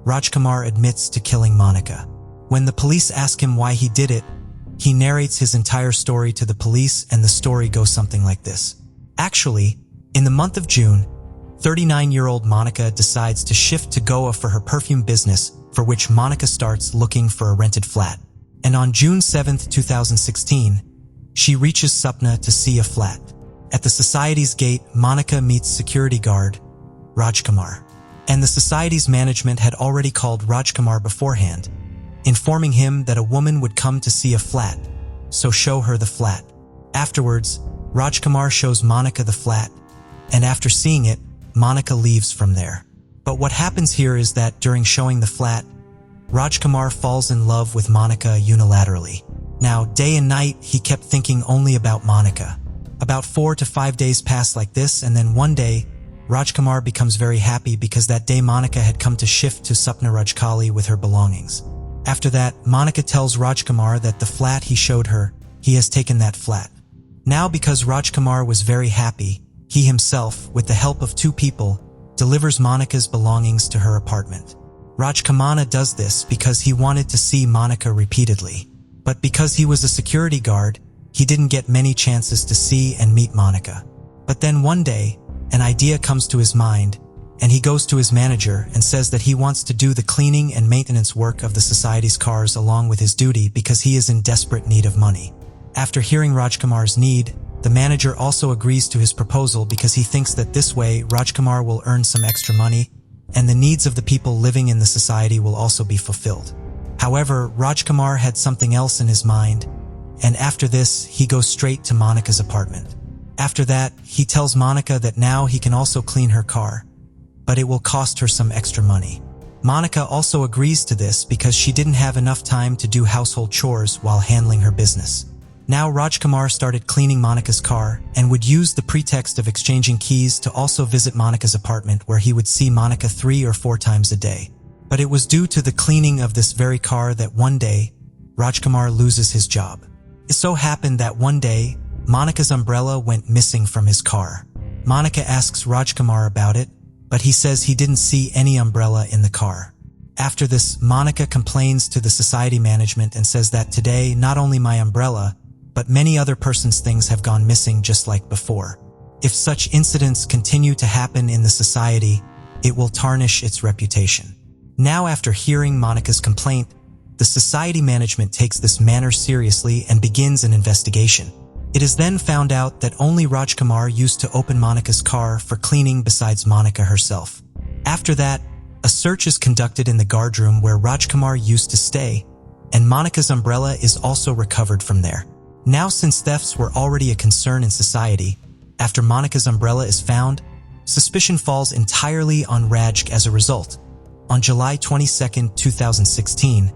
Rajkumar admits to killing Monica. When the police ask him why he did it, he narrates his entire story to the police, and the story goes something like this. Actually, in the month of June, 39-year-old Monica decides to shift to Goa for her perfume business, for which Monica starts looking for a rented flat. And on June 7, 2016, she reaches Sapna to see a flat. At the society's gate, Monica meets security guard Rajkumar. and the society's management had already called Rajkumar beforehand, informing him that a woman would come to see a flat, so show her the flat. Afterwards, Rajkumar shows Monica the flat, and after seeing it, Monica leaves from there. But what happens here is that during showing the flat, Rajkumar falls in love with Monica unilaterally. Now, day and night, he kept thinking only about Monica. About 4 to 5 days pass like this, and then one day, Rajkumar becomes very happy because that day Monica had come to shift to Sapna Rajkali with her belongings. After that, Monica tells Rajkumar that the flat he showed her, he has taken that flat. Now, because Rajkumar was very happy, he himself, with the help of 2 people, delivers Monica's belongings to her apartment. Rajkumar does this because he wanted to see Monica repeatedly. But because he was a security guard, he didn't get many chances to see and meet Monica. But then one day, an idea comes to his mind, and he goes to his manager and says that he wants to do the cleaning and maintenance work of the society's cars along with his duty because he is in desperate need of money. After hearing Rajkumar's need, the manager also agrees to his proposal because he thinks that this way Rajkumar will earn some extra money and the needs of the people living in the society will also be fulfilled. However, Rajkumar had something else in his mind, and after this, he goes straight to Monica's apartment. After that, he tells Monica that now he can also clean her car, but it will cost her some extra money. Monica also agrees to this because she didn't have enough time to do household chores while handling her business. Now Rajkumar started cleaning Monica's car and would use the pretext of exchanging keys to also visit Monica's apartment where he would see Monica 3 or 4 times a day. But it was due to the cleaning of this very car that one day, Rajkumar loses his job. It so happened that one day, Monica's umbrella went missing from his car. Monica asks Rajkumar about it, but he says he didn't see any umbrella in the car. After this, Monica complains to the society management and says that today, not only my umbrella, but many other persons' things have gone missing just like before. If such incidents continue to happen in the society, it will tarnish its reputation. Now, after hearing Monica's complaint, the society management takes this matter seriously and begins an investigation. It is then found out that only Rajkumar used to open Monica's car for cleaning besides Monica herself. After that, a search is conducted in the guardroom where Rajkumar used to stay, and Monica's umbrella is also recovered from there. Now, since thefts were already a concern in society, after Monica's umbrella is found, suspicion falls entirely on Raj as a result. On July 22, 2016,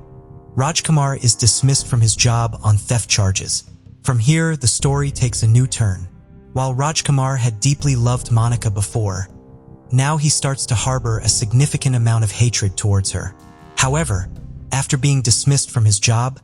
Rajkumar is dismissed from his job on theft charges. From here, the story takes a new turn. While Rajkumar had deeply loved Monica before, now he starts to harbor a significant amount of hatred towards her. However, after being dismissed from his job,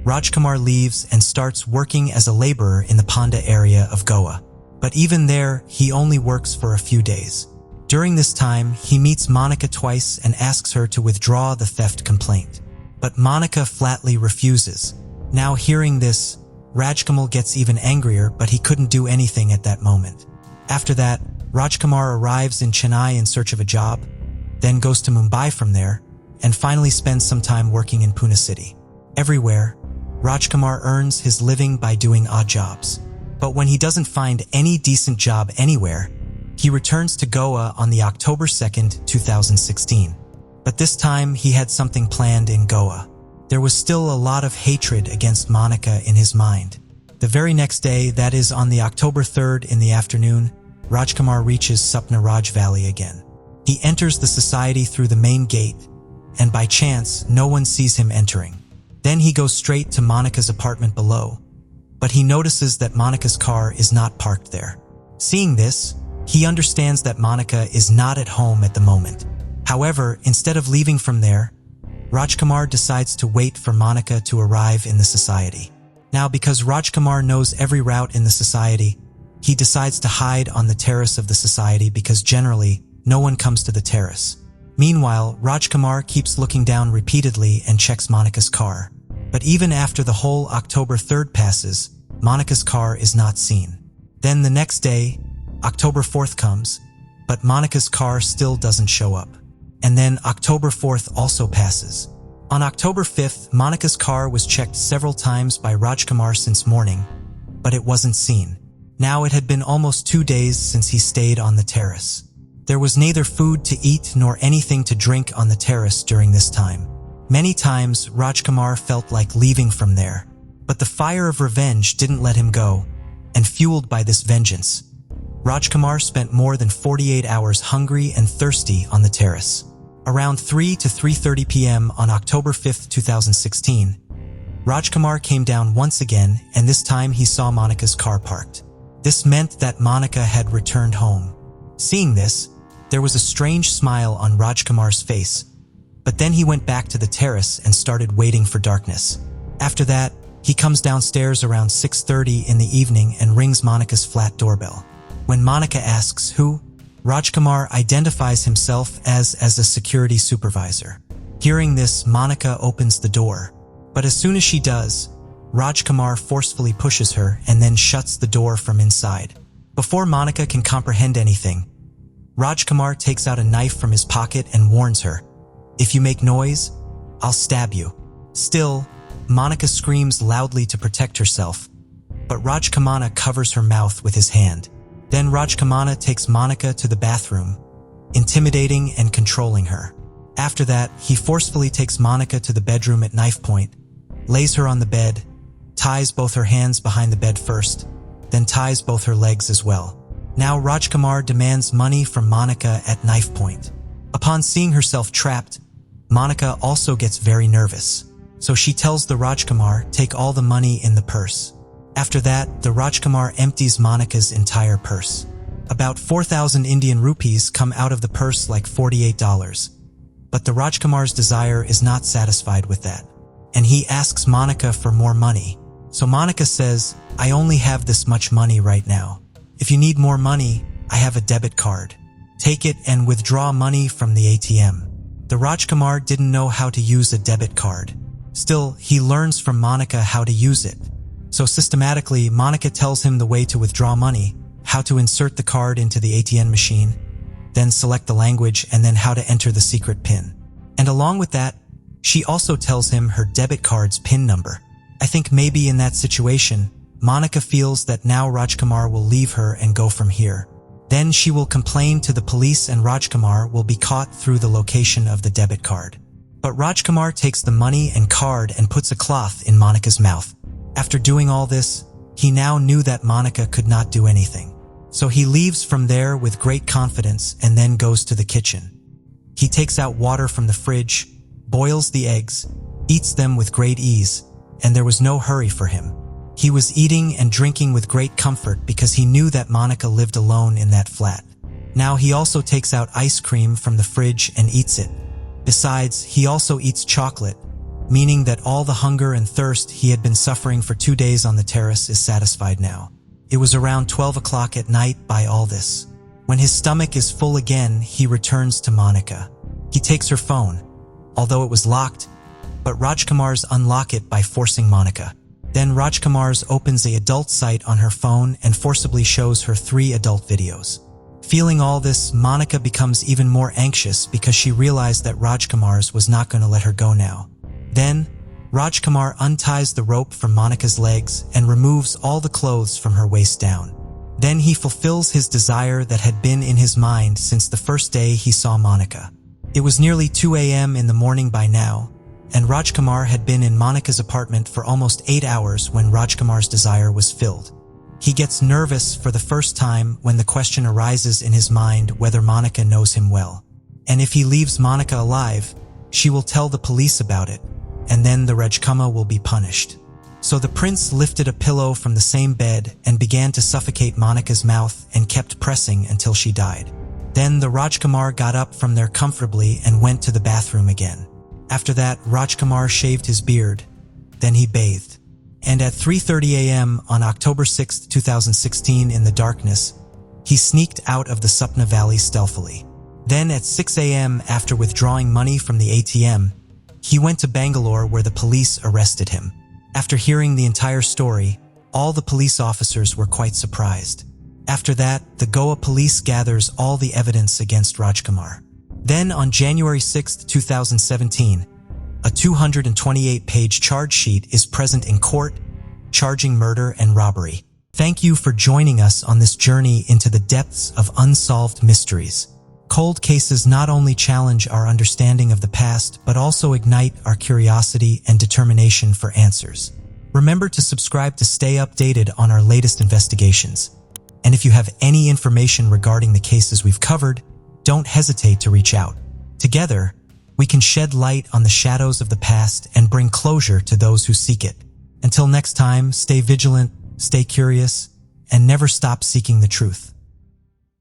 Rajkumar leaves and starts working as a laborer in the Ponda area of Goa. But even there, he only works for a few days. During this time, he meets Monica twice and asks her to withdraw the theft complaint. But Monica flatly refuses. Now, hearing this, Rajkumar gets even angrier, but he couldn't do anything at that moment. After that, Rajkumar arrives in Chennai in search of a job, then goes to Mumbai from there, and finally spends some time working in Pune city. Everywhere, Rajkumar earns his living by doing odd jobs. But when he doesn't find any decent job anywhere, he returns to Goa on the October 2nd, 2016. But this time, he had something planned in Goa. There was still a lot of hatred against Monica in his mind. The very next day, that is on the October 3rd in the afternoon, Rajkumar reaches Sapna Raj Valley again. He enters the society through the main gate, and by chance, no one sees him entering. Then he goes straight to Monica's apartment below, but he notices that Monica's car is not parked there. Seeing this, he understands that Monica is not at home at the moment. However, instead of leaving from there, Rajkumar decides to wait for Monica to arrive in the society. Now, because Rajkumar knows every route in the society, he decides to hide on the terrace of the society because generally, no one comes to the terrace. Meanwhile, Rajkumar keeps looking down repeatedly and checks Monica's car. But even after the whole October 3rd passes, Monica's car is not seen. Then the next day, October 4th comes, but Monica's car still doesn't show up. And then October 4th also passes. On October 5th, Monica's car was checked several times by Rajkumar since morning, but it wasn't seen. Now it had been almost 2 days since he stayed on the terrace. There was neither food to eat nor anything to drink on the terrace during this time. Many times, Rajkumar felt like leaving from there, but the fire of revenge didn't let him go, and fueled by this vengeance, Rajkumar spent more than 48 hours hungry and thirsty on the terrace. Around 3 to 3:30 p.m. on October 5, 2016, Rajkumar came down once again, and this time he saw Monica's car parked. This meant that Monica had returned home. Seeing this, there was a strange smile on Rajkumar's face, but then he went back to the terrace and started waiting for darkness. After that, he comes downstairs around 6:30 in the evening and rings Monica's flat doorbell. When Monica asks who, Rajkumar identifies himself as a security supervisor. Hearing this, Monica opens the door, but as soon as she does, Rajkumar forcefully pushes her and then shuts the door from inside. Before Monica can comprehend anything, Rajkumar takes out a knife from his pocket and warns her, "If you make noise, I'll stab you." Still, Monica screams loudly to protect herself, but Rajkumar covers her mouth with his hand. Then Rajkumar takes Monica to the bathroom, intimidating and controlling her. After that, he forcefully takes Monica to the bedroom at knife point, lays her on the bed, ties both her hands behind the bed first, then ties both her legs as well. Now Rajkumar demands money from Monica at knife point. Upon seeing herself trapped, Monica also gets very nervous, so she tells the Rajkumar, "Take all the money in the purse." After that, the Rajkumar empties Monica's entire purse. About 4,000 Indian rupees come out of the purse, like $48. But the Rajkumar's desire is not satisfied with that, and he asks Monica for more money. So Monica says, "I only have this much money right now. If you need more money, I have a debit card. Take it and withdraw money from the ATM." The Rajkumar didn't know how to use a debit card. Still, he learns from Monica how to use it. So systematically, Monica tells him the way to withdraw money, how to insert the card into the ATM machine, then select the language, and then how to enter the secret PIN. And along with that, she also tells him her debit card's PIN number. I think maybe in that situation, Monica feels that now Rajkumar will leave her and go from here. Then she will complain to the police and Rajkumar will be caught through the location of the debit card. But Rajkumar takes the money and card and puts a cloth in Monica's mouth. After doing all this, he now knew that Monica could not do anything. So he leaves from there with great confidence and then goes to the kitchen. He takes out water from the fridge, boils the eggs, eats them with great ease, and there was no hurry for him. He was eating and drinking with great comfort because he knew that Monica lived alone in that flat. Now he also takes out ice cream from the fridge and eats it. Besides, he also eats chocolate, meaning that all the hunger and thirst he had been suffering for 2 days on the terrace is satisfied now. It was around 12 o'clock at night by all this. When his stomach is full again, he returns to Monica. He takes her phone, although it was locked, but Rajkumar's unlock it by forcing Monica. Then Rajkumar's opens an adult site on her phone and forcibly shows her 3 adult videos. Feeling all this, Monica becomes even more anxious because she realized that Rajkumar's was not going to let her go now. Then, Rajkumar unties the rope from Monica's legs and removes all the clothes from her waist down. Then he fulfills his desire that had been in his mind since the first day he saw Monica. It was nearly 2 a.m. in the morning by now, and Rajkumar had been in Monica's apartment for almost 8 hours when Rajkumar's desire was filled. He gets nervous for the first time when the question arises in his mind whether Monica knows him well. And if he leaves Monica alive, she will tell the police about it, and then the Rajkumar will be punished. So the prince lifted a pillow from the same bed and began to suffocate Monica's mouth and kept pressing until she died. Then the Rajkumar got up from there comfortably and went to the bathroom again. After that, Rajkumar shaved his beard, then he bathed. And at 3:30 a.m. on October 6, 2016 in the darkness, he sneaked out of the Sapna Valley stealthily. Then at 6 a.m. after withdrawing money from the ATM, he went to Bangalore where the police arrested him. After hearing the entire story, all the police officers were quite surprised. After that, the Goa police gathers all the evidence against Rajkumar. Then on January 6, 2017, a 228-page charge sheet is present in court, charging murder and robbery. Thank you for joining us on this journey into the depths of unsolved mysteries. Cold cases not only challenge our understanding of the past, but also ignite our curiosity and determination for answers. Remember to subscribe to stay updated on our latest investigations. And if you have any information regarding the cases we've covered, don't hesitate to reach out. Together, we can shed light on the shadows of the past and bring closure to those who seek it. Until next time, stay vigilant, stay curious, and never stop seeking the truth.